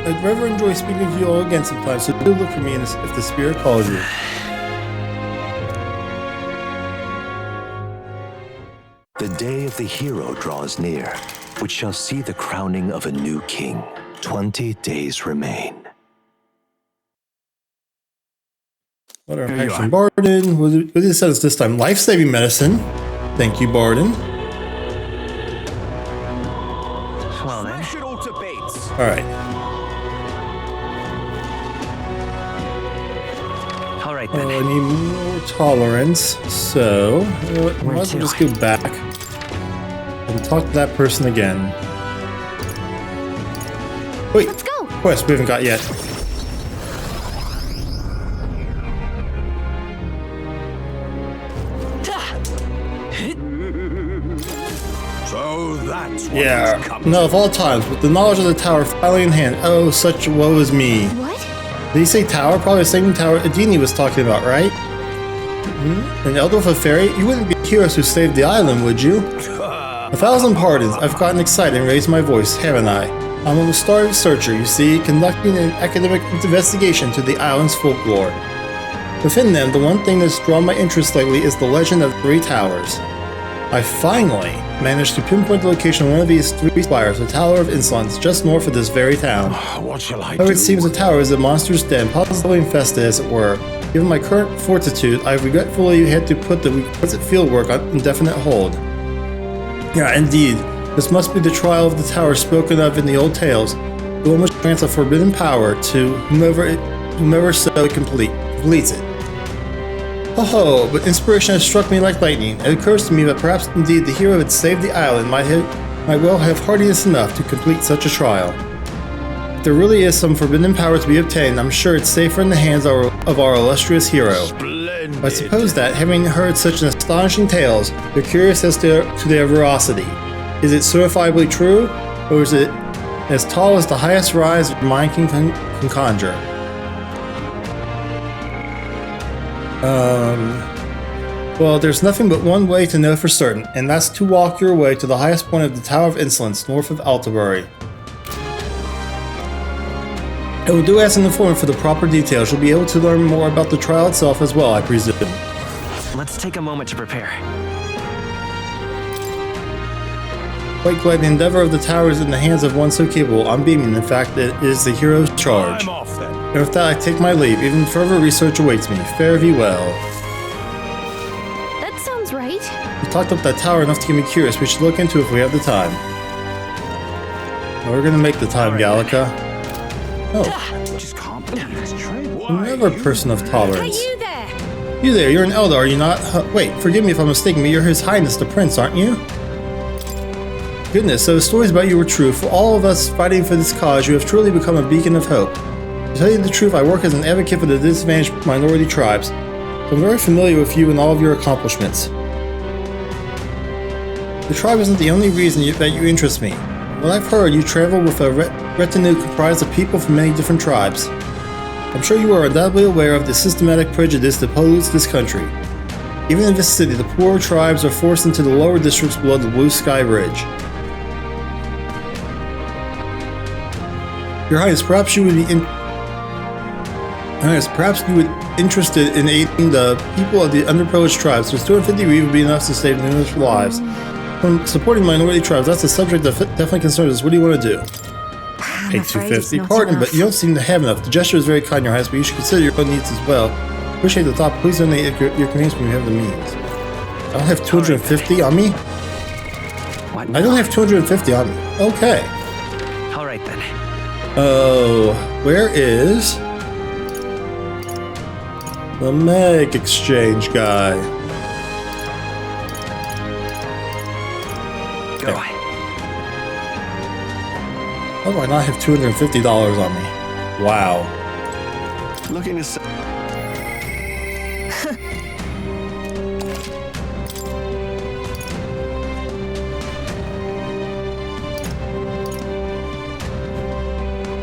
I'd rather enjoy speaking with you all again sometime, so do look for me if the spirit calls you. The day of the hero draws near, which shall see the crowning of a new king. 20 days remain. What are action, Barden? What did it say this time? Life-saving medicine. Thank you, Barden. Well then. Alright. All right I then. need more tolerance, so might as well just go back and talk to that person again. Wait, Let's go. quest we haven't got yet. So that's what Yeah, has come no, of all times, with the knowledge of the tower finally in hand, oh, such woe is me. What? Did he say tower? Probably the same tower Adini was talking about, right? An elder with a fairy? You wouldn't be heroes who saved the island, would you? 1,000 pardons. I've gotten excited and raised my voice, haven't I? I'm a Mistari researcher, you see, conducting an academic investigation to the island's folklore. Within them, the one thing that's drawn my interest lately is the legend of 3 towers. I finally managed to pinpoint the location of one of these 3 spires, the Tower of Insolence, just north of this very town. What shall I However, do? it seems the tower is a monster's den, positively infested as it were. Given my current fortitude, I regretfully had to put the requisite fieldwork on indefinite hold. Yeah, indeed, this must be the trial of the tower spoken of in the old tales, the one which grants a forbidden power to whomever so completes it. Oh, but inspiration has struck me like lightning. It occurs to me that perhaps indeed the hero who had saved the island might well have hardiness enough to complete such a trial. If there really is some forbidden power to be obtained, I'm sure it's safer in the hands of our illustrious hero. Splendid. I suppose that, having heard such an astonishing tales, you're curious as to their veracity. Is it certifiably true, or is it as tall as the highest rise your mind can conjure? Well, there's nothing but one way to know for certain, and that's to walk your way to the highest point of the Tower of Insolence, north of Altabury. It will do as an informant for the proper details. You'll be able to learn more about the trial itself as well, I presume. Let's take a moment to prepare. Quite glad the endeavor of the tower is in the hands of one so capable. I'm beaming. In fact, it is the hero's charge. I'm off then. And with that, I take my leave. Even further research awaits me. Fare thee well. That sounds right. You talked up that tower enough to get me curious. We should look into it if we have the time. Well, we're gonna make the time, Gallica. Oh, Just can't believe it's true. another person of tolerance. You there! You there, you're an elder, are you not? Wait, forgive me if I'm mistaken, but you're His Highness the Prince, aren't you? Goodness, so the stories about you were true. For all of us fighting for this cause, you have truly become a beacon of hope. To tell you the truth, I work as an advocate for the disadvantaged minority tribes. So I'm very familiar with you and all of your accomplishments. The tribe isn't the only reason that you interest me. What I've heard, you travel with a retinue comprised of people from many different tribes. I'm sure you are undoubtedly aware of the systematic prejudice that pollutes this country. Even in this city, the poorer tribes are forced into the lower districts below the Blue Sky Bridge. Your Highness, perhaps you would be interested in aiding the people of the underprivileged tribes. With 250 we would be enough to save numerous lives. From supporting minority tribes, that's a subject that definitely concerns us. What do you want to do? Pay 250. Pardon, but you don't seem to have enough. The gesture is very kind, Your Highness, but you should consider your own needs as well. Appreciate the thought. Please donate your convenience when you have the means. I don't have 250 on me? What? I don't have 250 on me. Okay. All right then. Oh, where is the Meg Exchange guy? Go. How do I not have $250 on me? Wow. Looking to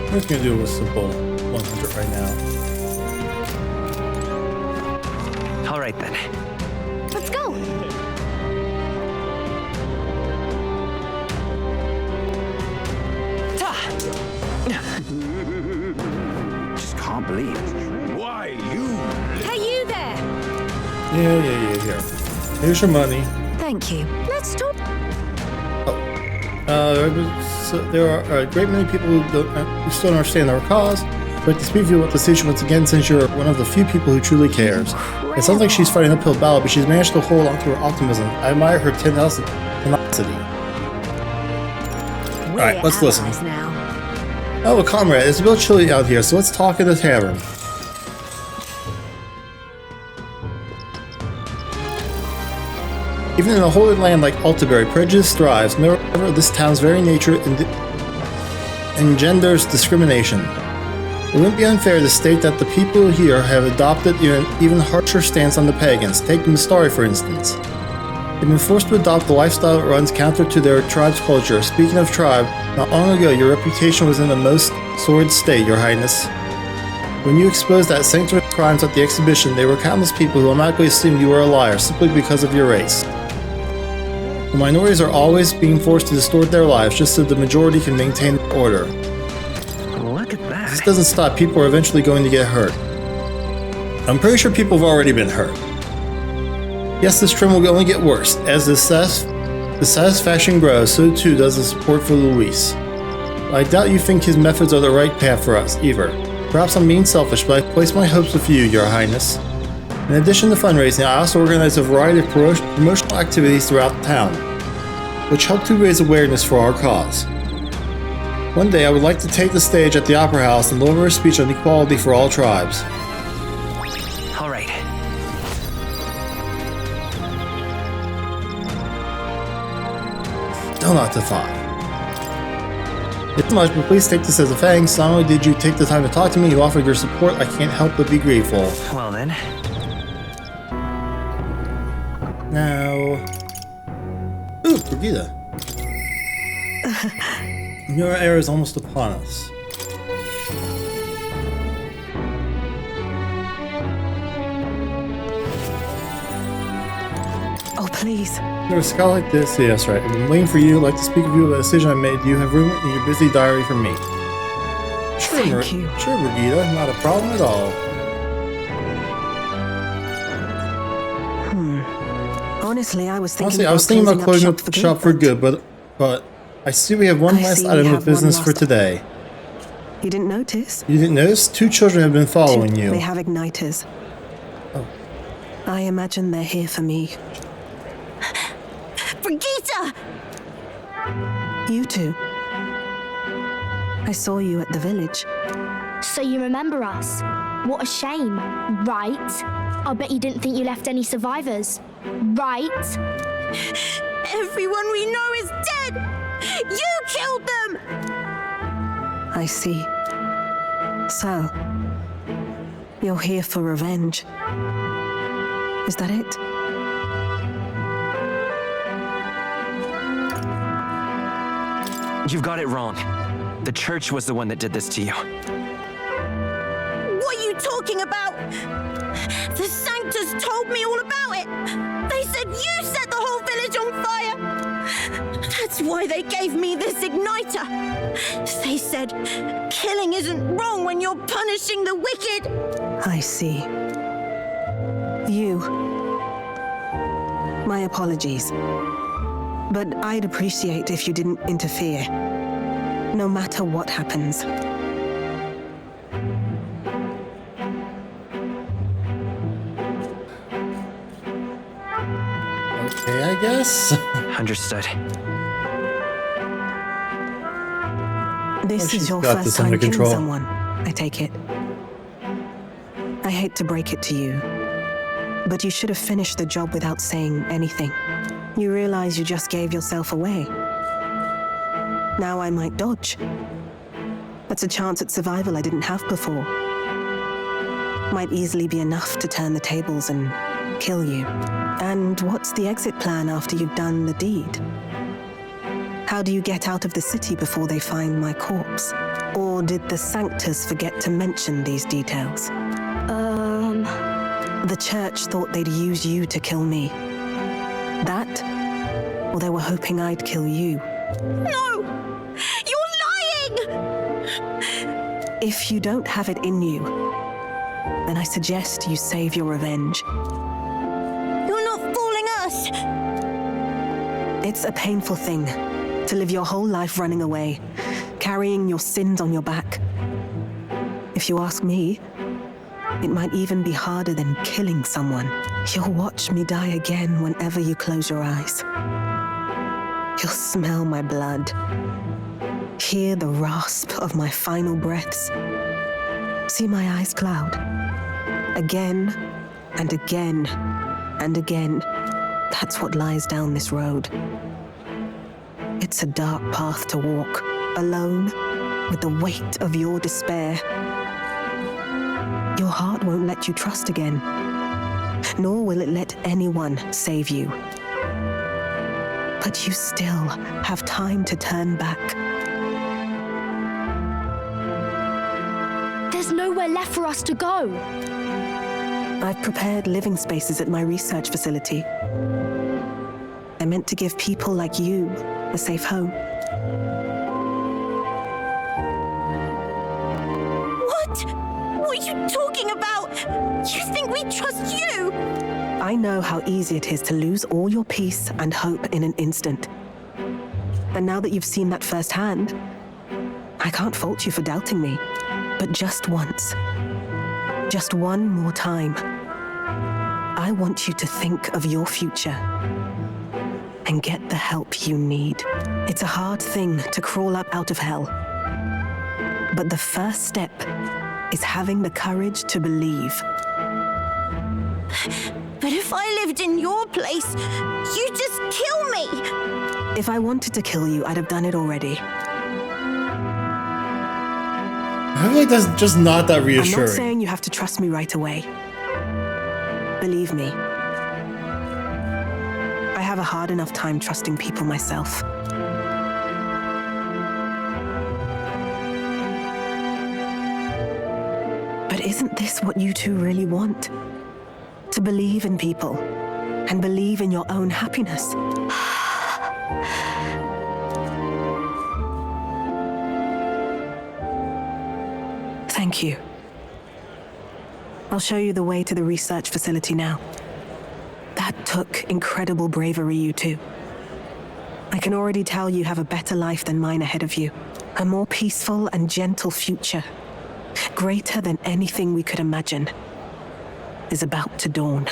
I'm just gonna do a simple 100 right now. All right then. Let's go. Just can't believe it's true. Why, you? Hey, you there! Yeah. Here. Here's your money. Thank you. Let's talk. There are a great many people who still don't understand our cause. I'd like to speak to you about the situation once again, since you're one of the few people who truly cares. It sounds like she's fighting an uphill battle, but she's managed to hold on to her optimism. I admire her tenacity. Alright, let's listen. Now. Oh, comrade, it's a little chilly out here, so let's talk in the tavern. Even in a holy land like Altabury, prejudice thrives. Moreover, this town's very nature engenders discrimination. It wouldn't be unfair to state that the people here have adopted an even harsher stance on the pagans. Take the Mistari, for instance. They've been forced to adopt the lifestyle that runs counter to their tribe's culture. Speaking of tribe, not long ago your reputation was in the most sordid state, Your Highness. When you exposed that sanctuary crimes at the exhibition, there were countless people who automatically assumed you were a liar simply because of your race. The minorities are always being forced to distort their lives just so the majority can maintain order. Look at that. This doesn't stop. People are eventually going to get hurt. I'm pretty sure people have already been hurt. Yes, this trend will only get worse. As the satisfaction grows, so too does the support for Luis. I doubt you think his methods are the right path for us, either. Perhaps I'm being selfish, but I place my hopes with you, Your Highness. In addition to fundraising, I also organize a variety of promotional activities throughout town, which help to raise awareness for our cause. One day, I would like to take the stage at the Opera House and deliver a speech on equality for all tribes. All right. Still not defined. It's much, but please take this as a thanks. Not only did you take the time to talk to me, you offered your support. I can't help but be grateful. Well then. Now... Ooh, Brigida. Your era is almost upon us. Oh, please. There was a scout like this. Yeah, that's right. I've been waiting for you. I'd like to speak with you about a decision I made. Do you have room in your busy diary for me? Sure, Thank you. Sure, Brigida. Not a problem at all. Honestly, I was thinking about closing up the shop for good, but I see we have one last item of business for today. You didn't notice? You didn't notice? 2 children have been following you. They have igniters. Oh. I imagine they're here for me. Brigitte! You two. I saw you at the village. So you remember us? What a shame, right? I bet you didn't think you left any survivors, right? Everyone we know is dead! You killed them! I see. So, you're here for revenge. Is that it? You've got it wrong. The church was the one that did this to you. What are you talking about? The Sanctus told me all about it. They said you set the whole village on fire. That's why they gave me this igniter. They said killing isn't wrong when you're punishing the wicked. I see. You. My apologies. But I'd appreciate if you didn't interfere. No matter what happens. Okay, I guess. Understood. This she's is your got first this time under killing control. someone, I take it. I hate to break it to you, but you should have finished the job without saying anything. You realize you just gave yourself away. Now I might dodge. That's a chance at survival I didn't have before. Might easily be enough to turn the tables and kill you. And what's the exit plan after you've done the deed? How do you get out of the city before they find my corpse? Or did the Sanctus forget to mention these details? The church thought they'd use you to kill me. That? Or they were hoping I'd kill you? No! You're lying! If you don't have it in you, then I suggest you save your revenge. You're not fooling us! It's a painful thing to live your whole life running away, carrying your sins on your back. If you ask me, it might even be harder than killing someone. You'll watch me die again whenever you close your eyes. You'll smell my blood, hear the rasp of my final breaths, see my eyes cloud. Again and again and again. That's what lies down this road. It's a dark path to walk, alone, with the weight of your despair. Your heart won't let you trust again, nor will it let anyone save you. But you still have time to turn back. There's nowhere left for us to go. I've prepared living spaces at my research facility. I meant to give people like you a safe home. What? What are you talking about? You think we trust you? I know how easy it is to lose all your peace and hope in an instant. And now that you've seen that firsthand, I can't fault you for doubting me. But just once, just one more time, I want you to think of your future and get the help you need. It's a hard thing to crawl up out of hell. But the first step is having the courage to believe. But if I lived in your place, you'd just kill me. If I wanted to kill you, I'd have done it already. I feel like that's just not that reassuring. I'm not saying you have to trust me right away. Believe me. I have a hard enough time trusting people myself. But isn't this what you two really want? To believe in people and believe in your own happiness. Thank you. I'll show you the way to the research facility now. That took incredible bravery, you two. I can already tell you have a better life than mine ahead of you. A more peaceful and gentle future, greater than anything we could imagine, is about to dawn.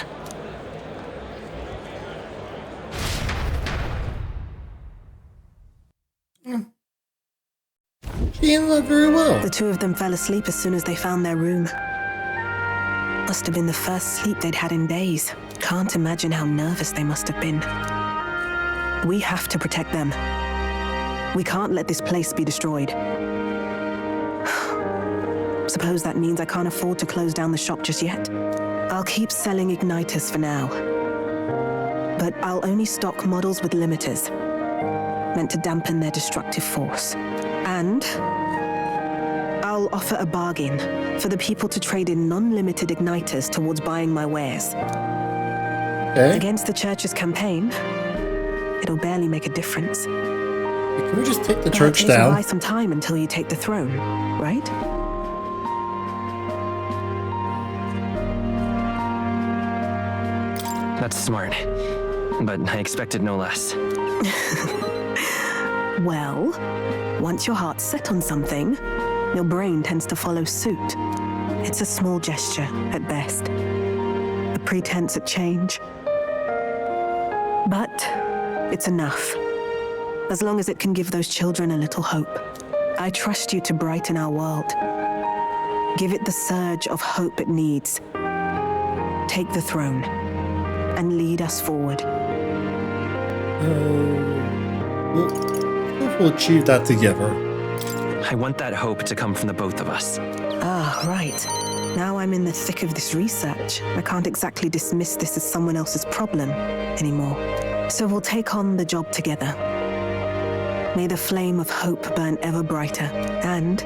She handled that very well. The two of them fell asleep as soon as they found their room. Must have been the first sleep they'd had in days. Can't imagine how nervous they must have been. We have to protect them. We can't let this place be destroyed. Suppose that means I can't afford to close down the shop just yet. I'll keep selling igniters for now. But I'll only stock models with limiters, meant to dampen their destructive force. And I'll offer a bargain for the people to trade in non-limited igniters towards buying my wares. Okay. Against the church's campaign, it'll barely make a difference. Can we just take the church It'll down? buy some time until you take the throne, right? That's smart. But I expected no less. Well, once your heart's set on something, your brain tends to follow suit. It's a small gesture, at best. A pretense at change. But it's enough. As long as it can give those children a little hope. I trust you to brighten our world. Give it the surge of hope it needs. Take the throne and lead us forward. We'll achieve that together. I want that hope to come from the both of us. Ah, right. Now I'm in the thick of this research. I can't exactly dismiss this as someone else's problem anymore. So we'll take on the job together. May the flame of hope burn ever brighter, and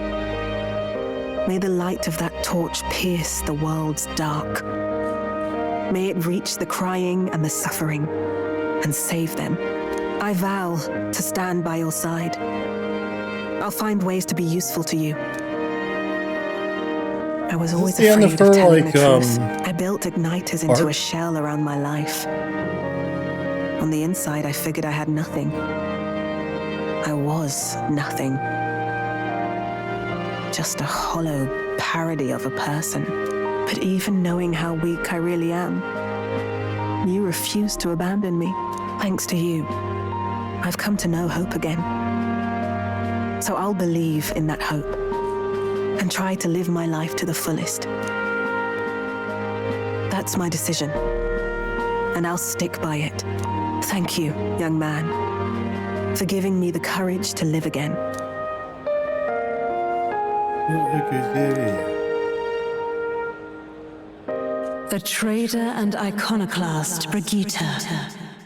may the light of that torch pierce the world's dark. May it reach the crying and the suffering, and save them. I vow to stand by your side. I'll find ways to be useful to you. I was always the end afraid of of her, telling like, the truth. I built igniters into art? a shell around my life. On the inside, I figured I had nothing. I was nothing. Just a hollow parody of a person. But even knowing how weak I really am, you refused to abandon me. Thanks to you, I've come to know hope again. So I'll believe in that hope and try to live my life to the fullest. That's my decision, and I'll stick by it. Thank you, young man, for giving me the courage to live again. The trader and iconoclast Brigitte,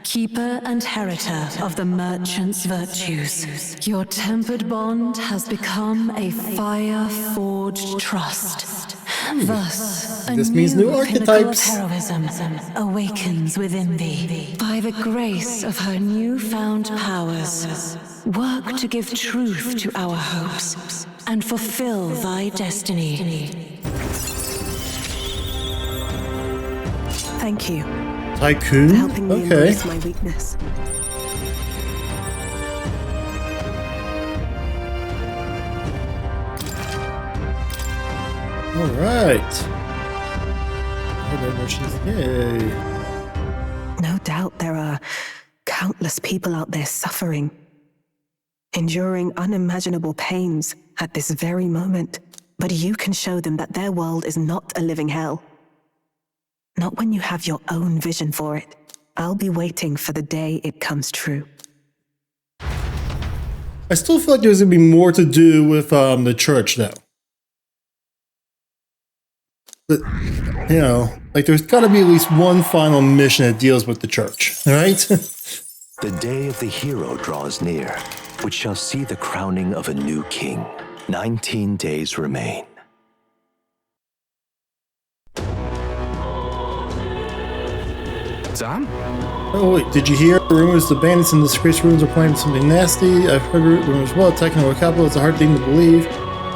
keeper and heritor of the merchant's virtues. Your tempered bond has become a fire-forged trust. Thus, a This means new pinnacle of archetypes. heroism awakens within thee. By the grace of her newfound powers, work to give truth to our hopes and fulfill thy destiny. Thank you Tycoon? for helping me Okay. embrace my weakness. Alright. Yay. No doubt there are countless people out there suffering, enduring unimaginable pains at this very moment. But you can show them that their world is not a living hell. Not when you have your own vision for it. I'll be waiting for the day it comes true. I still feel like there's gonna be more to do with the church though. But, you know, like there's gotta be at least one final mission that deals with the church, right? The day of the hero draws near, which shall see the crowning of a new king. 19 days remain. Sam? Oh wait, did you hear? Rumors the bandits in the disgraced ruins are planning something nasty. I've heard rumors well, attacking our capital. It's a hard thing to believe.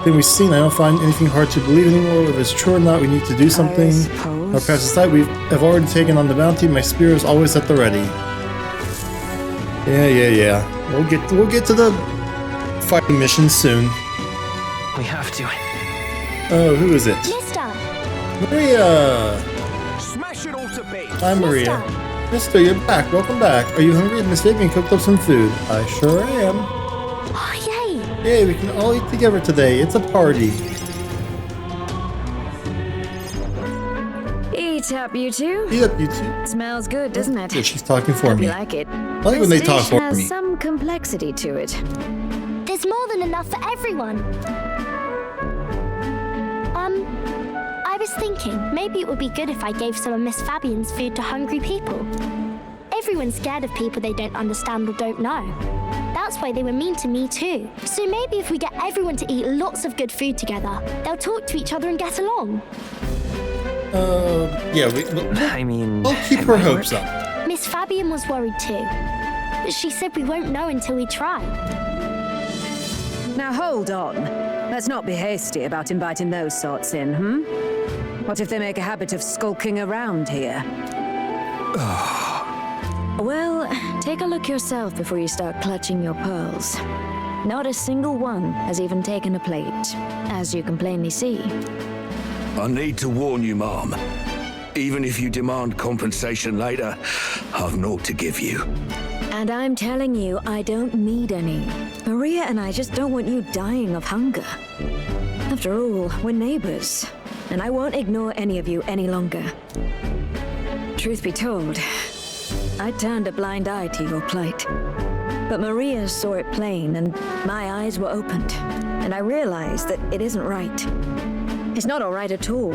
Thing we've seen, I don't find anything hard to believe anymore. If it's true or not, we need to do something. Our past aside, have already taken on the bounty. My spear is always at the ready. Yeah. We'll get to the fighting mission soon. We have to. Oh, who is it? Mister! Maria! Smash it all to bits! Hi, Maria. Mister, you're back. Welcome back. Are you hungry? Miss Fabian cooked up some food. I sure am. Oh, yay! Yay, we can all eat together today. It's a party. Eat up, you two. Eat up, you two. Smells good, doesn't it? Yeah, she's talking for Hope me. you like it. I like when they talk for has me. some complexity to it. There's more than enough for everyone. I was thinking maybe it would be good if I gave some of Miss Fabian's food to hungry people. Everyone's scared of people they don't understand or don't know. That's why they were mean to me too. So maybe if we get everyone to eat lots of good food together, they'll talk to each other and get along. Yeah, we'll keep her hopes up. Miss Fabian was worried too. But she said we won't know until we try. Now hold on. Let's not be hasty about inviting those sorts in, What if they make a habit of skulking around here? Well, take a look yourself before you start clutching your pearls. Not a single one has even taken a plate, as you can plainly see. I need to warn you, Mom. Even if you demand compensation later, I've naught to give you. And I'm telling you, I don't need any. Maria and I just don't want you dying of hunger. After all, we're neighbors, and I won't ignore any of you any longer. Truth be told, I turned a blind eye to your plight. But Maria saw it plain, and my eyes were opened, and I realized that it isn't right. It's not all right at all.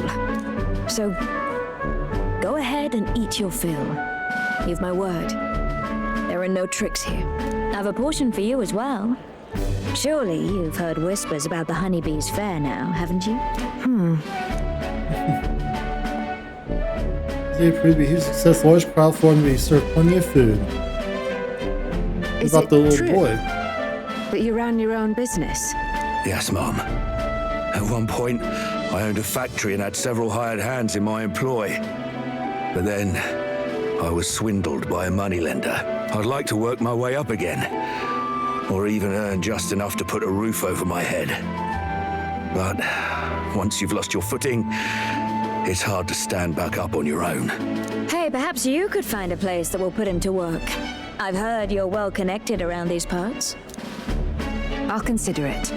So, go ahead and eat your fill. You've my word. There are no tricks here. I've a portion for you as well. Surely you've heard whispers about the honeybees fair now, haven't you? They proved to be a huge success. Large crowd formed to be served plenty of food. Is About it the little true boy. that you ran your own business? Yes, Mom. At one point, I owned a factory and had several hired hands in my employ. But then, I was swindled by a moneylender. I'd like to work my way up again, or even earn just enough to put a roof over my head. But once you've lost your footing, it's hard to stand back up on your own. Hey, perhaps you could find a place that will put him to work. I've heard you're well connected around these parts. I'll consider it.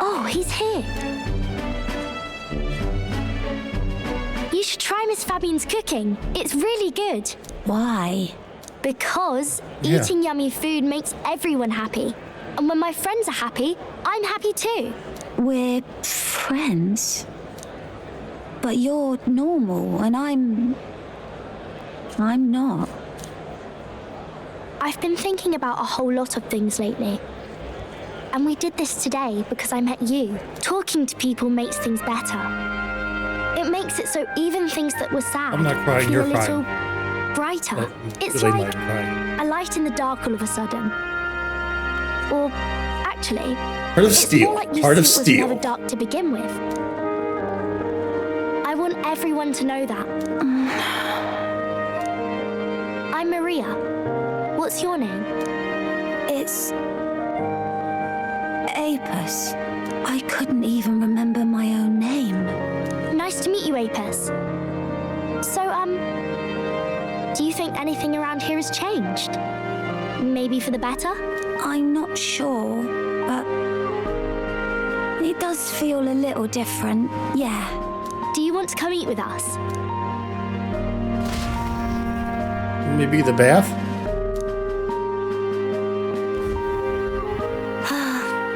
Oh, he's here. You should try Miss Fabian's cooking. It's really good. Why? Because eating yummy food makes everyone happy. And when my friends are happy, I'm happy too. We're friends. But you're normal, and I'm not. I've been thinking about a whole lot of things lately. And we did this today because I met you. Talking to people makes things better. It makes it so even things that were sad I'm not crying, feel you're a little crying. brighter. It's Really like might cry. a light in the dark all of a sudden. Or actually, Heart of it's Steel. more like your Heart of suit was Steel. never dark to begin with. I want everyone to know that. I'm Maria. What's your name? It's... Apis. I couldn't even remember my own name. Nice to meet you, Apis. So, do you think anything around here has changed? Maybe for the better? I'm not sure, but... it does feel a little different, yeah. Do you want to come eat with us? Maybe the bath?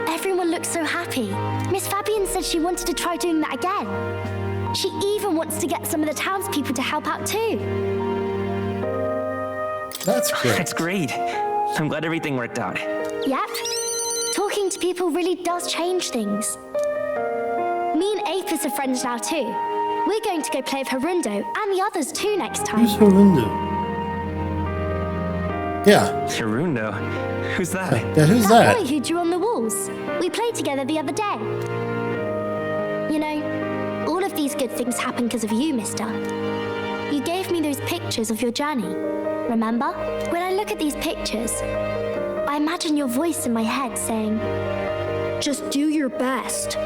Everyone looks so happy. Miss Fabian said she wanted to try doing that again. She even wants to get some of the townspeople to help out too. That's great. That's great. I'm glad everything worked out. Yep. Talking to people really does change things. Me and Apis are friends now too. We're going to go play with Harundo and the others too next time. Who's Harundo? Yeah. Harundo? Who's that? Yeah, who's that? Boy who drew on the walls. We played together the other day. You know, all of these good things happen because of you, mister. You gave me those pictures of your journey. Remember? When I look at these pictures, I imagine your voice in my head saying, just do your best.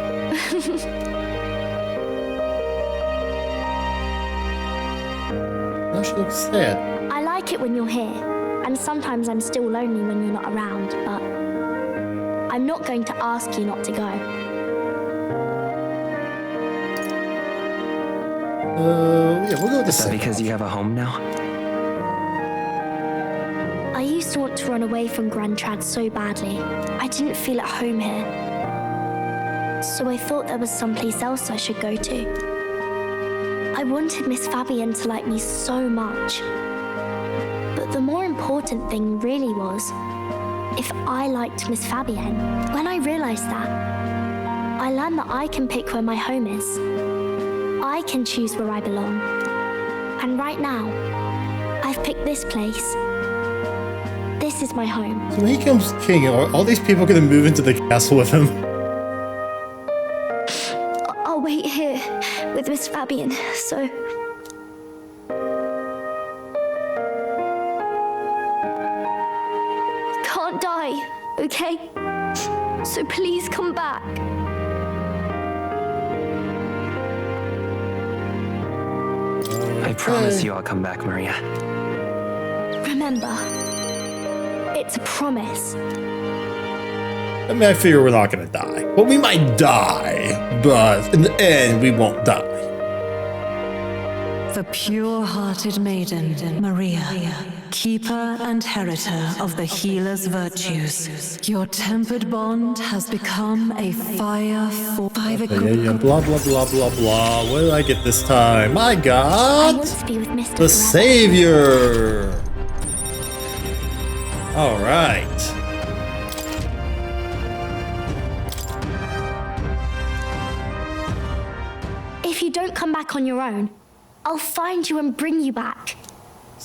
That she looks sad. I like it when you're here, and sometimes I'm still lonely when you're not around, but I'm not going to ask you not to go. Yeah, we'll go with the Is that because you have a home now? I used to want to run away from Grand Trad so badly. I didn't feel at home here. So I thought there was someplace else I should go to. I wanted Miss Fabian to like me so much. But the more important thing really was if I liked Miss Fabienne. When I realized that, I learned that I can pick where my home is. I can choose where I belong. And right now, I've picked this place. This is my home. So when he becomes king, are all these people gonna move into the castle with him? I'll wait here with Miss Fabian, so... Can't die, okay? So please come back. I promise you I'll come back, Maria. Remember, it's a promise. I mean, I figure we're not gonna die. Well, we might die, but in the end, we won't die. The pure-hearted maiden, Maria, keeper and heritor of the healer's virtues. Your tempered bond has become a fire for by the Blah, blah, blah, blah, blah. What did I get this time? My God! I want to be with Mr. The forever. Savior! All right. If you don't come back on your own, I'll find you and bring you back.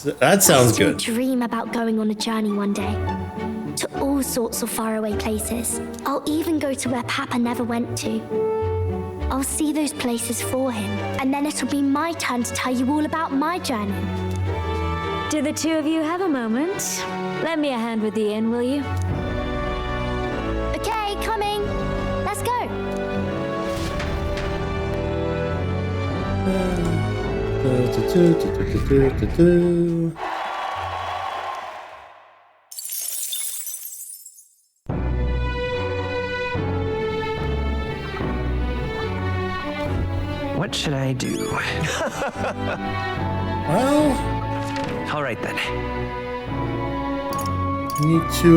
That sounds I still good. dream about going on a journey one day to all sorts of faraway places. I'll even go to where Papa never went to. I'll see those places for him, and then it'll be my turn to tell you all about my journey. Do the two of you have a moment? Lend me a hand with the inn, will you? Okay, coming. Let's go. What should I do? Well, all right then. we need to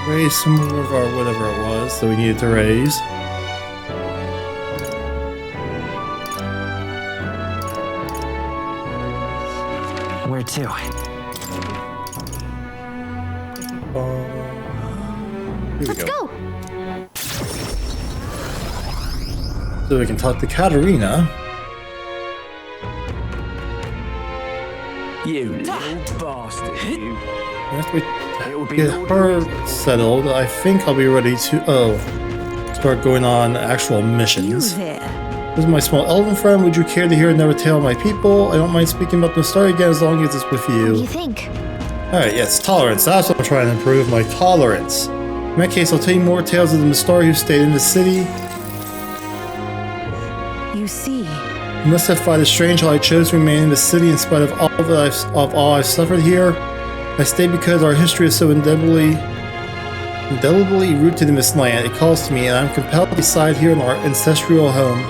raise some more of our whatever it was that we needed to raise. Where to? Here we Let's go. So we can talk to Katarina. You little bastard, you. After we It will be get Lord her Louis. settled, I think I'll be ready to start going on actual You missions. there. This is my small elven friend. Would you care to hear another tale of my people? I don't mind speaking about the story again as long as it's with you. What do you think? Alright, yes, tolerance. That's what I'm trying to improve, my tolerance. In that case, I'll tell you more tales of the Mistari who stayed in the city. You see. You must have found it strange how I chose to remain in the city in spite of all I've suffered here. I stayed because our history is so indelibly rooted in this land. It calls to me, and I'm compelled to reside here in our ancestral home.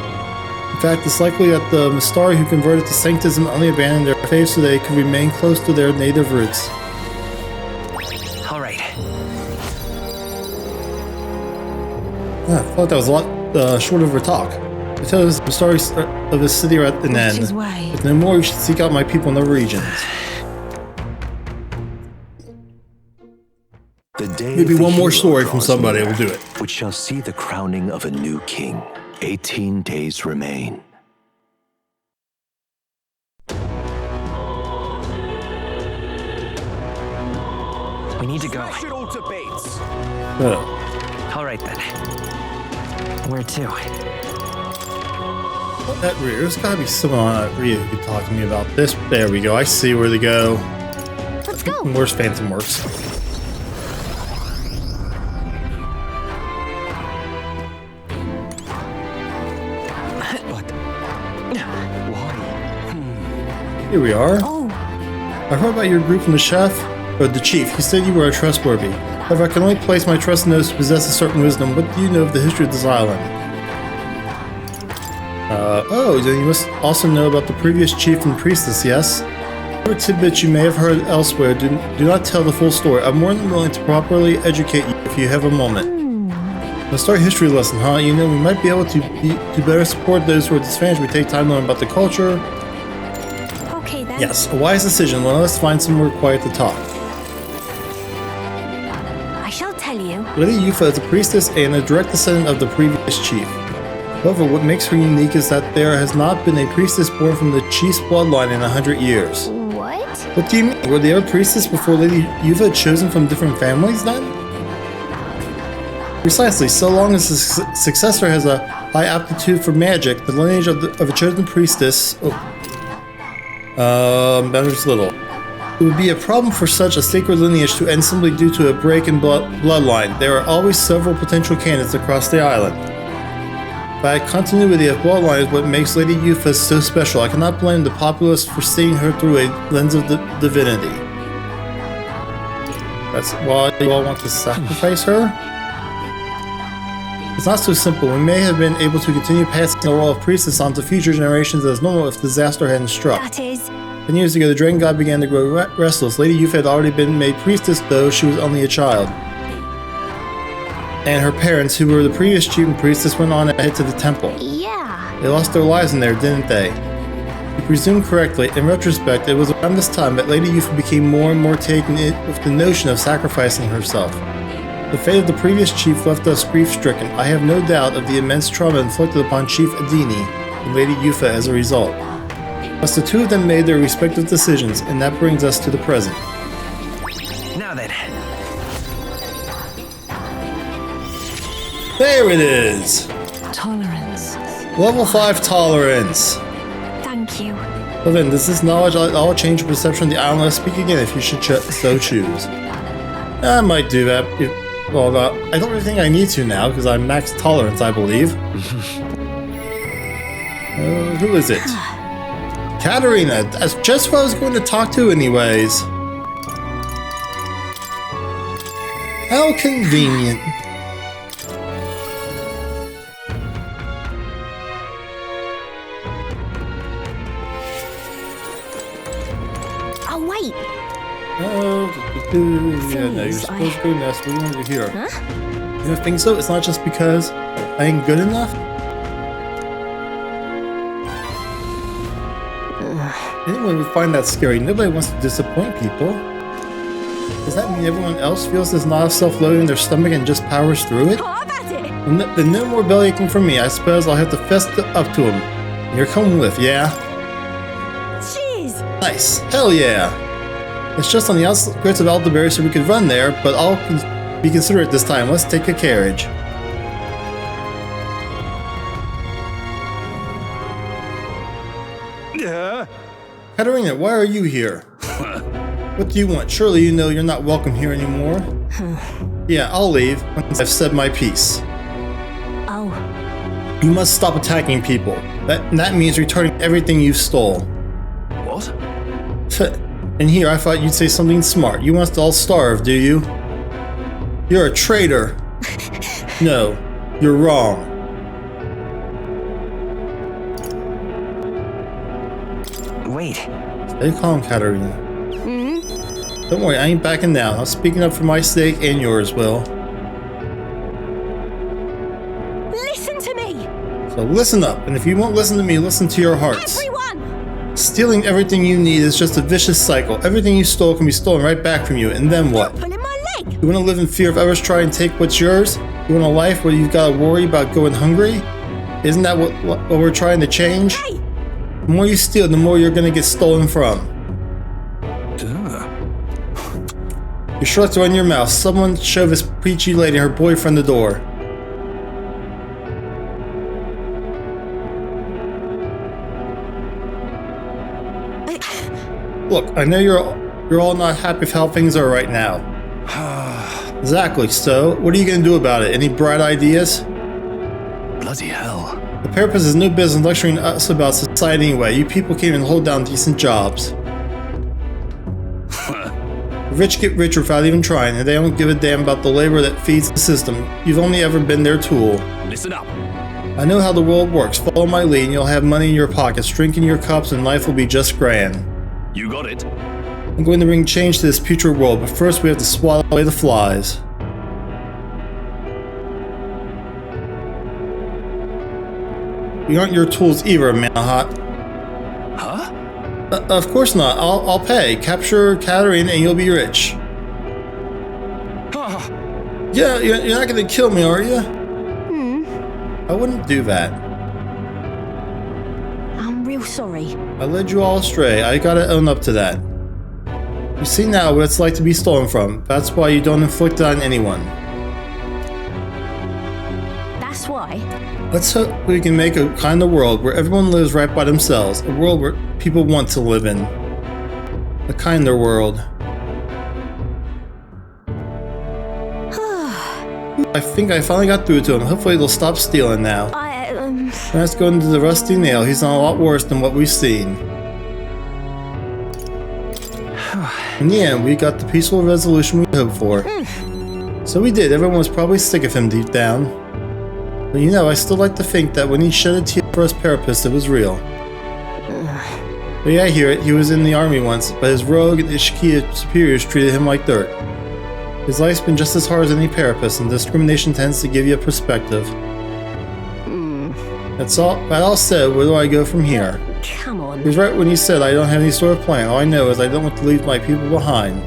In fact, it's likely that the Mistari who converted to Sanctism only abandoned their faith so they could remain close to their native roots. Alright. I thought that was a lot short of a talk. I tell us the stories of this city are at an end. If no more, you should seek out my people in the regions. Maybe one more story from somebody will do it. Which shall see the crowning of a new king. 18 days remain. We need to go. Oh. Alright then. Where to? That Ryu, there's gotta be someone on Ryu who could talk to me about this. There we go, I see where to go. Let's go. Where's Phantom Works? Here we are. Oh. I heard about your group from the chef, or the chief. He said you were trustworthy. However, I can only place my trust in those who possess a certain wisdom. What do you know of the history of this island? Then you must also know about the previous chief and priestess, yes? Whatever tidbits you may have heard elsewhere, do not tell the full story. I'm more than willing to properly educate you if you have a moment. Let's start a history lesson, huh? You know, we might be able to better support those who are disadvantaged. We take time to learn about the culture. Okay then. Yes, a wise decision. Well, let's find somewhere quiet to talk. I shall tell you. Lady Yufa is a priestess and a direct descendant of the previous chief. However, what makes her unique is that there has not been a priestess born from the chief's bloodline in 100 years. What? What do you mean? Were the other priestesses before Lady Yufa chosen from different families then? Precisely, so long as the successor has a high aptitude for magic, the lineage of a chosen priestess matters little. It would be a problem for such a sacred lineage to end simply due to a break in bloodline. There are always several potential candidates across the island. But continuity of bloodline is what makes Lady Yufa so special. I cannot blame the populace for seeing her through a lens of divinity. That's why you all want to sacrifice her? It's not so simple. We may have been able to continue passing the role of priestess on to future generations as normal if disaster hadn't struck. That is. 10 years ago, the Dragon God began to grow restless. Lady Yufa had already been made priestess, though she was only a child. And her parents, who were the previous chief and priestess, went on ahead to the temple. Yeah. They lost their lives in there, didn't they? You presume correctly. In retrospect, it was around this time that Lady Yufa became more and more taken with the notion of sacrificing herself. The fate of the previous chief left us grief-stricken. I have no doubt of the immense trauma inflicted upon Chief Adini and Lady Yufa as a result. Thus, the two of them made their respective decisions, and that brings us to the present. Now then. There it is! Tolerance. Level 5 tolerance. Thank you. Well then, does this knowledge at all change your perception of the island? Let's speak again if you should so choose. I might do that. Well, I don't really think I need to now, because I'm max tolerance, I believe. Who is it? Katarina! That's just who I was going to talk to anyways. How convenient. Oh, wait. Yeah, no, you're supposed to go next. What do you want to hear? Huh? You don't think so? It's not just because I ain't good enough? Anyone would find that scary. Nobody wants to disappoint people. Does that mean everyone else feels this knot of self-loathing in their stomach and just powers through it? Then no more belly aching from me. I suppose I'll have to fess up to him. You're coming with, yeah? Jeez! Nice. Hell yeah! It's just on the outskirts of Aldebaran, so we could run there, but I'll be considerate this time. Let's take a carriage. Katarina, why are you here? What do you want? Surely you know you're not welcome here anymore. Yeah, I'll leave once I've said my piece. Oh. You must stop attacking people. That means returning everything you stole. What? And here, I thought you'd say something smart. You want us to all starve, do you? You're a traitor. No, you're wrong. Wait. Stay calm, Katarina. Don't worry, I ain't backing down. I'm speaking up for my sake and yours, Will. Listen to me! So listen up, and if you won't listen to me, listen to your hearts. Everyone! Stealing everything you need is just a vicious cycle. Everything you stole can be stolen right back from you, and then what? Pulling my leg! You want to live in fear of others trying to take what's yours? You want a life where you've got to worry about going hungry? Isn't that what we're trying to change? Hey! The more you steal, the more you're going to get stolen from. Your shorts are in your mouth. Someone shove this preachy lady and her boyfriend the door. Look, I know you're all not happy with how things are right now. Exactly, so what are you gonna do about it? Any bright ideas? Bloody hell. The therapist has no business lecturing us about society anyway. You people can't even hold down decent jobs. The rich get richer without even trying, and they don't give a damn about the labor that feeds the system. You've only ever been their tool. Listen up. I know how the world works. Follow my lead and you'll have money in your pockets, drink in your cups, and life will be just grand. You got it. I'm going to bring change to this future world, but first we have to swallow away the flies. We aren't your tools either, Manhot. Huh? Of course not. I'll pay. Capture Katarina and you'll be rich. Yeah, you're not gonna kill me, are you? I wouldn't do that. I'm real sorry. I led you all astray. I gotta own up to that. You see now what it's like to be stolen from. That's why you don't inflict it on anyone. That's why. Let's hope we can make a kind of world where everyone lives right by themselves. A world where people want to live in. A kinder world. I think I finally got through to him. Hopefully they'll stop stealing now. Let's go into the Rusty Nail. He's done a lot worse than what we've seen. In the end, we got the peaceful resolution we hoped for. So we did. Everyone was probably sick of him deep down. But you know, I still like to think that when he shed a tear for us Parapets, it was real. But yeah, I hear it. He was in the army once, but his rogue and Ishkia superiors treated him like dirt. His life's been just as hard as any Parapet, and discrimination tends to give you a perspective. That's all. That all said, where do I go from here? Come on. He was right when he said I don't have any sort of plan. All I know is I don't want to leave my people behind.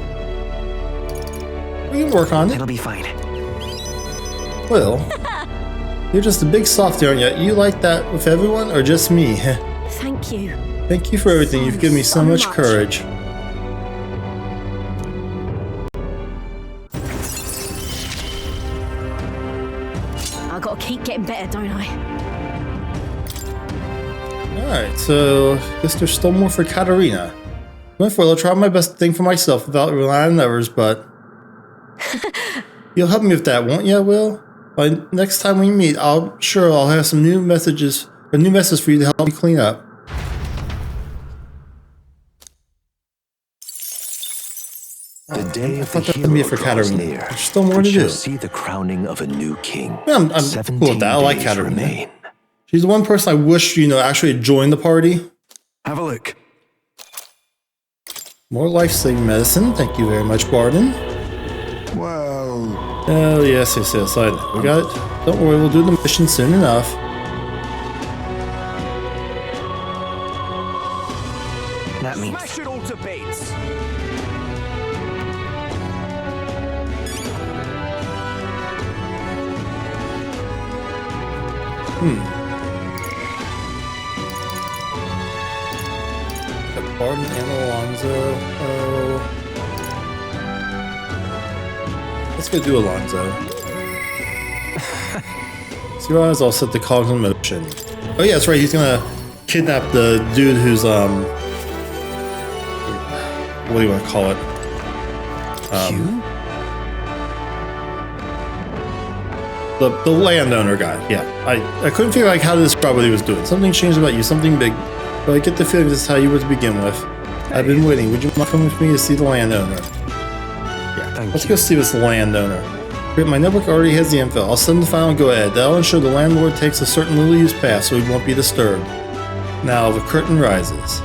We can work on it. It'll be fine. Will, you're just a big softy, aren't you? You like that with everyone, or just me? Thank you. Thank you for everything. You've given me so much courage. I gotta keep getting better, don't I? Alright, so I guess there's still more for Katarina. Going for it, I'll try my best to think for myself without relying on others, but you'll help me with that, won't you, Will? Next time we meet, I'll have some new messages for you to help me clean up. The day of I thought that would be it for Katarina. There's still more to do. See the crowning of a new king. Yeah, I'm cool with that. I like Katarina. She's the one person I wish, actually joined the party. Have a look. More life-saving medicine. Thank you very much, Barden. Well... Oh, yes, I know. We got it. Don't worry, we'll do the mission soon enough. That means... Smash it all to bits! Barden and Alonzo. Let's go do Alonzo. See, I'll set the cogs in motion. Oh yeah, that's right. He's gonna kidnap the dude who's what do you want to call it? The landowner guy. Yeah, I couldn't figure out how to describe what he was doing. Something changed about you, something big. But I get the feeling this is how you were to begin with. I've been waiting. Would you mind coming with me to see the landowner? Yeah, let's go see this landowner. Great, my notebook already has the info. I'll send the final go-ahead. That'll ensure the landlord takes a certain little-use path so he won't be disturbed. Now the curtain rises.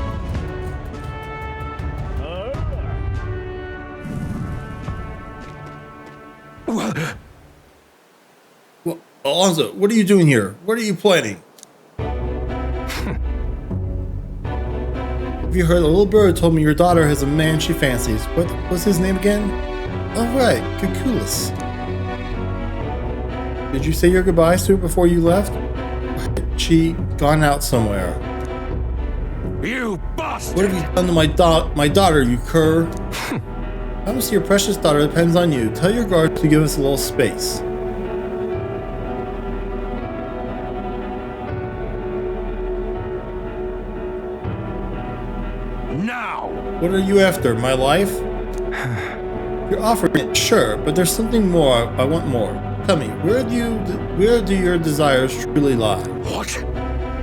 Well, Alonso, what are you doing here? What are you planning? Have you heard? A little bird told me your daughter has a man she fancies. What was his name again? Oh right, Kukulis. Did you say your goodbyes to her before you left? She gone out somewhere. You bastard! What have you done to my daughter, you cur? Promise your precious daughter depends on you. Tell your guards to give us a little space. Now! What are you after? My life? You're offering it, sure, but there's something more. I want more. Tell me, where do your desires truly lie? What?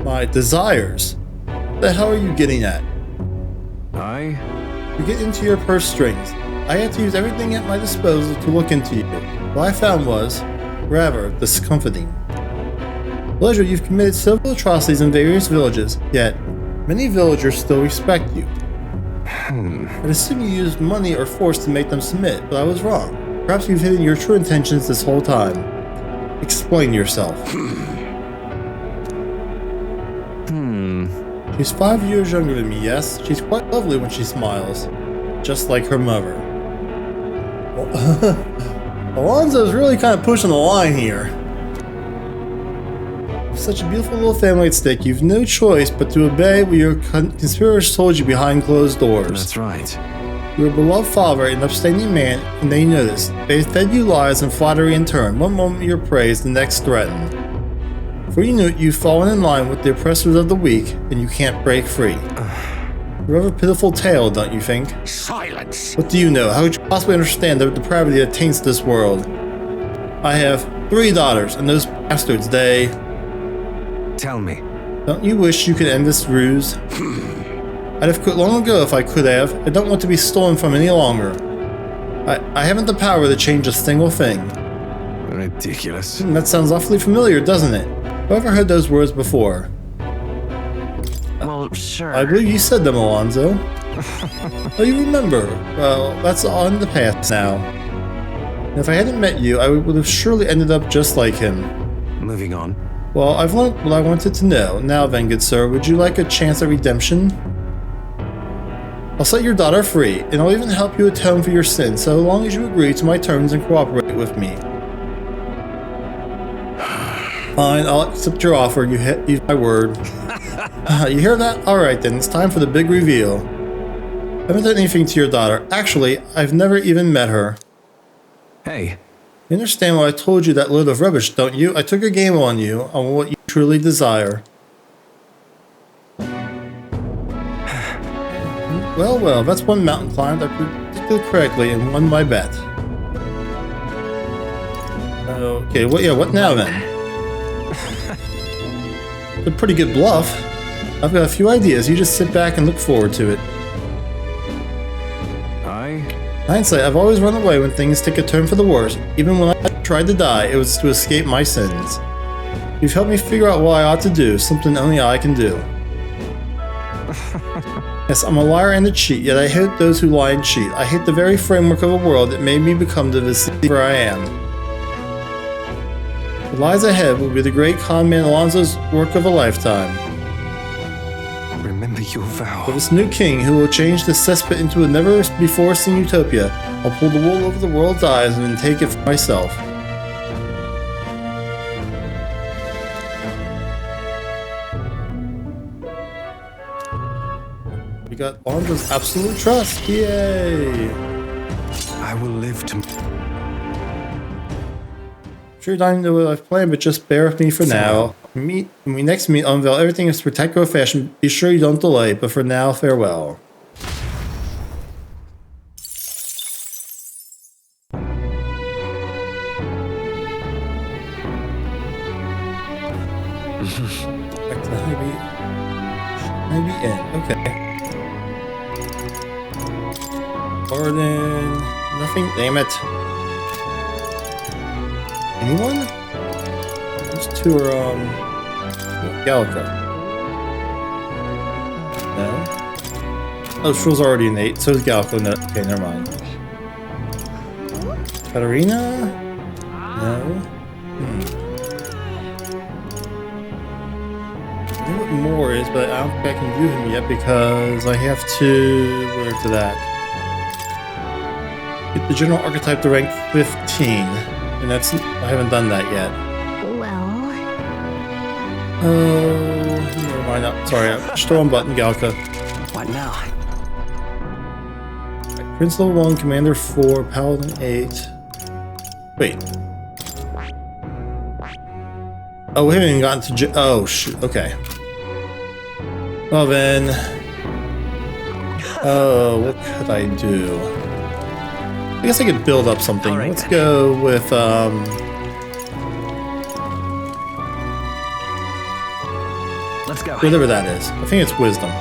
My desires? What the hell are you getting at? You get into your purse strings. I had to use everything at my disposal to look into you. What I found was, rather, discomforting. Pleasure, you've committed several atrocities in various villages, yet many villagers still respect you. I'd assume you used money or force to make them submit, but I was wrong. Perhaps you've hidden your true intentions this whole time. Explain yourself. She's 5 years younger than me, yes? She's quite lovely when she smiles. Just like her mother. Alonso's really kind of pushing the line here. With such a beautiful little family at stake, you've no choice but to obey what your conspirators told you behind closed doors. That's right. You're a beloved father, an upstanding man, and they know this. They fed you lies and flattery in turn. One moment you're praised, the next threatened. Before you knew it, you've fallen in line with the oppressors of the weak, and you can't break free. A rather pitiful tale, don't you think? Silence! What do you know? How could you possibly understand the depravity that taints this world? I have 3 daughters, and those bastards, they... Tell me. Don't you wish you could end this ruse? I'd have quit long ago if I could have. I don't want to be stolen from any longer. I haven't the power to change a single thing. Ridiculous. That sounds awfully familiar, doesn't it? Have I ever heard those words before? Well, sure. I believe you said them, Alonso. Oh, you remember? Well, that's all in the past now. And if I hadn't met you, I would have surely ended up just like him. Moving on. Well, I've learned what I wanted to know. Now then, good sir, would you like a chance at redemption? I'll set your daughter free, and I'll even help you atone for your sins, so long as you agree to my terms and cooperate with me. Fine, I'll accept your offer. You've my word. You hear that? Alright then, it's time for the big reveal. I haven't done anything to your daughter. Actually, I've never even met her. Hey. You understand why I told you that load of rubbish, don't you? I took a game on you, on what you truly desire. Well, that's one mountain climbed. I predicted correctly and won my bet. Okay, what now then? A pretty good bluff. I've got a few ideas. You just sit back and look forward to it. Hindsight, I've always run away when things take a turn for the worse. Even when I tried to die, it was to escape my sins. You've helped me figure out what I ought to do, something only I can do. Yes, I'm a liar and a cheat, yet I hate those who lie and cheat. I hate the very framework of a world that made me become the deceiver I am. What lies ahead will be the great con man Alonso's work of a lifetime. Remember your vow. For this new king who will change the cesspit into a never-before-seen utopia, I'll pull the wool over the world's eyes and then take it for myself. We got Alonso's absolute trust. Yay! I will live to... Sure, I don't know what I've planned, but just bear with me for now. When we next meet, I'll unveil everything in spectacular fashion. Be sure you don't delay, but for now, farewell. Back to the Ivy Inn. Okay. Garden. Nothing. Damn it. Anyone? Those two are Gallica. No. Oh, Shrill's already an 8. So is Gallica. No. Okay, never mind. Katarina? No. I know what more is, but I don't think I can do him yet because I have to. Where to that? Get the general archetype to rank 15, and that's I haven't done that yet. Well. Oh, never mind. Sorry, I pushed the wrong button, Galka. What now? Right, Prince level 1, Commander 4, Paladin 8. Wait. Oh, we haven't even gotten to. Oh shoot. Okay. Well then. Oh, what could I do? I guess I could build up something. Right, let's go with let's go. Whatever that is. I think it's wisdom.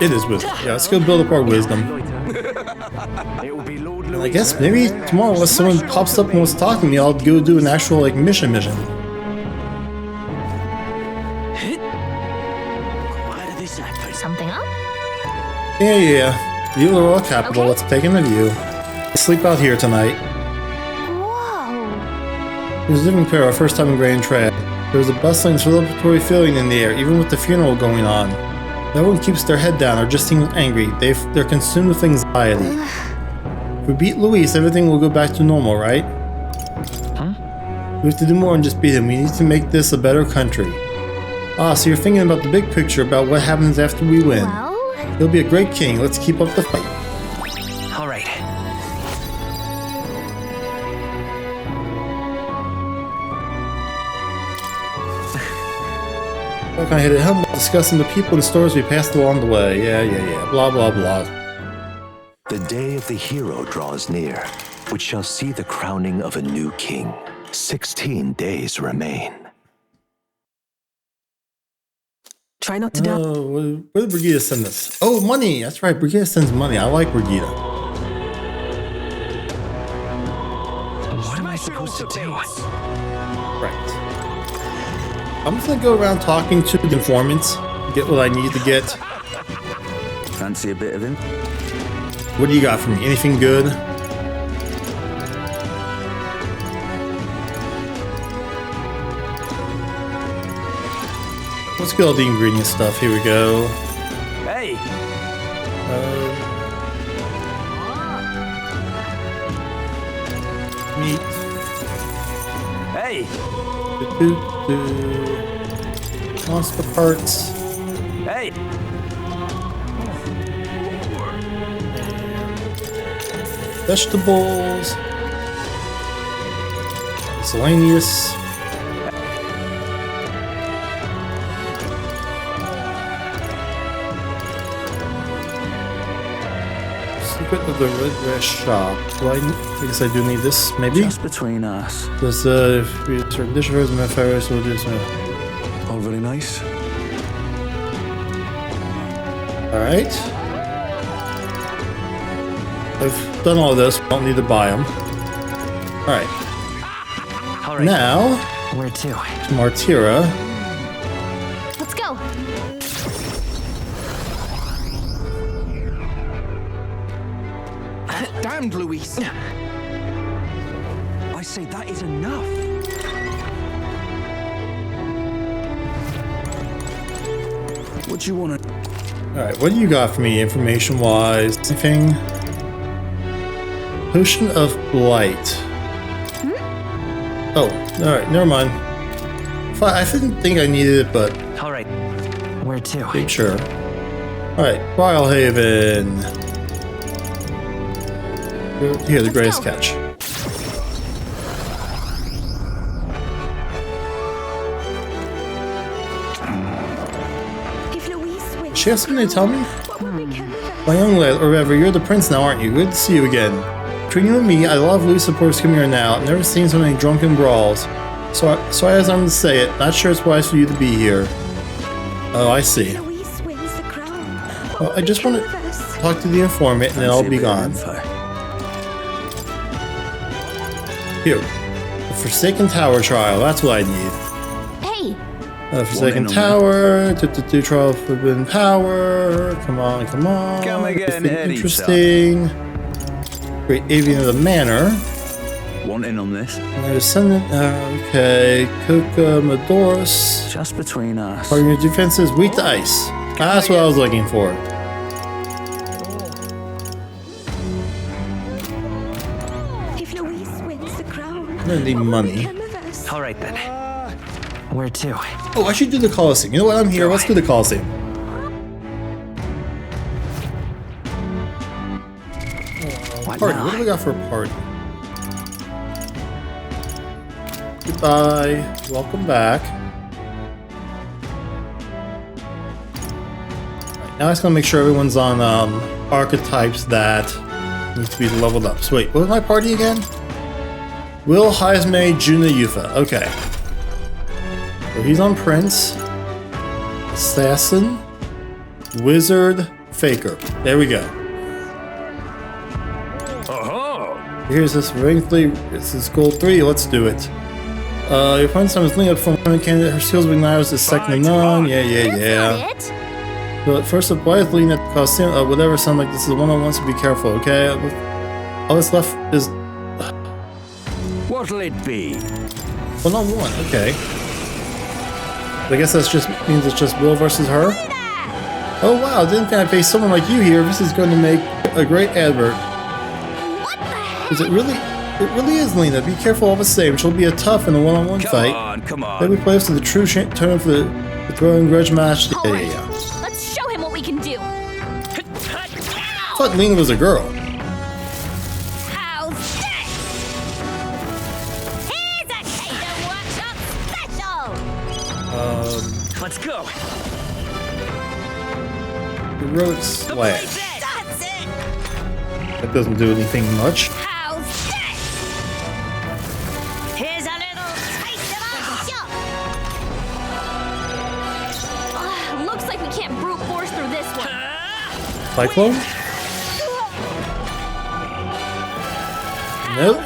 It is wisdom. Yeah, let's go build up our wisdom. And I guess maybe tomorrow, unless someone pops up and wants to talk to me, I'll go do an actual like mission. Something up? Yeah. View the royal capital. Let's take in the view. Sleep out here tonight. Whoa! It was a different pair, our first time in Grand Trad. There was a bustling, celebratory feeling in the air, even with the funeral going on. No one keeps their head down or just seems angry. They're consumed with anxiety. If we beat Luis, everything will go back to normal, right? Huh? We have to do more than just beat him. We need to make this a better country. Ah, so you're thinking about the big picture, about what happens after we win. Well? He'll be a great king. Let's keep up the fight. All right. Can I hit it home discussing the people and stores we passed along the way? Yeah. Blah, blah, blah. The day of the hero draws near, which shall see the crowning of a new king. 16 days remain. Try not to doubt. Oh, where did Brigida send this? Oh, money! That's right, Brigida sends money. I like Brigida. What am I supposed to do? Right. I'm just gonna go around talking to the informants, get what I need to get. Fancy a bit of him? What do you got for me? Anything good? Let's get all the ingredient stuff. Here we go. Hey! Meat. Hey! Monster parts. Hey! Vegetables. Miscellaneous. Secret of the Red Dress Shop. I guess I do need this, maybe? Just between us. There's certain dishwares and fires, so there's all very nice. Alright. I've done all this, don't need to buy them. Alright. Now, where to? To Martira. Let's go. Damned, Luis! I say that is enough. What do you want to... Alright, what do you got for me information-wise? Anything? Potion of Blight. Oh, alright, never mind. I didn't think I needed it, but... Alright, where to? Big sure. Alright, Wilehaven. Here, the greatest catch. If Luis wins, She has something to tell me? My young lad, or rather, you're the prince now, aren't you? Good to see you again. Between you and me, I love Louis supporters come here now. I've never seen so many drunken brawls. So as I'm to say it, not sure it's wise for you to be here. Oh, I see. Well, I just want to talk to the informant and then I'll be gone. Here. The Forsaken Tower trial, that's what I need. Hey! Forsaken Tower, trial of forbidden power. Come on, come on. Come again, Eddie, interesting. Great avian of the manor. Want in on this? My descendant. Okay. Coca Madoros. Just between us. Part of your defenses, weak to ice. That's what I was looking for. If Louise wins the crown, I'm gonna need money. All right then. Where to? Oh, I should do the Colosseum. You know what? I'm here. Let's do the Colosseum. Party. What do we got for a party? Goodbye. Welcome back. Right, now I just gotta make sure everyone's on archetypes that need to be leveled up. So wait, what was my party again? Will, Heisme, Juna, Yufa. Okay. So he's on Prince, Assassin, Wizard, Faker. There we go. Here's this ring 3. This is gold 3. Let's do it. Your friend's son is linked up from one candidate. Her skills igniters is second to none. Yeah. But first up, why is leading at the costume? Whatever sound like this is one-on-one, so be careful, okay? All that's left is What'll it be? one-on-one. Okay. I guess that just means it's just Will versus her. Oh wow! Didn't think I'd face someone like you here. This is going to make a great advert. Is it really? It really is, Lena. Be careful all the same. She'll be a tough in a one-on-one fight. Come on. Then we play us to the true turn for the throwing grudge match. Yeah. Let's show him what we can do. I thought Lena was a girl. How's this? Here's a Kingdom Workshop special! Let's go. Heroic slash. That's it! That doesn't do anything much. How's this? Here's a little taste of our shop! Looks like we can't brute force through this one. Cyclone? Nope.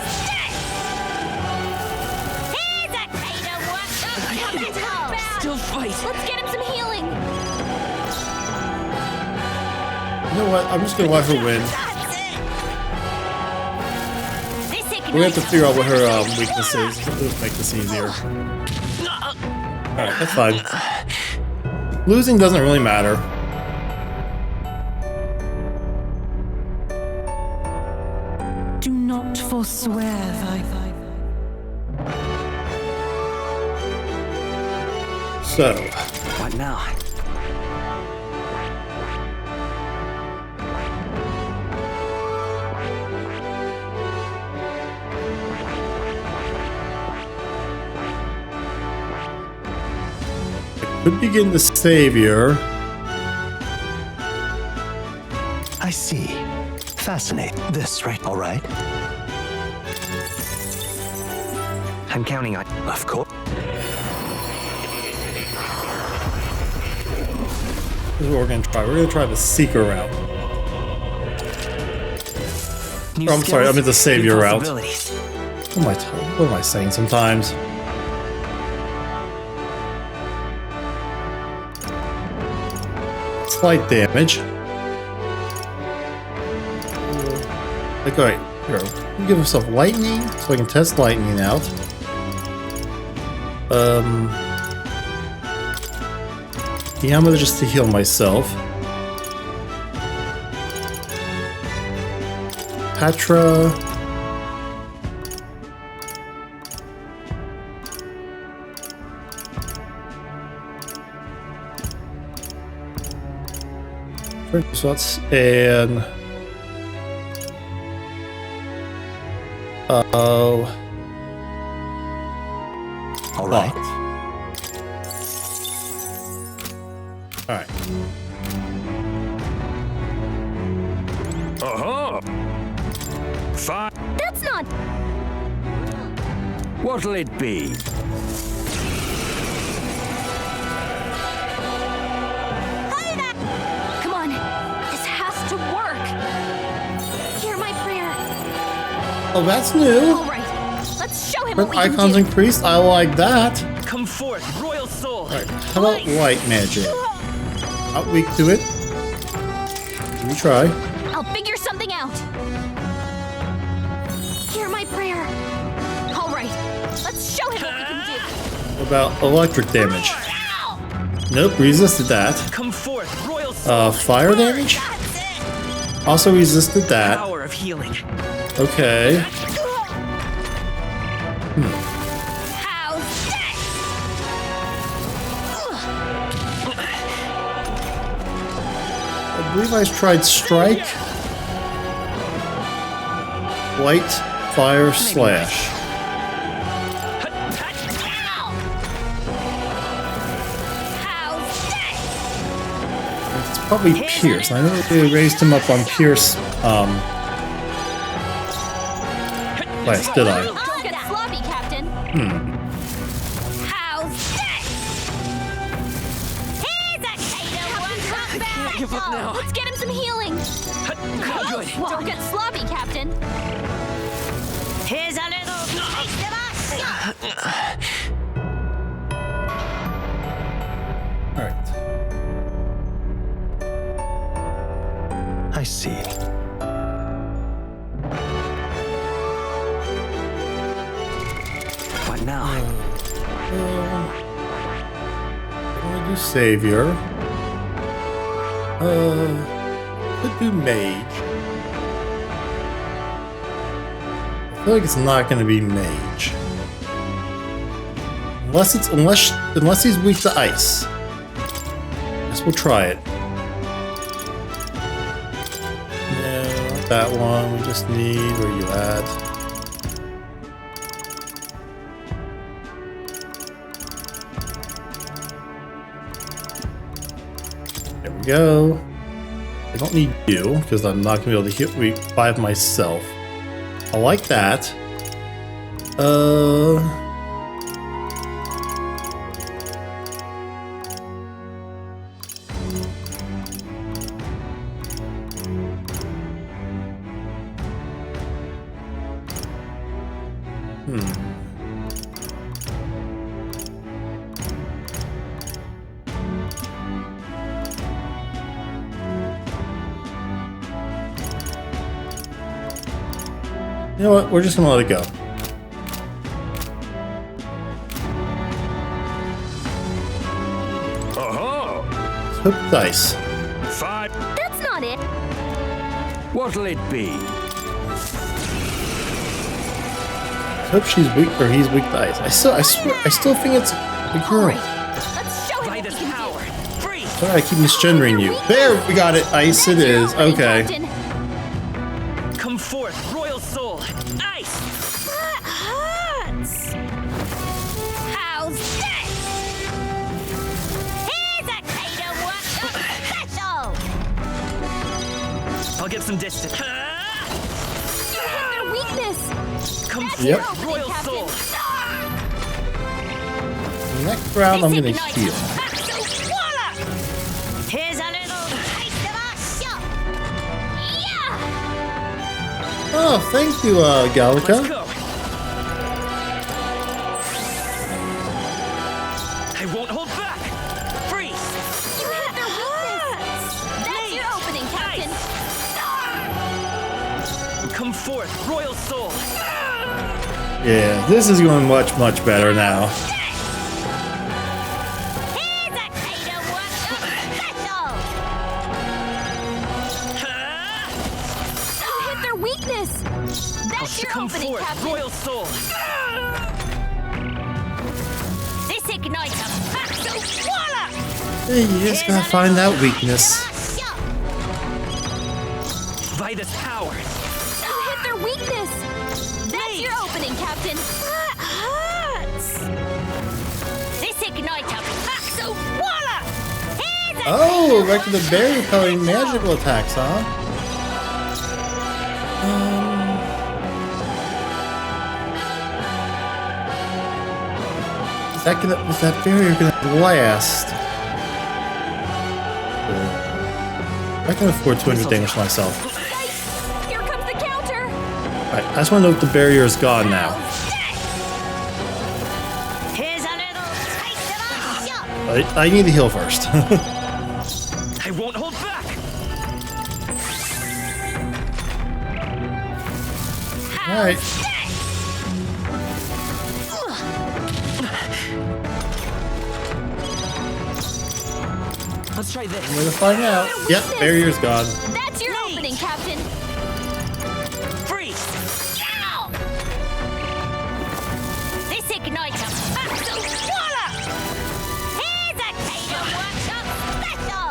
Here's a Kingdom Workshop special! Still fight. Let's get him some healing. You know what? I'm just gonna let her win. We have to figure out what her weakness is. Let's make this easier. Alright, that's fine. Losing doesn't really matter. Do not forswear thy. So, What now? could begin the savior. I see. Fascinating. This, right? All right. I'm counting on. Of course. This is what we're gonna try. We're gonna try the seeker route. New Oh, I'm sorry, I skills, meant the savior new route. possibilities. What am I saying sometimes? Slight damage. Like, alright, here. Give himself lightning, so I can test lightning out. Yeah, I'm gonna just to heal myself. Patra. So that's an... Oh. All right. Alright. Uh-huh. Fine. That's not... What'll it be? Come on. This has to work. Hear my prayer. Oh, that's new. All right. Let's show him When what we can icons do. increased, I like that. Come forth, royal soul. Alright, how about white magic? Not weak to it. Let me try. I'll figure something out. Hear my prayer. All right. Let's show him what we can do. What about electric damage? Nope, resisted that. Come forth, royal soul. Fire damage? Also resisted that. Power of healing. Okay. I believe I tried strike, light, fire, slash. It's probably Pierce. I know they raised him up on Pierce. Last, did I? Don't get sloppy, Captain. How's this? Here's a Can't give up now. Let's get him some healing. Good. Don't get sloppy, Captain. Here's a little taste of us. Alright. I see. What now? I'm gonna do Savior. Could do Mage. I feel like it's not gonna be Mage. Unless he's weak to ice. Guess we'll try it. No, not that one. We just need where you at. There we go. I don't need you because I'm not gonna be able to hit revive myself. I like that. You know what? We're just gonna let it go. Uh-huh. Hook dice. Fine. That's not it. What'll it be? Hope she's weak or he's weak to ice. I still think it's a girl. Let's show him By what this we can power. Free. Sorry, I keep misgendering you. There, we got it. Ice it is. Okay. Come forth, royal soul. Ice. That hurts. How's this? Here's a tater work special. I'll get some distance. You hit their weakness. Come That's forth, Yep. your opening, royal Captain. soul. Next round, I'm gonna This heal. ignites back so voila! Here's a little taste of our shop. Yeah! Oh, thank you, Gallica. Let's go. I won't hold back. Freeze. You hit their weakness. That's your opening, Captain. Come forth, royal soul. Yeah, this is going much, much better now. Here's a tater work special. You hit their weakness. That's your Come opening, forth, Captain. royal soul. This ignites a back so voila! Hey, you just gotta find that weakness. By this power. You hit their weakness. That's your opening, Captain. That hurts. This ignites a back so voila! Here's a Oh, back to the berry repelling magical attacks, huh? Was that barrier gonna last? I can afford 200 damage to myself. Here comes the counter. Alright, I just want to know if the barrier is gone now. Here's a little taste of our shop. I need to heal first. I won't hold back. Alright. Let's try this. I'm gonna find out. Yep, barrier's gone. That's your opening, Captain. Freeze! Ow! This ignites a battle swallow! Here's a Tato Workshop special!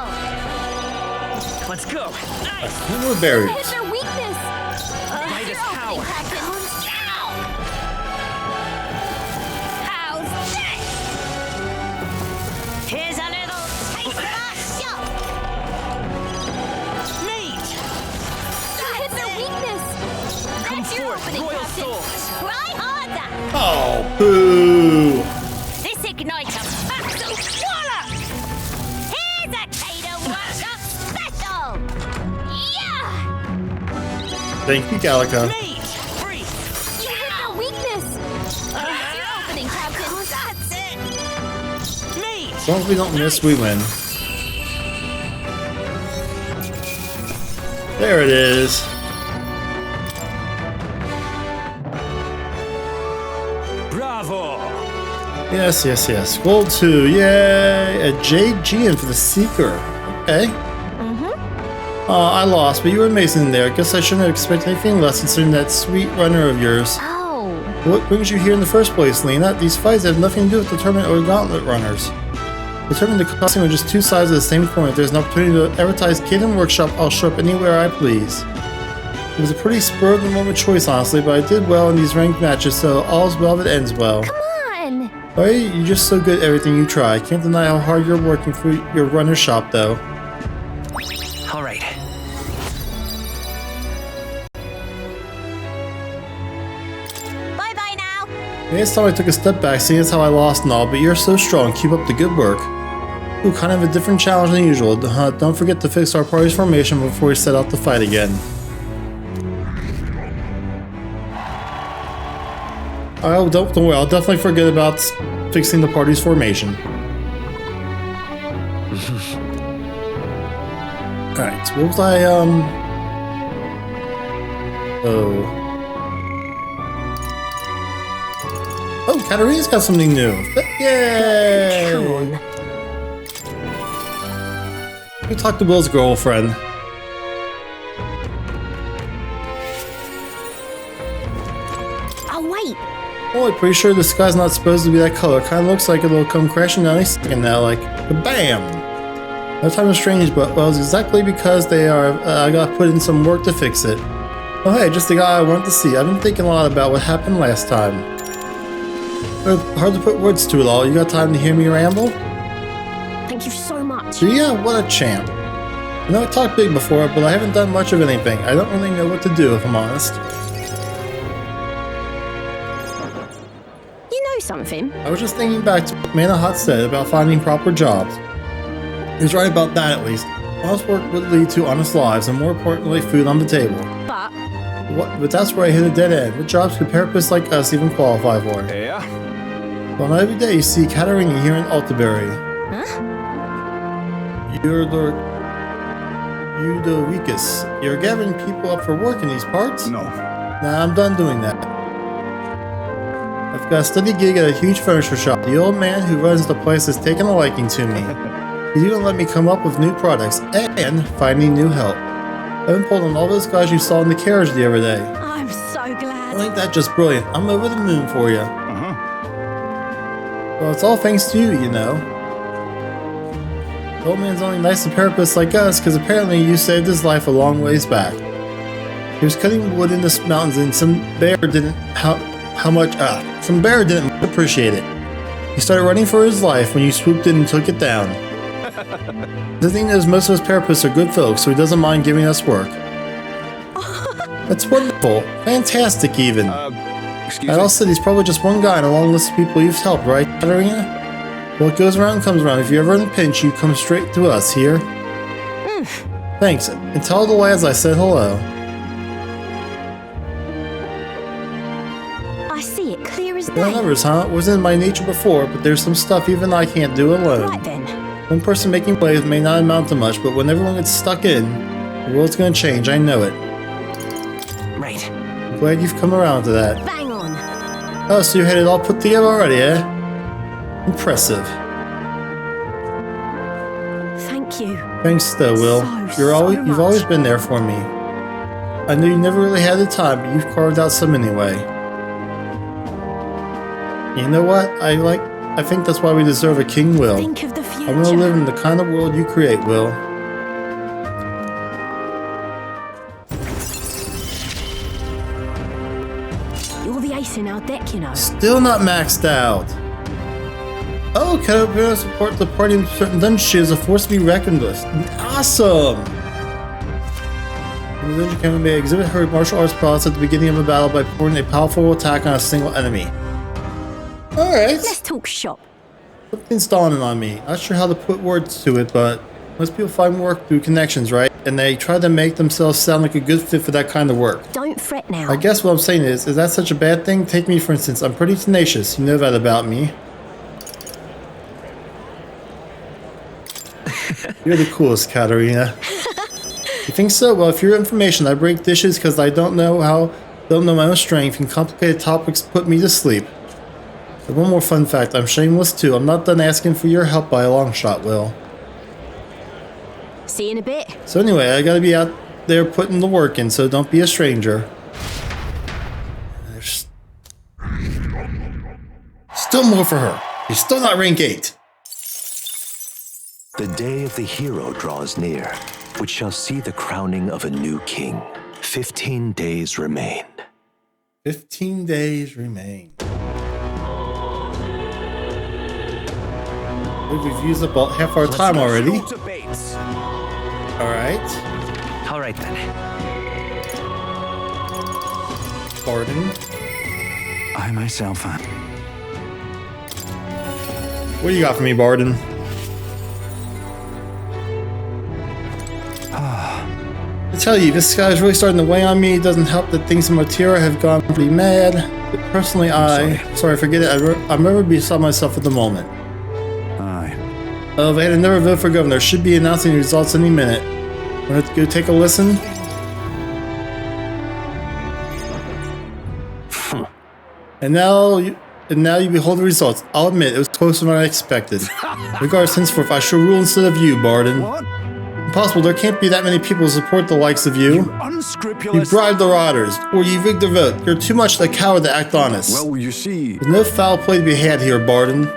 Let's go. Nice. No more barriers. Hit their weakness! Brightest power. Captain. Ow! How's this? Here's a little taste of our shop! Mate! You hit their weakness! That's your forth, opening, royal Captain! souls. Try harder! Oh, boo! This ignites a battle swallow! Here's a Tato Workshop special! Yeah! Thank you, Gallica. Mate! Freeze! You hit their weakness! That's your opening, Captain! That's it! Mate! As long as we don't miss, we win. There it is. Bravo! Yes, yes, yes. Gold 2, yay! A Jade Gean for the Seeker. Okay. I lost, but you were amazing there. I guess I shouldn't have expected anything less considering that sweet runner of yours. Oh. What brings you here in the first place, Lena? These fights have nothing to do with the tournament or gauntlet runners. The tournament and the costume are just two sides of the same coin. If there's an opportunity to advertise Kingdom Workshop, I'll show up anywhere I please. It was a pretty spur of the moment choice, honestly, but I did well in these ranked matches, so all's well that ends well. Come on! Right? You're just so good at everything you try. I can't deny how hard you're working for your runner shop, though. All right. Bye-bye now! This time I took a step back, seeing as how I lost and all, but you're so strong. Keep up the good work. Ooh, kind of a different challenge than usual. Don't forget to fix our party's formation before we set out to fight again. Oh, don't worry. I'll definitely forget about fixing the party's formation. Alright, so what was I, Oh, Katarina's got something new. Yay! Come on. We talked to Will's girlfriend. Oh, wait! Oh, I'm pretty sure the sky's not supposed to be that color. Kinda looks like it'll come crashing down any second now, like, bam! That time was strange, but well, it's exactly because they are, I gotta put in some work to fix it. Oh hey, just the guy I wanted to see. I've been thinking a lot about what happened last time. Hard to put words to it all. You got time to hear me ramble? Thank you so much. So yeah, what a champ. I know I talked big before, but I haven't done much of anything. I don't really know what to do, if I'm honest. You know something? I was just thinking back to what Manahot said about finding proper jobs. He was right about that, at least. Honest work would lead to honest lives, and more importantly, food on the table. But that's where I hit a dead end. What jobs could therapists like us even qualify for? Yeah? Well, not every day you see Katarina here in Altaberry. Huh? You're the weakest. You're gathering people up for work in these parts? No. Nah, I'm done doing that. I've got a steady gig at a huge furniture shop. The old man who runs the place has taken a liking to me. He's even let me come up with new products and finding new help. I've been pulled on all those guys you saw in the carriage the other day. I'm so glad. I think that's just brilliant. I'm over the moon for you. Well, it's all thanks to you, you know. The old man's only nice to therapists like us because apparently you saved his life a long ways back. He was cutting wood in the mountains and some bear didn't appreciate it. He started running for his life when you swooped in and took it down. The thing is, most of his therapists are good folks, so he doesn't mind giving us work. That's wonderful. Fantastic, even. Excuse At me? all cities, probably just one guy in a long list of people you've helped, right, Katarina? What goes around comes around. If you're ever in a pinch, you come straight to us here. Thanks, and tell the lads I said hello. I see it clear as day. No numbers, huh? Wasn't in my nature before, but there's some stuff even I can't do alone. Right then. One person making waves may not amount to much, but when everyone gets stuck in, the world's gonna change, I know it. Right. I'm glad you've come around to that. Bang on. Oh, so you had it all put together already, eh? Impressive. Thank you. Thanks though, Will. You've always been there for me. I know you never really had the time, but you've carved out some anyway. You know what? I think that's why we deserve a King Will. Think of the future. I want to live in the kind of world you create, Will. You're the ace in our deck, you know. Still not maxed out. Oh, can support the party in certain dungeons? She is a force to be reckoned with. Awesome! In the dungeon can may exhibit her martial arts prowess at the beginning of a battle by pouring a powerful attack on a single enemy. Alright. Let's talk shop. Something's dawning on me. Not sure how to put words to it, but most people find work through connections, right? And they try to make themselves sound like a good fit for that kind of work. Don't fret now. I guess what I'm saying is that such a bad thing? Take me for instance, I'm pretty tenacious. You know that about me. You're the coolest, Katarina. You think so? Well, for your information, I break dishes because I don't know my own strength, and complicated topics put me to sleep. And one more fun fact, I'm shameless too. I'm not done asking for your help by a long shot, Will. See you in a bit. So anyway, I gotta be out there putting the work in, so don't be a stranger. There's still more for her. He's still not rank 8. The day of the hero draws near, which shall see the crowning of a new king. 15 days remain. 15 days remain. We've used about half our time already. Alright. Alright then. Barden. I myself am. What do you got for me, Barden? I tell you, this guy's really starting to weigh on me. It doesn't help that things in Matera have gone pretty mad. But personally, sorry, forget it. I'm never beside myself at the moment. Aye. If I had never voted for governor, should be announcing the results any minute. Want to go take a listen? And now you behold the results. I'll admit, it was closer than I expected. Regardless, henceforth, I shall rule instead of you, Barden. What? Impossible, there can't be that many people who support the likes of you. You unscrupulous... You bribed the riders, or you rigged their vote. You're too much a coward to act honest. Well, you see... There's no foul play to be had here, Barden.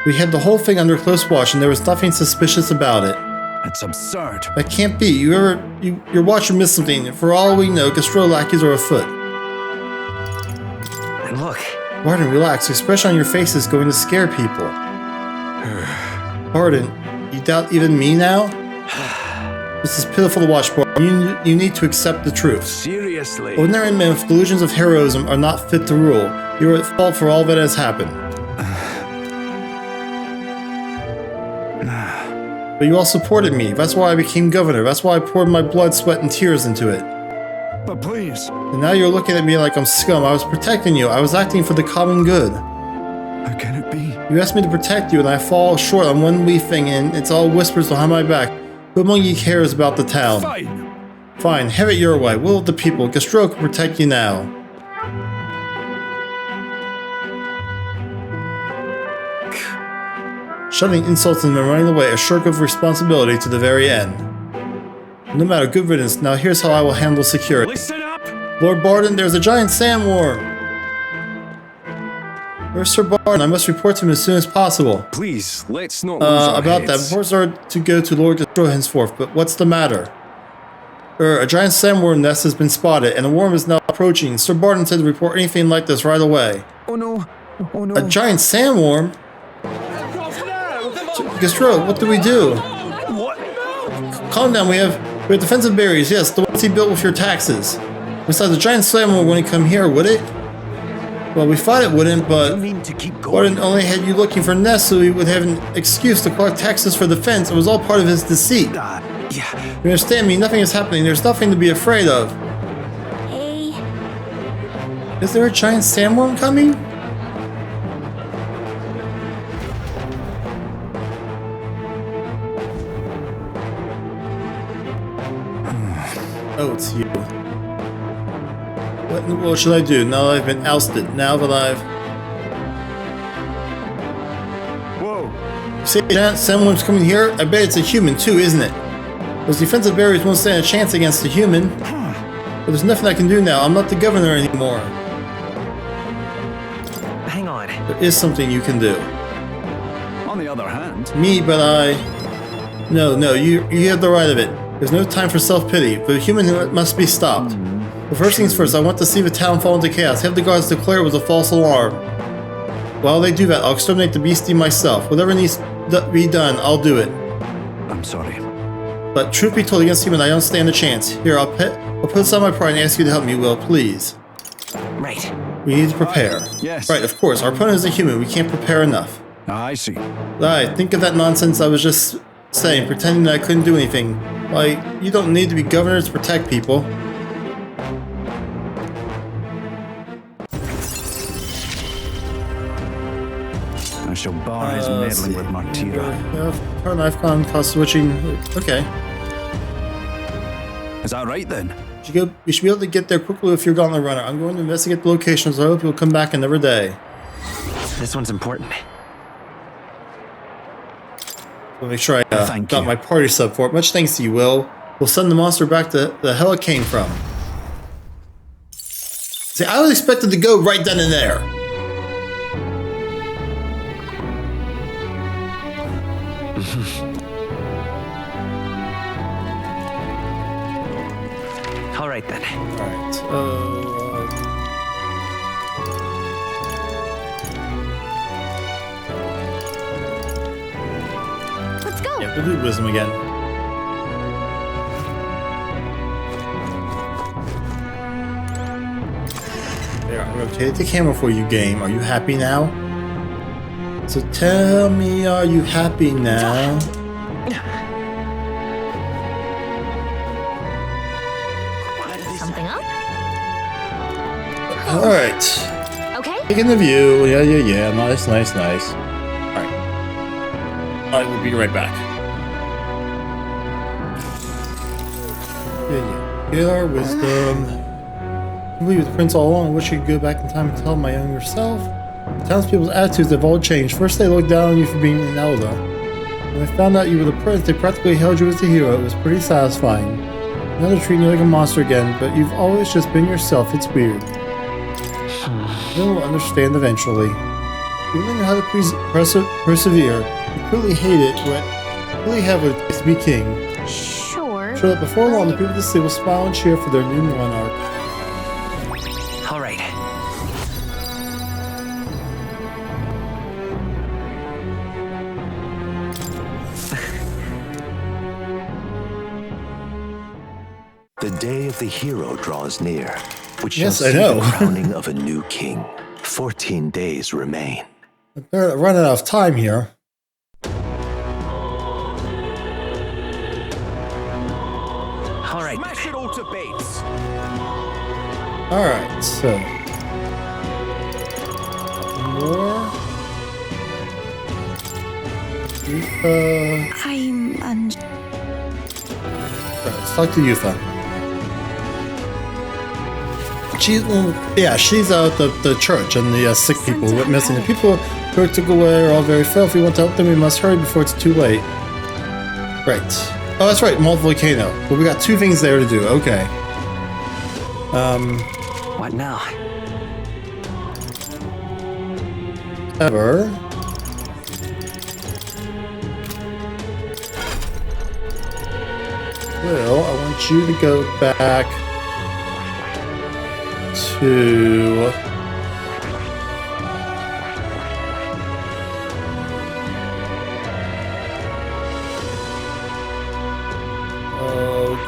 We had the whole thing under close watch, and there was nothing suspicious about it. That's absurd. That can't be. Your watcher missed something. For all we know, Gastro lackeys are afoot. And look. Barden, relax. The expression on your face is going to scare people. Barden, you doubt even me now? This is pitiful to watch, Barden. You need to accept the truth. Seriously? Ordinary men with delusions of heroism are not fit to rule. You are at fault for all that has happened. But you all supported me. That's why I became governor. That's why I poured my blood, sweat, and tears into it. But please. And now you're looking at me like I'm scum. I was protecting you. I was acting for the common good. How can it be? You asked me to protect you, and I fall short on one wee thing, and it's all whispers behind my back. Who among you cares about the town? Fine. Fine, have it your way. Will of the people. Gastro can protect you now. Shutting insults and then running away, a shirk of responsibility to the very end. No matter, good riddance. Now here's how I will handle security. Listen up! Lord Barden, there's a giant sandworm! Where's Sir Barden? I must report to him as soon as possible. Please, let's not lose our about heads. that. Reports are to go to Lord Gastro henceforth, but what's the matter? A giant sandworm nest has been spotted, and the worm is now approaching. Sir Barden said to report anything like this right away. Oh no. Oh no. A giant sandworm? destroyed. What do we do? What? Calm down. We have defensive barriers. Yes, the ones he built with your taxes. Besides, the giant slammer wouldn't come here, would it? Well, we thought it wouldn't, but Warden only had you looking for nests so he would have an excuse to collect taxes for the fence. It was all part of his deceit. Yeah. You understand me? Nothing is happening. There's nothing to be afraid of. Hey. Is there a giant sandworm coming? Oh, it's you. What in the world should I do now that I've been ousted? Now that I've... Whoa. You say a giant sandworm's coming here? I bet it's a human too, isn't it? Those defensive barriers won't stand a chance against a human. But there's nothing I can do now. I'm not the governor anymore. Hang on. There is something you can do. On the other hand... Me, but I... No, you have the right of it. There's no time for self-pity. The human must be stopped. But first things first, I want to see the town fall into chaos. Have the guards declare it was a false alarm. While they do that, I'll exterminate the beastie myself. Whatever needs to be done, I'll do it. I'm sorry. But truth be told, against human, I don't stand a chance. Here, I'll put aside my pride and ask you to help me, Will, please. Right. We need to prepare. Yes. Right, of course. Our opponent is a human. We can't prepare enough. I see. Right, think of that nonsense I was just saying, pretending that I couldn't do anything. Why, you don't need to be governor to protect people. I shall bar his meddling with Martira. Turn knife con cost switching. Okay. Is that right then? You should be able to get there quickly if you're Gauntlet Runner. I'm going to investigate the location, so I hope you'll come back another day. This one's important. I'll make sure I got my party sub for it. Much thanks to you, Will. We'll send the monster back to the hell it came from. See, I was expected to go right then and there. All right then. All right. Let's go. Yeah, we'll do wisdom again. There, I rotated the camera for you, game. Are you happy now? So tell me, are you happy now? Something up? Alright. Okay. Taking the view. Yeah. Nice. Alright. I will be right back. Yeah. Get our wisdom. I believe the prince all along. I wish you could go back in time and tell my younger self. The townspeople's attitudes have all changed. First, they looked down on you for being an elder. When they found out you were the prince, they practically hailed you as the hero. It was pretty satisfying. Now they're treating you like a monster again, but you've always just been yourself. It's weird. You'll understand eventually. You learn how to persevere. You clearly hate it, but really have what it takes to be king. Sure. Sure that before long, the people of the city will smile and cheer for their new monarch. All right. The day of the hero draws near, which shall Yes, I see know. the crowning of a new king. 14 days remain. We're running out of time here. All right. Smash it all to bits. Alright, so. More. I'm Let's talk to Yufa. She's out the church and the sick people who went missing. The people who were took away are all very frail. If we want to help them, we must hurry before it's too late. Right. Oh, that's right, Malt Volcano. But we got two things there to do. Okay. What now? Ever. Well, I want you to go back to...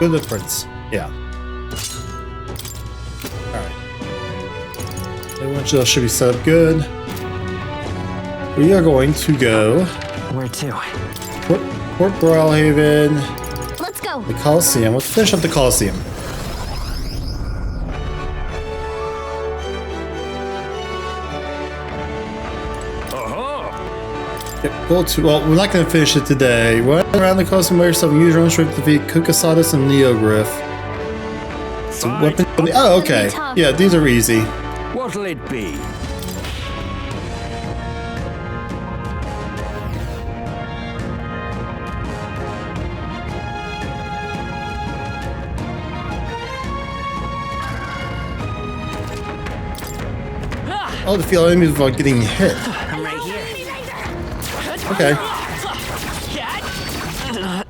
Go to the prince. Yeah. Alright. Everyone should be set up good. We are going to go... Where to? Port Broilhaven. Let's go. The Coliseum. Let's finish up the Coliseum. Well, we're not going to finish it today. Run around the Coliseum by yourself and use your own strength to defeat Kukasadas and Neogryph. So weapon. Oh, okay. Yeah, these are easy. What'll it be? Oh, the feel enemies without getting hit. I'm right here. Okay.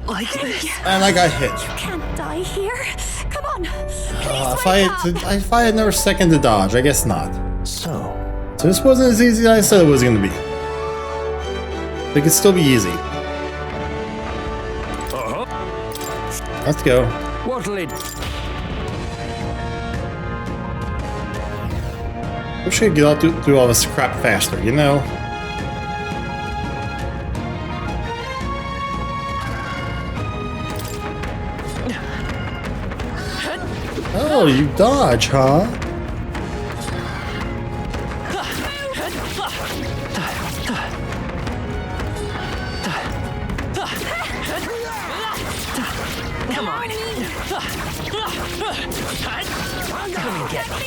Like this. And I got hit. You can't die here. Come on. If I had another second to dodge, I guess not. So this wasn't as easy as I said it was going to be. It could still be easy. Let's go. What'll it? We should get out through all this crap faster, you know? Oh, you dodge, huh? Come on. Come and get me.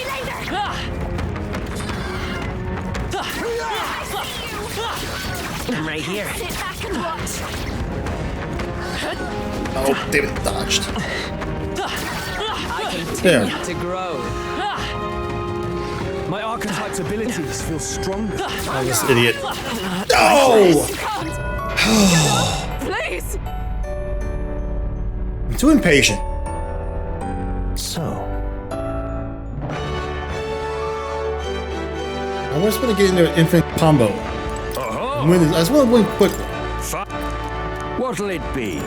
I'm right here. Sit back and watch. Oh, David dodged. I continue There. to grow. My archetype's abilities feel stronger. Oh, this idiot. No! Please. I'm too impatient. So I just want to get into an infinite combo. Win this. I just want to win quickly. What'll it be?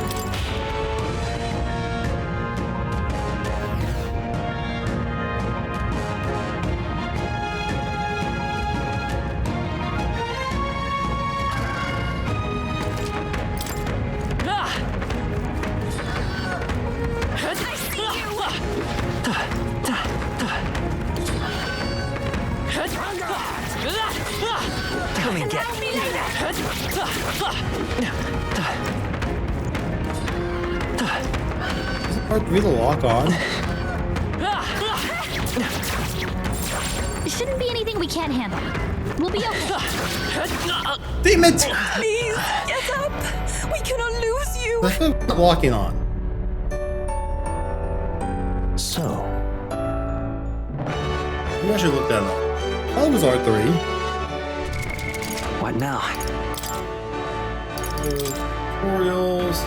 Come and get me. Is it part 3 to lock on? It shouldn't be anything we can't handle. We'll be okay. Damn it! Please, get up! We cannot lose you! That's not locking on. so Maybe I should look that up. Oh, it was R3. What now? Tutorials.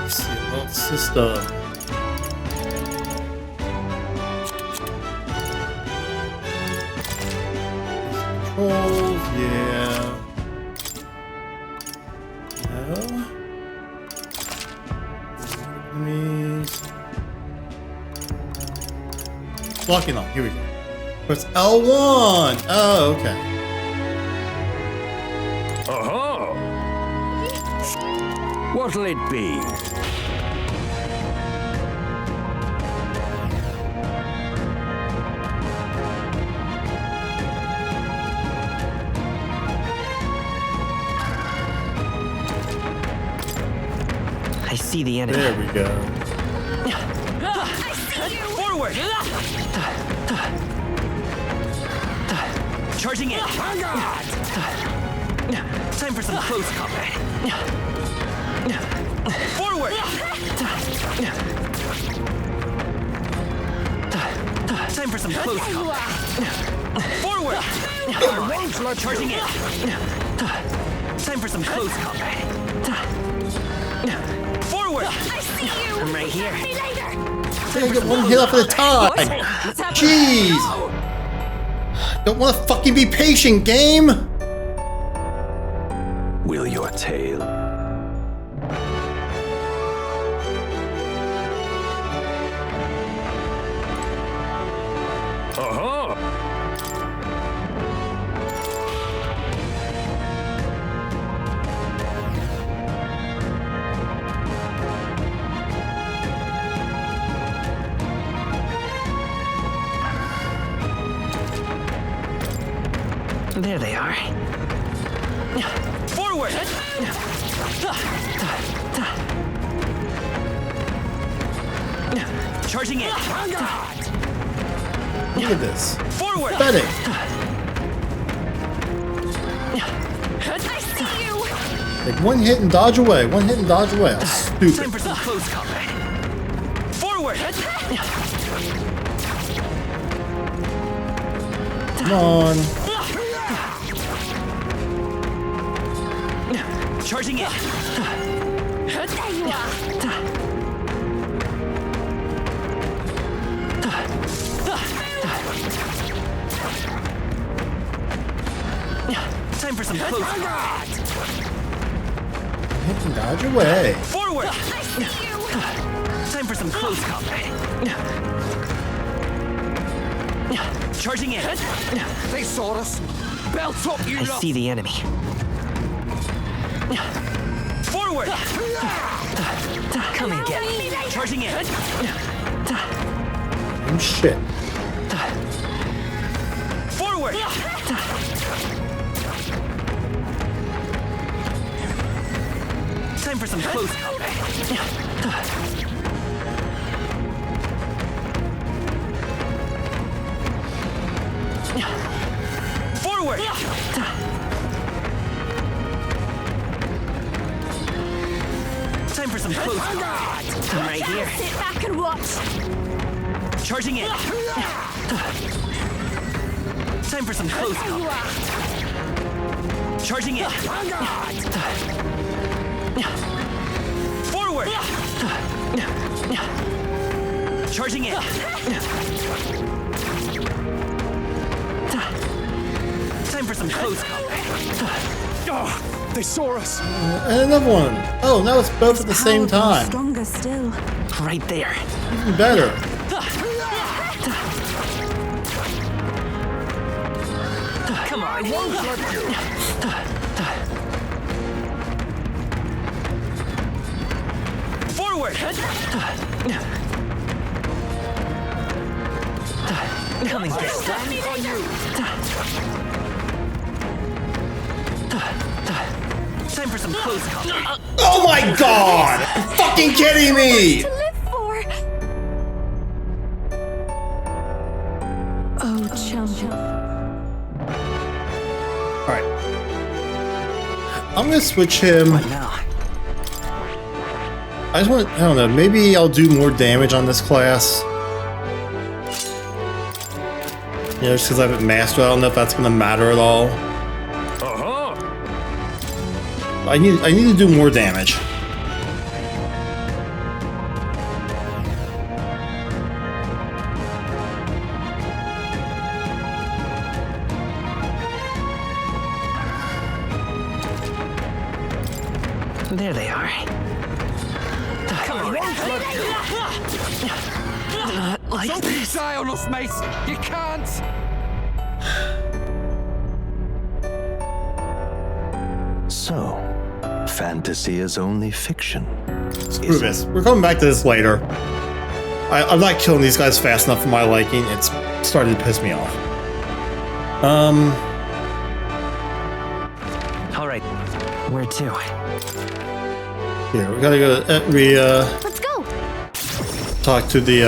Let's see about system. Controls, yeah. No. Enemies. Locking on. Here we go. Press L1. Oh, okay. What'll it be? I see the enemy. There we go. Forward! Charging in! Time for some close combat. Forward! Time for some close combat. Forward! Charging in! Time for some close combat. Forward! I see you! I'm right here. I get one hit off at a time. Jeez. Don't want to fucking be patient, game. Will your tale? There they are. Forward! Charging in. Look at this. Forward! Pathetic. I see you! Like one hit and dodge away. One hit and dodge away. Oh, stupid. Time for some close combat. Forward! Come on. Charging in. There you are! Time for some close combat. Hit and dodge away. Forward! I see you! Time for some close combat. Charging in. They saw us. Belt up, you I see the enemy. Forward! Come and get me. Charging in. Oh shit. Forward! Time for some close combat. Forward! Time for some close combat. I'm right here. Sit back and watch! Charging in. Time for some close There you combat. are! Charging in. Forward! Charging in. Time for some close combat. Oh, they saw us. And another one. Oh, now it's both at the same time. Stronger still. Right there. Even better. Come on. Won't let you. Forward! Come and get Standing on you. Time for some close combat. Oh my god! Are you fucking kidding me! To live for! Oh, champion. Alright. I'm gonna switch him. Now, I just want, I don't know, maybe I'll do more damage on this class. You know, just because I haven't mastered, I don't know if that's gonna matter at all. I need to do more damage. there they are. Come on. Like Don't this. die on us, mate. You can't. So, fantasy is only fiction. Screw this. We're coming back to this later. I'm not killing these guys fast enough for my liking. It's starting to piss me off. All right. Where to? Here, we gotta go to Let's go. talk to the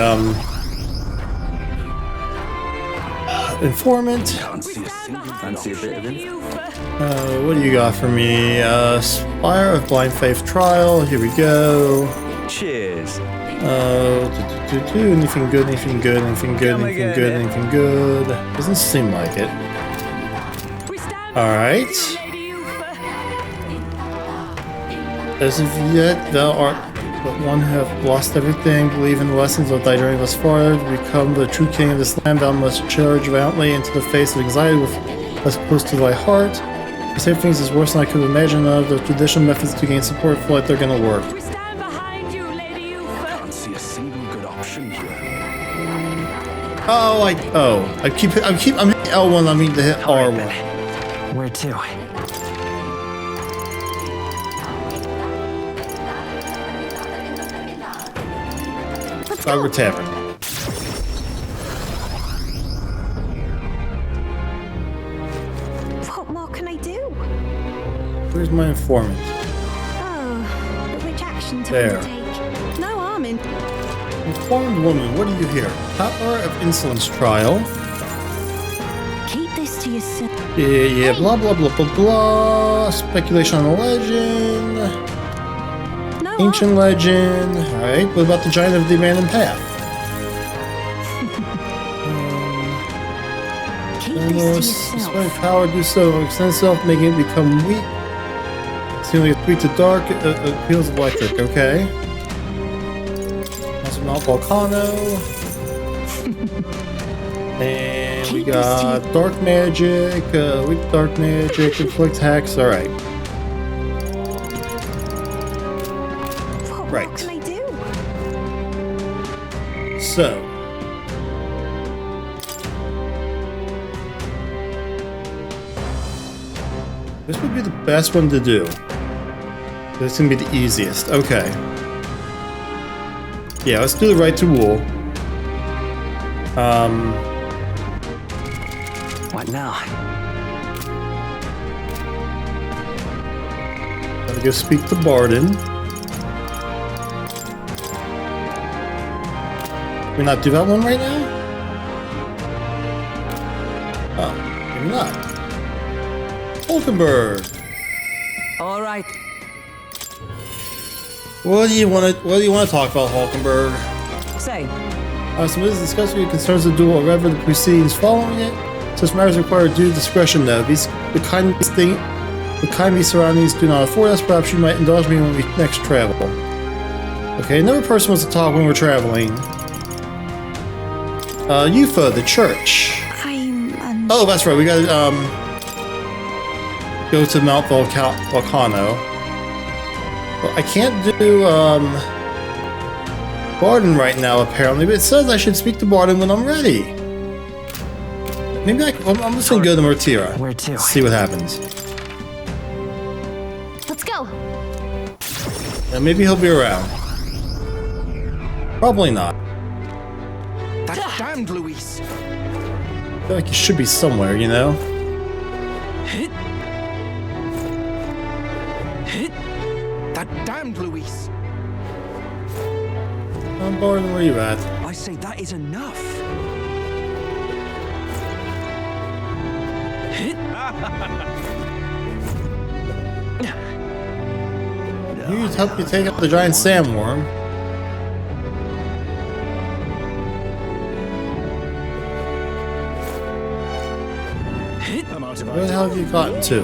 informant. Fancy a bit of info? What do you got for me? Spire of Blind Faith Trial. Here we go. Cheers. Anything good? Anything good? Anything good? Anything good? Anything good? Doesn't seem like it. All right. As of yet, thou art but one who have lost everything, believe in the lessons of thy journey thus far, to become the true king of this land, thou must charge valiantly into the face of anxiety with us close to thy heart. The same things is worse than I could imagine of. The traditional methods to gain support feel like they're gonna work. I can't see a single good option here. I'm hitting L1, I mean to hit R1. Where to? Our tavern. What more can I do? Where's my informant? Oh, but which action to There. undertake? No harm in. Informed woman, what do you hear? Power of insolence trial. Keep this to yourself. Yeah, blah blah blah blah blah. Speculation on the legend. No Ancient legend. Alright, what about the giant of the abandoned path? Keep this to yourself. Despite power, do so. Extend itself, making it become weak. Seemingly it's weak to dark, appeals electric, okay. That's Mount Volcano. And we got dark magic, weak dark magic, inflict hacks, alright. What can I do? So. This would be the best one to do. This is gonna be the easiest. Okay. Yeah, let's do the right to rule. What now? Gotta go speak to Barden. Can we not do that one right now? Oh, maybe not. Hulkenberg. All right. What do you want to talk about, Hulkenberg? Say. Some business discussing concerns the duel or rather the proceedings following it. Such matters require due discretion, though. The kind surroundings do not afford us. Perhaps you might indulge me when we next travel. Okay, another person wants to talk when we're traveling. UFO, the church. Oh, that's right. We gotta go to Mount Volcano. Well, I can't do Barden right now, apparently, but it says I should speak to Barden when I'm ready. Maybe I'm just gonna go to Mortira. Where to? See what happens. Let's go. Yeah, maybe he'll be around. Probably not. That damned Luis. I feel like he should be somewhere, you know? That damned Luis. Barden, where you at? I say that is enough. You need help you take out the giant sandworm. Where the hell have you gotten to?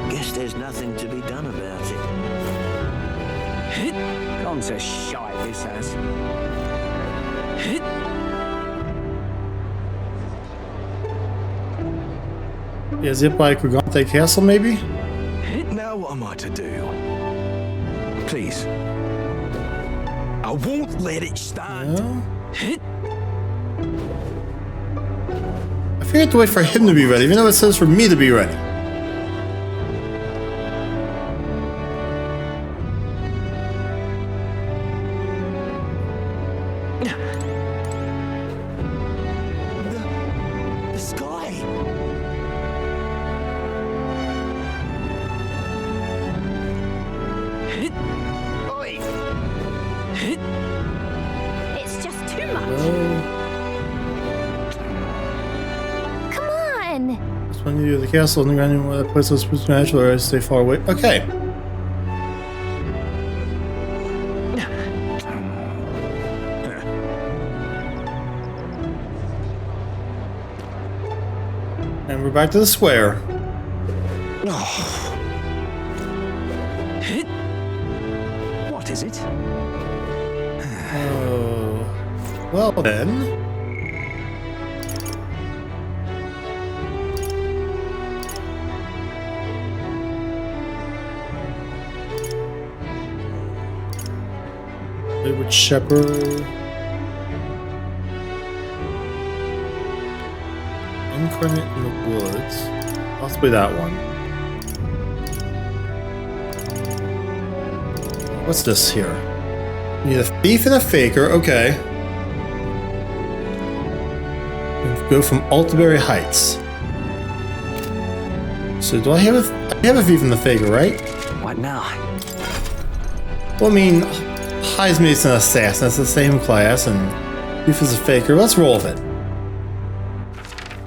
Guess there's nothing to be done about it. Gone to shite, this has. Is it by Krugante Castle, maybe? Now what am I to do? Please. I won't let it stand. No? I figured to wait for him to be ready, even though it says for me to be ready. The sky! Oi! It's just too much. Come on! Just when you do the castle and the ground where that place was supernatural, or I stay far away. Okay. And we're back to the square. What is it? Oh, well then. Favorite shepherd. Incarnate in the woods. Possibly that one. What's this here? Need a thief and a faker. Okay. Go from Altaberry Heights. So do I have a thief and a faker, right? What now? Well, I mean, Heismate's an assassin. That's the same class, and thief is a faker. Let's roll with it.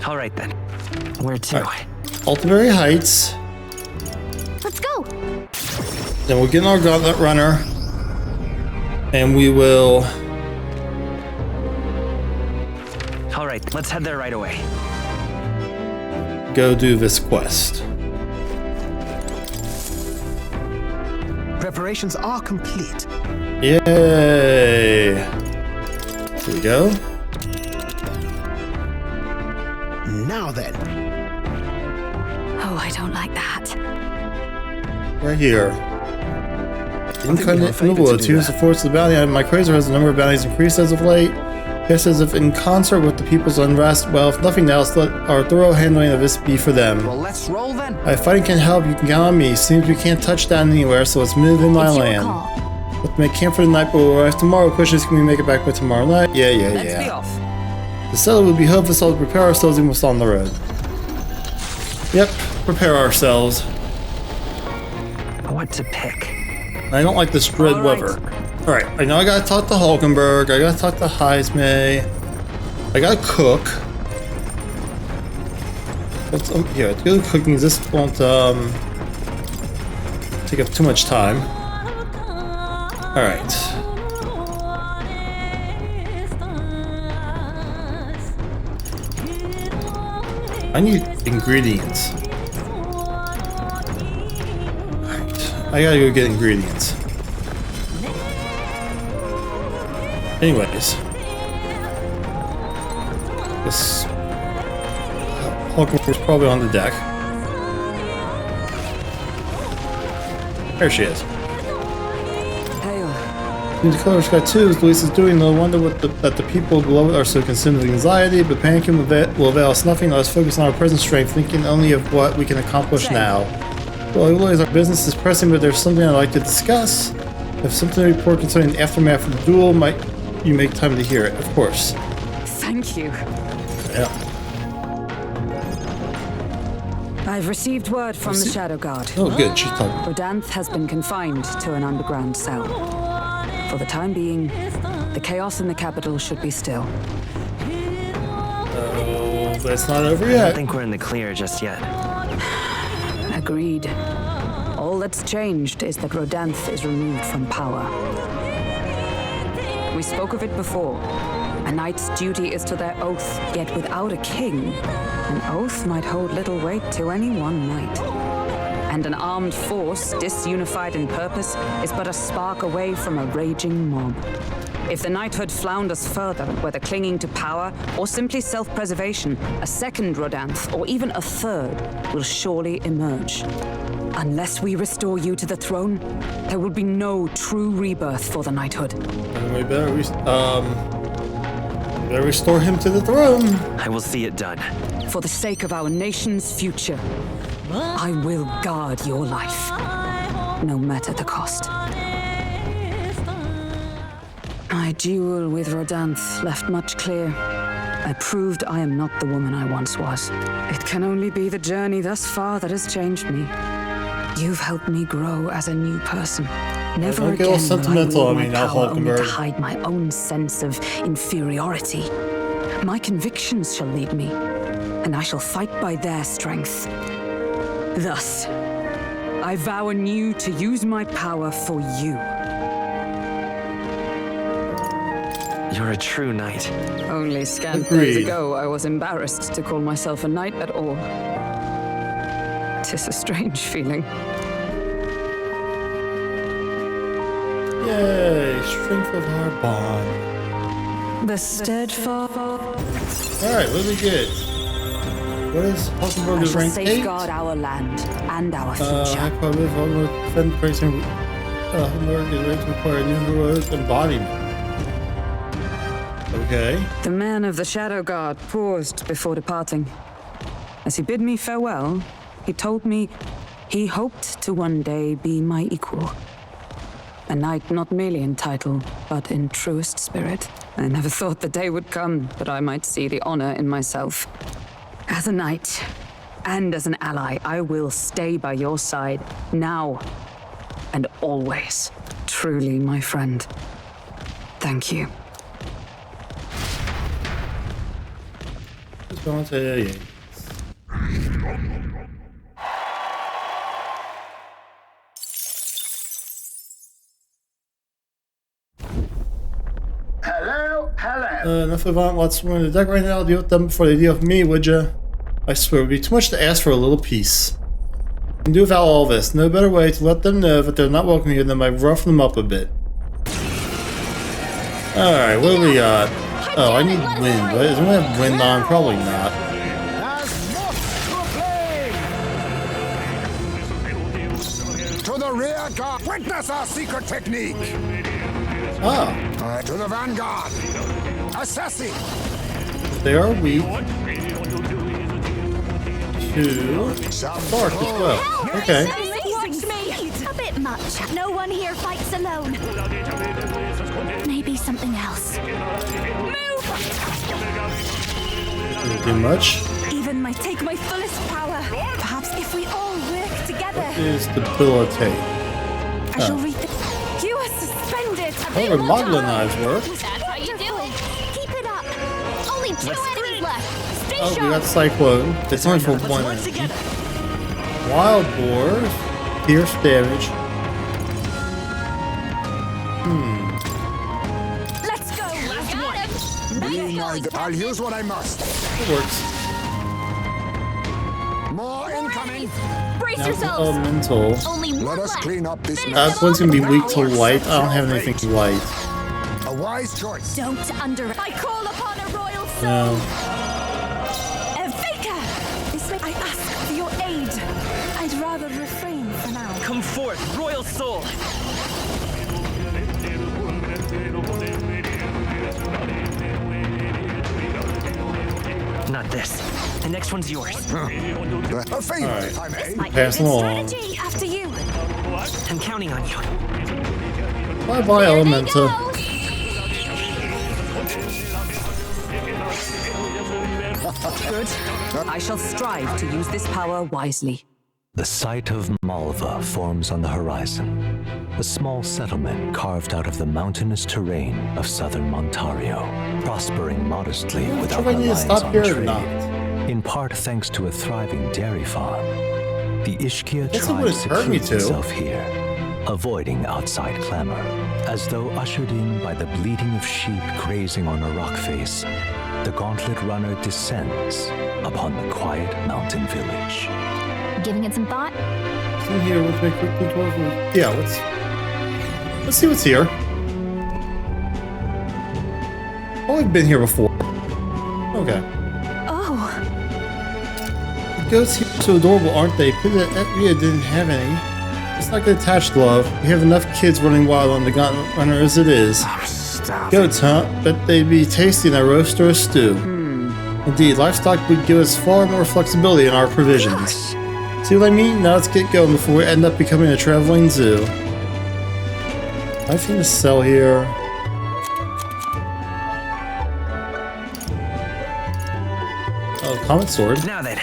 All right then. Where to? Right. Altaberry Heights. Let's go. Then we'll get in our gauntlet runner, and we will. All right, let's head there right away. Go do this quest. Preparations are complete. Yay! Here we go. Now then. Oh, I don't like that. Right here. Incarnate in the woods. Here's the force of the bounty. My crazer has the number of bounties increased as of late. Yes, as if in concert with the people's unrest. Well, if nothing else, let our thorough handling of this be for them. Well, let's roll then. If fighting can help, you can count on me. Seems we can't touch down anywhere, so let's move in my land. Let's make camp for the night, but we'll arrive tomorrow. Question is, can we make it back by tomorrow night? Yeah. Let's be off. The settler would be hopeless, so to prepare ourselves and we'll start on the road. Yep, prepare ourselves. What to pick? I don't like this red weather. Alright, I know I gotta talk to Hulkenberg, I gotta talk to Heismay, I gotta cook. Let's, yeah, it's good cooking, this won't take up too much time. Alright. I need ingredients. Alright, I gotta go get ingredients. Anyways. This Hulk was probably on the deck. There she is. The color's got two, as Luis is doing. No wonder that the people below it are so consumed with anxiety, but panicking will avail us nothing. Let us focus on our present strength, thinking only of what we can accomplish now. Well, I realize our business is pressing, but there's something I'd like to discuss. If something to report concerning the aftermath of the duel, might you make time to hear it? Of course. Thank you. Yeah. I've received word from the Shadow Guard. Oh, good. She's talking. Rodanth has been confined to an underground cell. For the time being, the chaos in the capital should be still. Oh, that's not over yet. I don't think we're in the clear just yet. Agreed. All that's changed is that Rodanth is removed from power. We spoke of it before. A knight's duty is to their oath, yet without a king, an oath might hold little weight to any one knight. And an armed force, disunified in purpose, is but a spark away from a raging mob. If the knighthood flounders further, whether clinging to power or simply self-preservation, a second Rodanth, or even a third, will surely emerge. Unless we restore you to the throne, there will be no true rebirth for the knighthood. And we better restore him to the throne. I will see it done. For the sake of our nation's future, I will guard your life, no matter the cost. My duel with Rodanth left much clear. I proved I am not the woman I once was. It can only be the journey thus far that has changed me. You've helped me grow as a new person. Never again will I wield my power only to hide my own sense of inferiority. My convictions shall lead me, and I shall fight by their strength. Thus, I vow anew to use my power for you. You're a true knight. Only scant days ago, I was embarrassed to call myself a knight at all. 'Tis a strange feeling. Yay! Strength of our bond. The steadfast. Alright, what do we get? What is Hulkenberg's rank 8? Safeguard our land and our future. High probability of defend praising Hulkenberg is ready to require a new heroic embodiment. Okay. The man of the Shadow Guard paused before departing. As he bid me farewell, he told me he hoped to one day be my equal. A knight not merely in title, but in truest spirit. I never thought the day would come that I might see the honor in myself. As a knight, and as an ally, I will stay by your side, now and always. Truly, my friend. Thank you. Just going to enough of lots more in the deck right now. Deal with them before they deal with me, would ya? I swear, it would be too much to ask for a little peace. And do without all this. No better way to let them know that they're not welcome here than by roughing them up a bit. Alright, what do we got? Oh, I need wind. But is we have wind on? Probably not. To the rear guard! Witness our secret technique! Ah. To the vanguard! Assassin! They are weak to spark as well. Okay. Watch me! A bit much. No one here fights alone. Maybe something else. Move! Didn't do much. Even might take my fullest power. Perhaps if we all work together. What is debility? I shall read the... You are suspended. Oh, the Magla knives work. That's how you do it. Keep it up. Only 2 enemies left. Stay Oh, sharp. we got Cyclone. It's only for one enemy. Wild Boar. Pierce damage. Let's go. I'll use what I must. It works. More incoming. Brace Now yourselves. elemental. Only Let us clean up this That mess. one's gonna be weak to light. I don't have anything light. A wise choice. Don't I call upon a royal soul. No. Evika! This way I ask for your aid. I'd rather refrain for now. Come forth, royal soul! Not this. The next one's yours. A favor, Alright. if I may. Might Pass be a good along. strategy. After you. I'm counting on you. Bye bye, Elemental. Good. I shall strive to use this power wisely. The site of Malva forms on the horizon, a small settlement carved out of the mountainous terrain of southern Ontario, prospering modestly without Sure I need to reliance stop on here or trade, not? in part thanks to a thriving dairy farm. The Ishkia Guess it tribe wouldn't hurt me secludes to. itself here, avoiding outside clamor, as though ushered in by the bleating of sheep grazing on a rock face. The gauntlet runner descends upon the quiet mountain village. Giving it some thought? What's in here? Let's make quick control. Yeah, let's see what's here. Oh, we've been here before. Okay. Oh. The goats here are so adorable, aren't they? Pity that Ria didn't have any. It's not good attached love. We have enough kids running wild on the gauntlet runner as it is. Goats, huh? Bet they'd be tasty in a roast or a stew. Indeed, livestock would give us far more flexibility in our provisions. See what I mean? Now let's get going before we end up becoming a traveling zoo. Nothing to sell here. Oh, comet sword. Now then.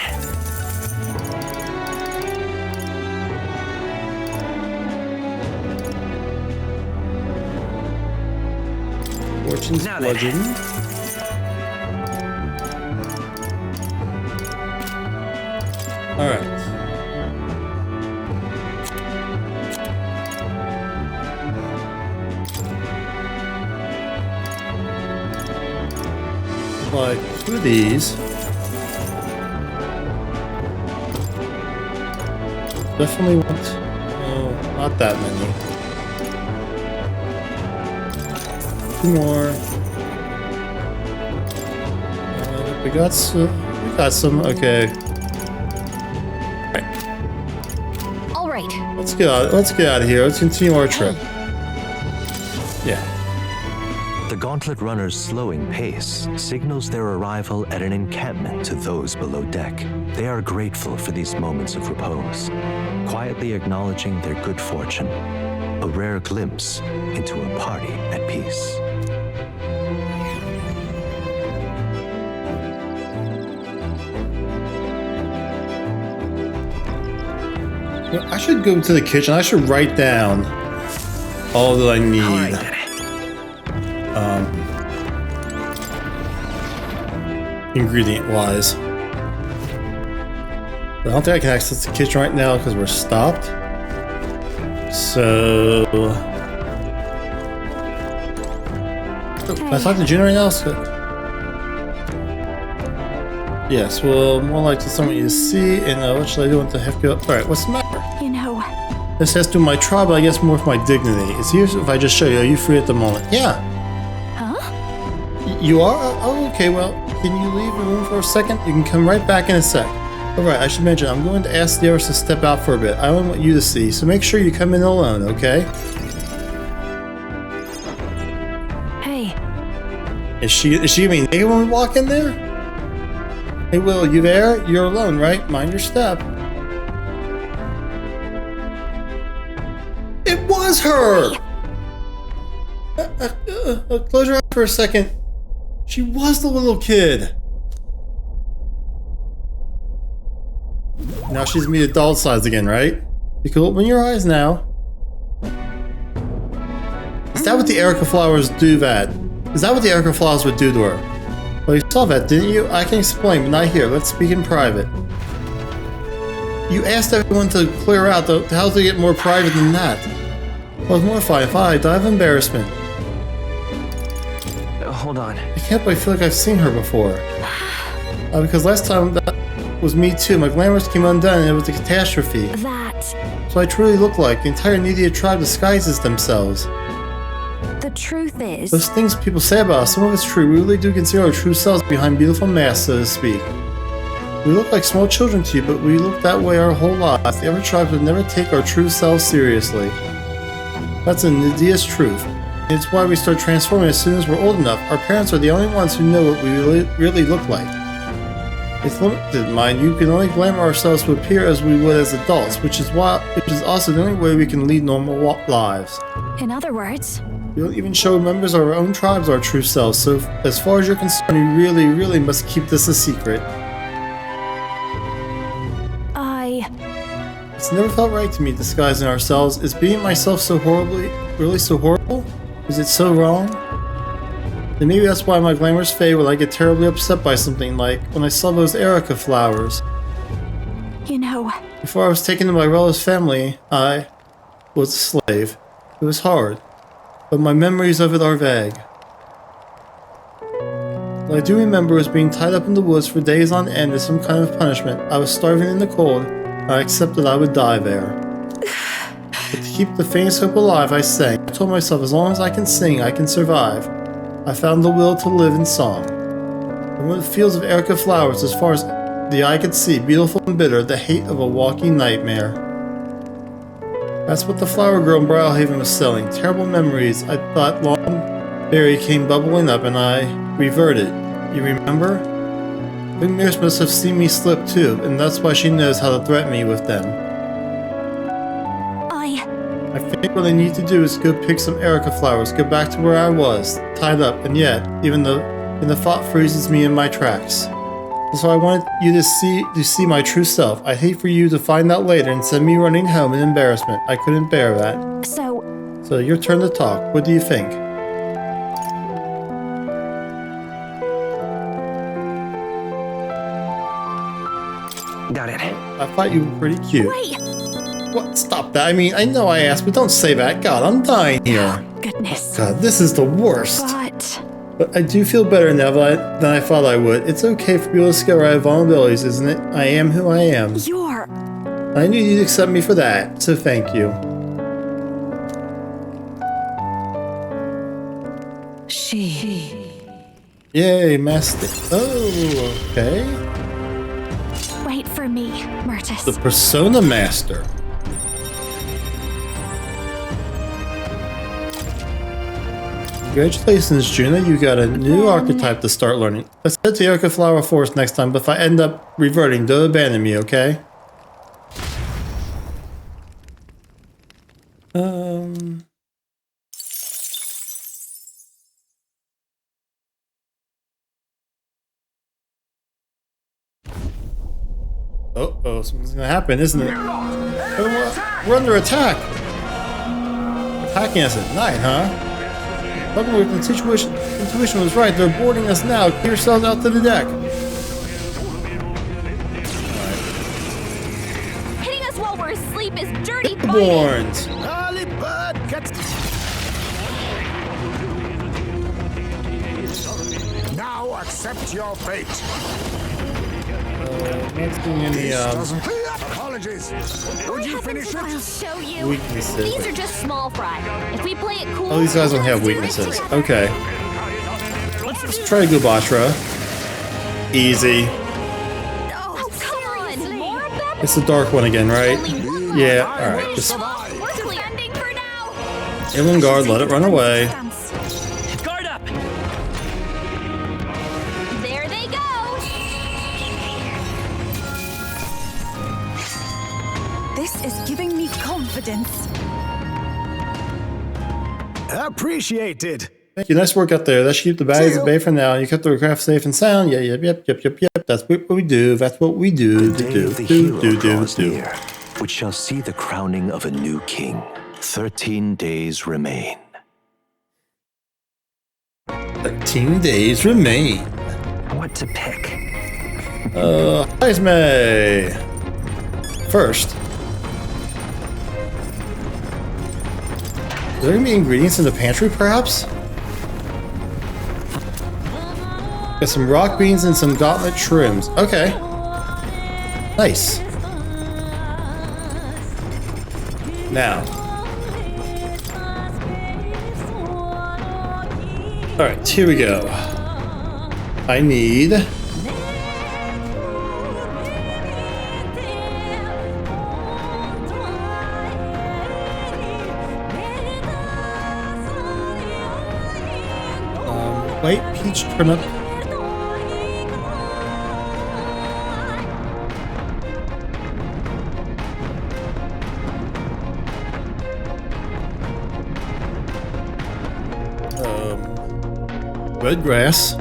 Fortune's Now then. bludgeon. Alright. Like two of these. Definitely want. Oh, not that many. 2 more. We got some. Okay. All right. Let's get out of here. Let's continue our trip. Yeah. The gauntlet runner's slowing pace signals their arrival at an encampment to those below deck. They are grateful for these moments of repose, quietly acknowledging their good fortune, a rare glimpse into a party at peace. I should go to the kitchen. I should write down all that I need. Ingredient-wise. I don't think I can access the kitchen right now because we're stopped. So... Oh, can I talk to June right now? So... Yes, well, more likely someone you see, and what should I do with the heck go? Alright, what's the matter? You know... This has to do with my trial, but I guess more for my dignity. It's here if I just show you. Are you free at the moment? Yeah. Huh? You are? Oh, okay, well, can you leave the room for a second? You can come right back in a sec. Alright, I should mention, I'm going to ask the others to step out for a bit. I only want you to see, so make sure you come in alone, okay? Hey. Is she gonna be naked when we walk in there? Hey, Will, you there? You're alone, right? Mind your step. It was her! Close your eyes for a second. She was the little kid. Now she's me adult size again, right? You can open your eyes now. Is that what the Erica flowers do that? Is that what the Erica flowers would do to her? Well, you saw that, didn't you? I can explain, but not here. Let's speak in private. You asked everyone to clear out, though. How to get more private than that? Well, it's mortifying. If I die of embarrassment. Hold on. I can't believe I feel like I've seen her before. Because last time that was me too. My glamours came undone and it was a catastrophe. That... So I truly look like. The entire Nidia tribe disguises themselves. The truth is... Those things people say about us, some of it's true. We really do conceal our true selves behind beautiful masks, so to speak. We look like small children to you, but we look that way our whole lives. The other tribes would never take our true selves seriously. That's a Nidia's truth. It's why we start transforming as soon as we're old enough. Our parents are the only ones who know what we really look like. It's limited, mind you. Can only glamour ourselves to appear as we would as adults, which is also the only way we can lead normal lives. In other words... We don't even show members of our own tribes our true selves, so as far as you're concerned, you really must keep this a secret. It's never felt right to me disguising ourselves. Is being myself so really so horrible? Is it so wrong? Then maybe that's why my glamours fade when I get terribly upset by something, like when I saw those Erica flowers. You know... Before I was taken to my relative's family, I was a slave. It was hard, but my memories of it are vague. What I do remember was being tied up in the woods for days on end as some kind of punishment. I was starving in the cold, and I accepted I would die there. But to keep the faintest hope alive, I sang. I told myself, as long as I can sing, I can survive. I found the will to live in song. And with the fields of Erica flowers, as far as the eye could see, beautiful and bitter, the hate of a walking nightmare. That's what the flower girl in Brylehaven was selling. Terrible memories I thought long buried came bubbling up, and I reverted. You remember? Wingmares must have seen me slip too, and that's why she knows how to threaten me with them. I think what I need to do is go pick some Erica flowers, go back to where I was, tied up, and yet, even the thought freezes me in my tracks. So I wanted you to see my true self. I'd hate for you to find out later and send me running home in embarrassment. I couldn't bear that. So your turn to talk. What do you think? Got it. I thought you were pretty cute. Wait! What? Stop that. I mean, I know I asked, but don't say that. God, I'm dying here. Goodness. God, this is the worst. But I do feel better now than I thought I would. It's okay for people to discover I have vulnerabilities, isn't it? I am who I am. I knew you'd accept me for that, so thank you. Yay, master. Oh, okay. Wait for me, Myrtus. The Persona Master. Congratulations, Juna. You got a new archetype to start learning. Let's head to Yoka Flower Forest next time, but if I end up reverting, don't abandon me, okay? Uh-oh, something's gonna happen, isn't it? Oh, we're under attack! Attacking us at night, huh? Luckily, the intuition was right. They're boarding us now. Get yourselves out to the deck. Hitting us while we're asleep is dirty Borns. Early bird gets. Now accept your fate. Let's do any apologies. Would you finish it? I'll show you. Weaknesses. These are just small fry. If we play it cool. Oh, these guys don't have weaknesses. Okay. Let's try Gubashra. Easy. Oh, come on. More of them? It's the dark one again, right? Yeah, alright. Just We're defending for now. everyone guard, let it run away. Guard up! There they go. This is giving me confidence. Appreciated. Thank you. Nice work out there. That should keep the bags at bay for now. You kept the craft safe and sound. Yeah, yep. That's what we do. That's what we do. The day of the hero draws near, which shall see the crowning of a new king. 13 days remain. 13 days remain. What to pick? Ismay. First. Is there gonna be ingredients in the pantry, perhaps? Got some rock beans and some gauntlet shrooms. Okay. Nice. Now. Alright, here we go. I need... white peach turnip. Red grass.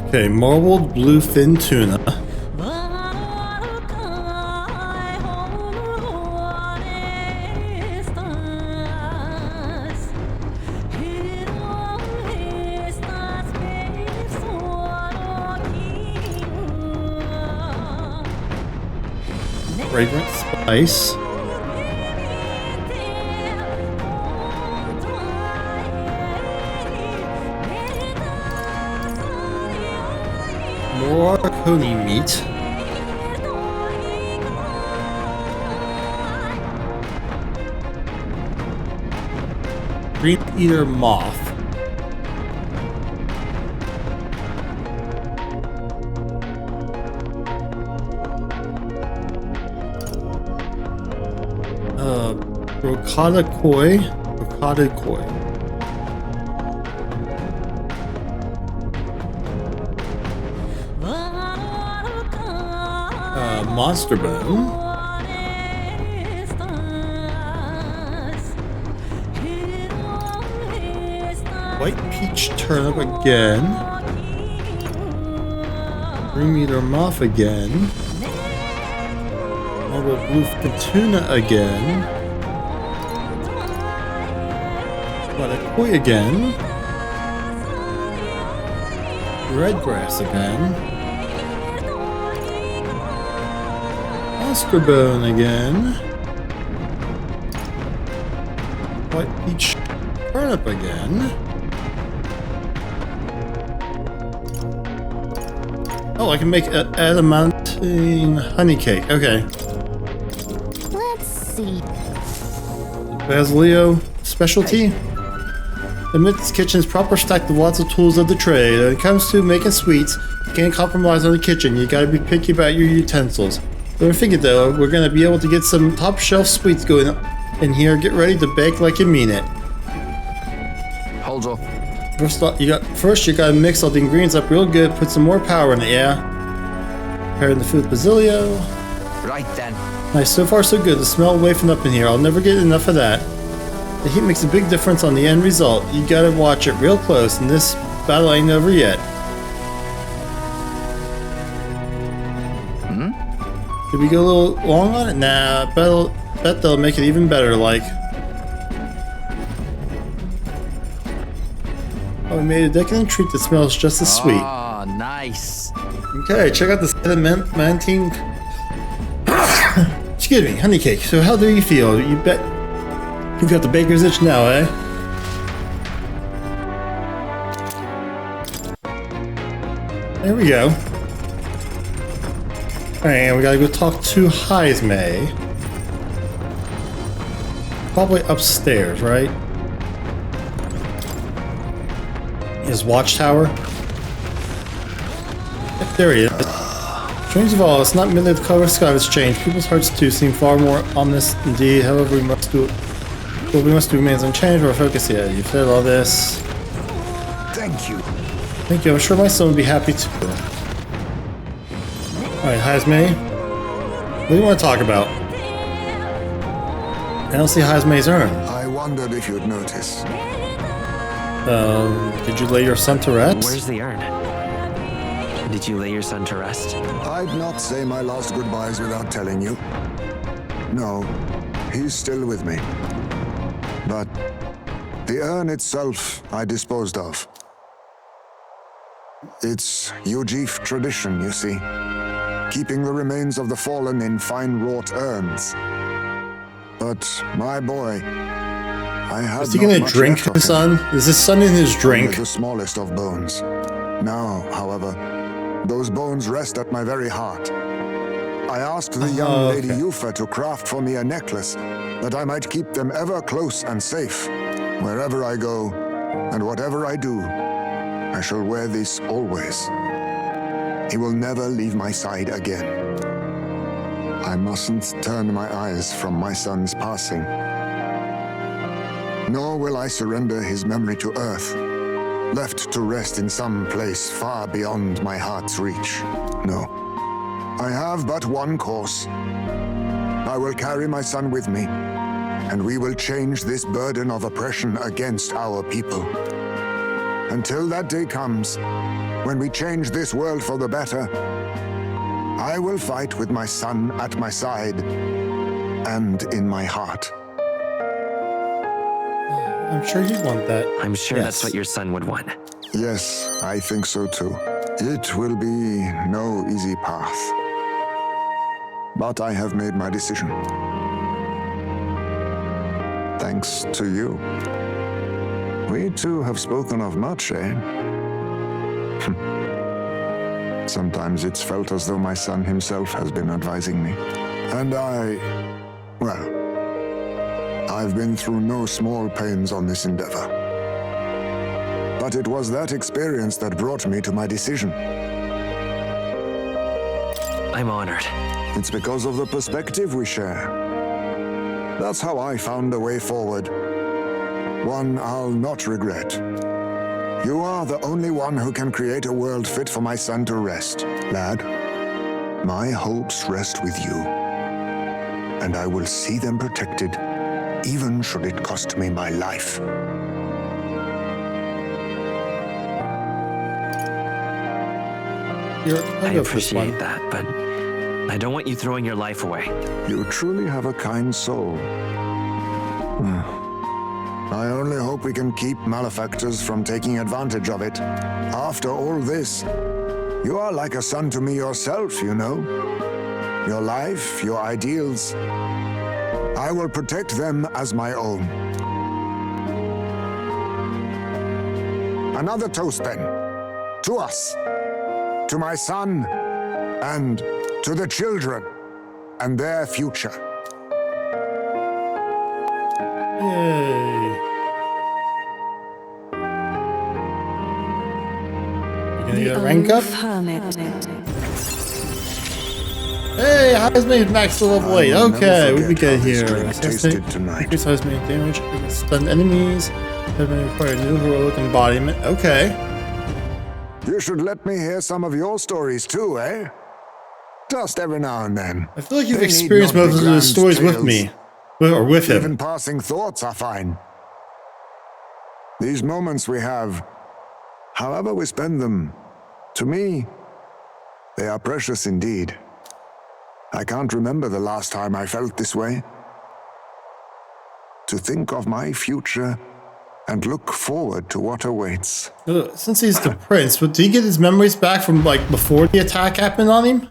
Okay, marbled bluefin tuna. Fragrant spice. More coney meat. Green eater moth. Brocada koi. Monster bone. White peach turnip again. Green meat or moth again. Marble bluefin tuna again. Koi again. Red grass again. Monster bone again. White peach turnip again. Oh, I can make adamantine honey cake. Okay. Let's see. Basilio specialty. Amid this kitchen's proper stack of lots of tools of the trade. When it comes to making sweets, you can't compromise on the kitchen. You gotta be picky about your utensils. Don't forget though, we're gonna be able to get some top shelf sweets going in here. Get ready to bake like you mean it. Hold on. First you gotta mix all the ingredients up real good. Put some more power in it, yeah. Preparing the food Basilio. Right then. Nice, so far so good. The smell wafting up in here. I'll never get enough of that. The heat makes a big difference on the end result. You gotta watch it real close, and this battle ain't over yet. Did we go a little long on it? Nah, bet they'll make it even better, like. Oh, we made a decadent treat that smells just as sweet. Oh, nice. Okay, check out this adamantine. Excuse me, honey cake. So how do you feel? You bet you've got the baker's itch now, eh? There we go. Alright, we gotta go talk to Heisme. Probably upstairs, right? His watchtower. Yep, there he is. Strange of all, it's not merely the color of the sky that's changed. People's hearts too seem far more ominous indeed. However, we must do remains unchanged. Our focus here. You've said all this. Thank you. Thank you. I'm sure my son would be happy too. Alright, Heisme. What do you want to talk about? I don't see Heisme's urn. I wondered if you'd notice. Did you lay your son to rest? Where's the urn? Did you lay your son to rest? I'd not say my last goodbyes without telling you. No, he's still with me. But the urn itself I disposed of. It's Ujif tradition, you see. Keeping the remains of the fallen in fine-wrought urns. But my boy, I had Is he gonna drink his son? Is his son in his drink? Only the smallest of bones. Now, however, those bones rest at my very heart. I asked the young Lady Yufa to craft for me a necklace that I might keep them ever close and safe. Wherever I go, and whatever I do, I shall wear this always. He will never leave my side again. I mustn't turn my eyes from my son's passing. Nor will I surrender his memory to earth, left to rest in some place far beyond my heart's reach. No. I have but one course. I will carry my son with me, and we will change this burden of oppression against our people. Until that day comes, when we change this world for the better, I will fight with my son at my side and in my heart. I'm sure you'd want that. I'm sure that's what your son would want. Yes, I think so too. It will be no easy path. But I have made my decision. Thanks to you. We two have spoken of much, eh? Sometimes it's felt as though my son himself has been advising me. And well, I've been through no small pains on this endeavor. But it was that experience that brought me to my decision. I'm honored. It's because of the perspective we share. That's how I found a way forward. One I'll not regret. You are the only one who can create a world fit for my son to rest. Lad, my hopes rest with you. And I will see them protected, even should it cost me my life. I appreciate that, but I don't want you throwing your life away. You truly have a kind soul. I only hope we can keep malefactors from taking advantage of it. After all this, you are like a son to me yourself, you know. Your life, your ideals, I will protect them as my own. Another toast, then. To us. to my son, and to the children, and their future. Yay. You gonna get a rank up? Hey, Heisman max to level 8. Okay, what we get here? Increase Heisman damage against stunned enemies. Heisman require a new heroic embodiment. Okay. You should let me hear some of your stories too, eh? Just every now and then. I feel like you've experienced most of the stories with me. Or with him. Even passing thoughts are fine. These moments we have, however we spend them, to me, they are precious indeed. I can't remember the last time I felt this way. To think of my future and look forward to what awaits. Since he's the prince, did he get his memories back from like before the attack happened on him?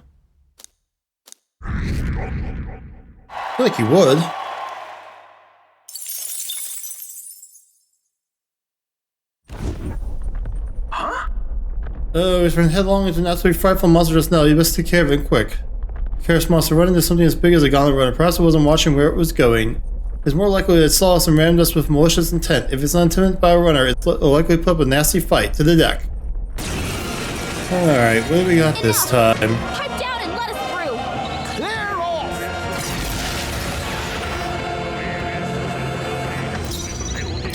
I feel like he would. Oh, he's run headlong into an absolutely frightful monster just now. You best take care of it quick. Careless monster running into something as big as a gauntlet runner. Perhaps it wasn't watching where it was going. It's more likely that it saw us and rammed us with malicious intent. If it's not intimidated by a runner, it's likely put up a nasty fight. To the deck. Alright, what do we got this time? Pipe down and let us through. Clear off.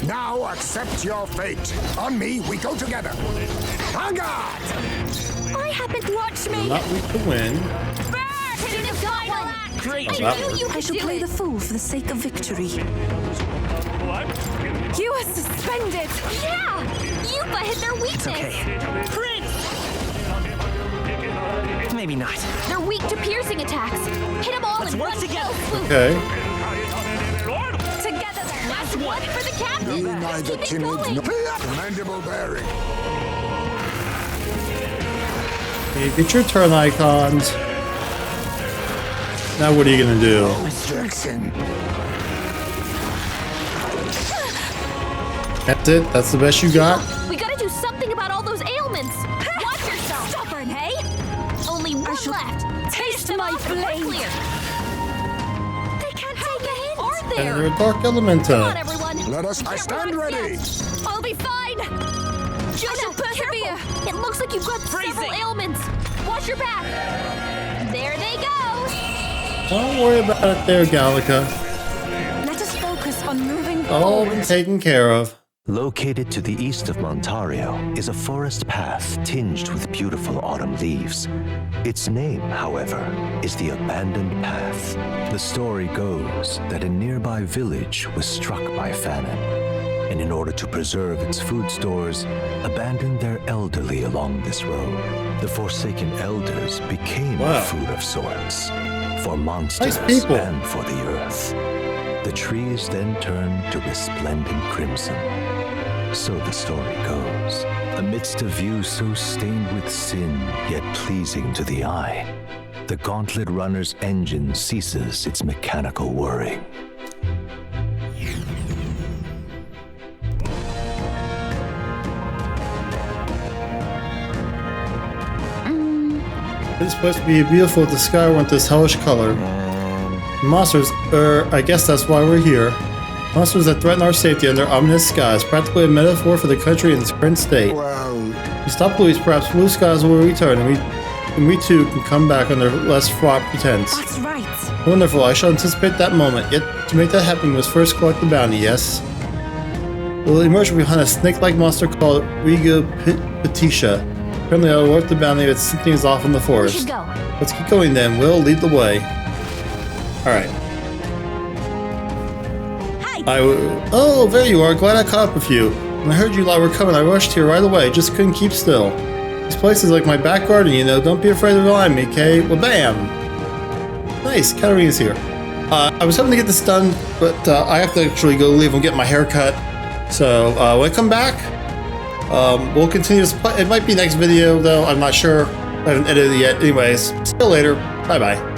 Now accept your fate. On me, we go together. On guard! I happen to watch me. Not weak to win. Great, I shall play the fool for the sake of victory. You are suspended. Yeah, Yupa hit their weakness. It's okay. Prince. Maybe not. They're weak to piercing attacks. Hit them all in one fell swoop. Okay. Together, last one for the captain. Be neither timid nor commendable bearing. Okay, get your turn icons. Now what are you gonna do? Jackson. That's it? That's the best you got? We gotta do something about all those ailments. Watch yourself. Stubborn, hey? Only one left. Taste my flame. They can't take a hint. Are And there? you're a dark elementa. Come on, everyone. Let us. I stand ready. I'll be fine. Just persevere. It looks like you've got several ailments. Watch your back. There they go. Don't worry about it there, Gallica. Let us focus on moving All forward. been taken care of. Located to the east of Montario is a forest path tinged with beautiful autumn leaves. Its name, however, is the Abandoned Path. The story goes that a nearby village was struck by famine, and in order to preserve its food stores, abandoned their elderly along this road. The forsaken elders became food of sorts, for monsters and for the earth. The trees then turned to resplendent crimson. So the story goes. Amidst a view so stained with sin, yet pleasing to the eye, the Gauntlet Runner's engine ceases its mechanical whirring. It's supposed to be beautiful if the sky weren't this hellish color. Monsters, I guess that's why we're here. Monsters that threaten our safety under ominous skies, practically a metaphor for the country in its current state. We stop Louis, perhaps blue skies will return, and we too can come back under less fraught pretense. That's right. Wonderful, I shall anticipate that moment, yet to make that happen we must first collect the bounty, yes? We'll emerge behind a snake-like monster called Rigo Petisha. Apparently I'll alert the bounty that something is off in the forest. We should go. Let's keep going then, Will, lead the way. Alright. Oh, there you are, glad I caught up with you. When I heard you lot were coming, I rushed here right away, just couldn't keep still. This place is like my back garden, you know, don't be afraid to rely on me, okay? Well, bam! Nice, Katarina's here. I was hoping to get this done, but I have to actually go leave and get my hair cut. So, when I come back, we'll continue this. It might be next video, though, I'm not sure. I haven't edited it yet. Anyways, see you later. Bye-bye.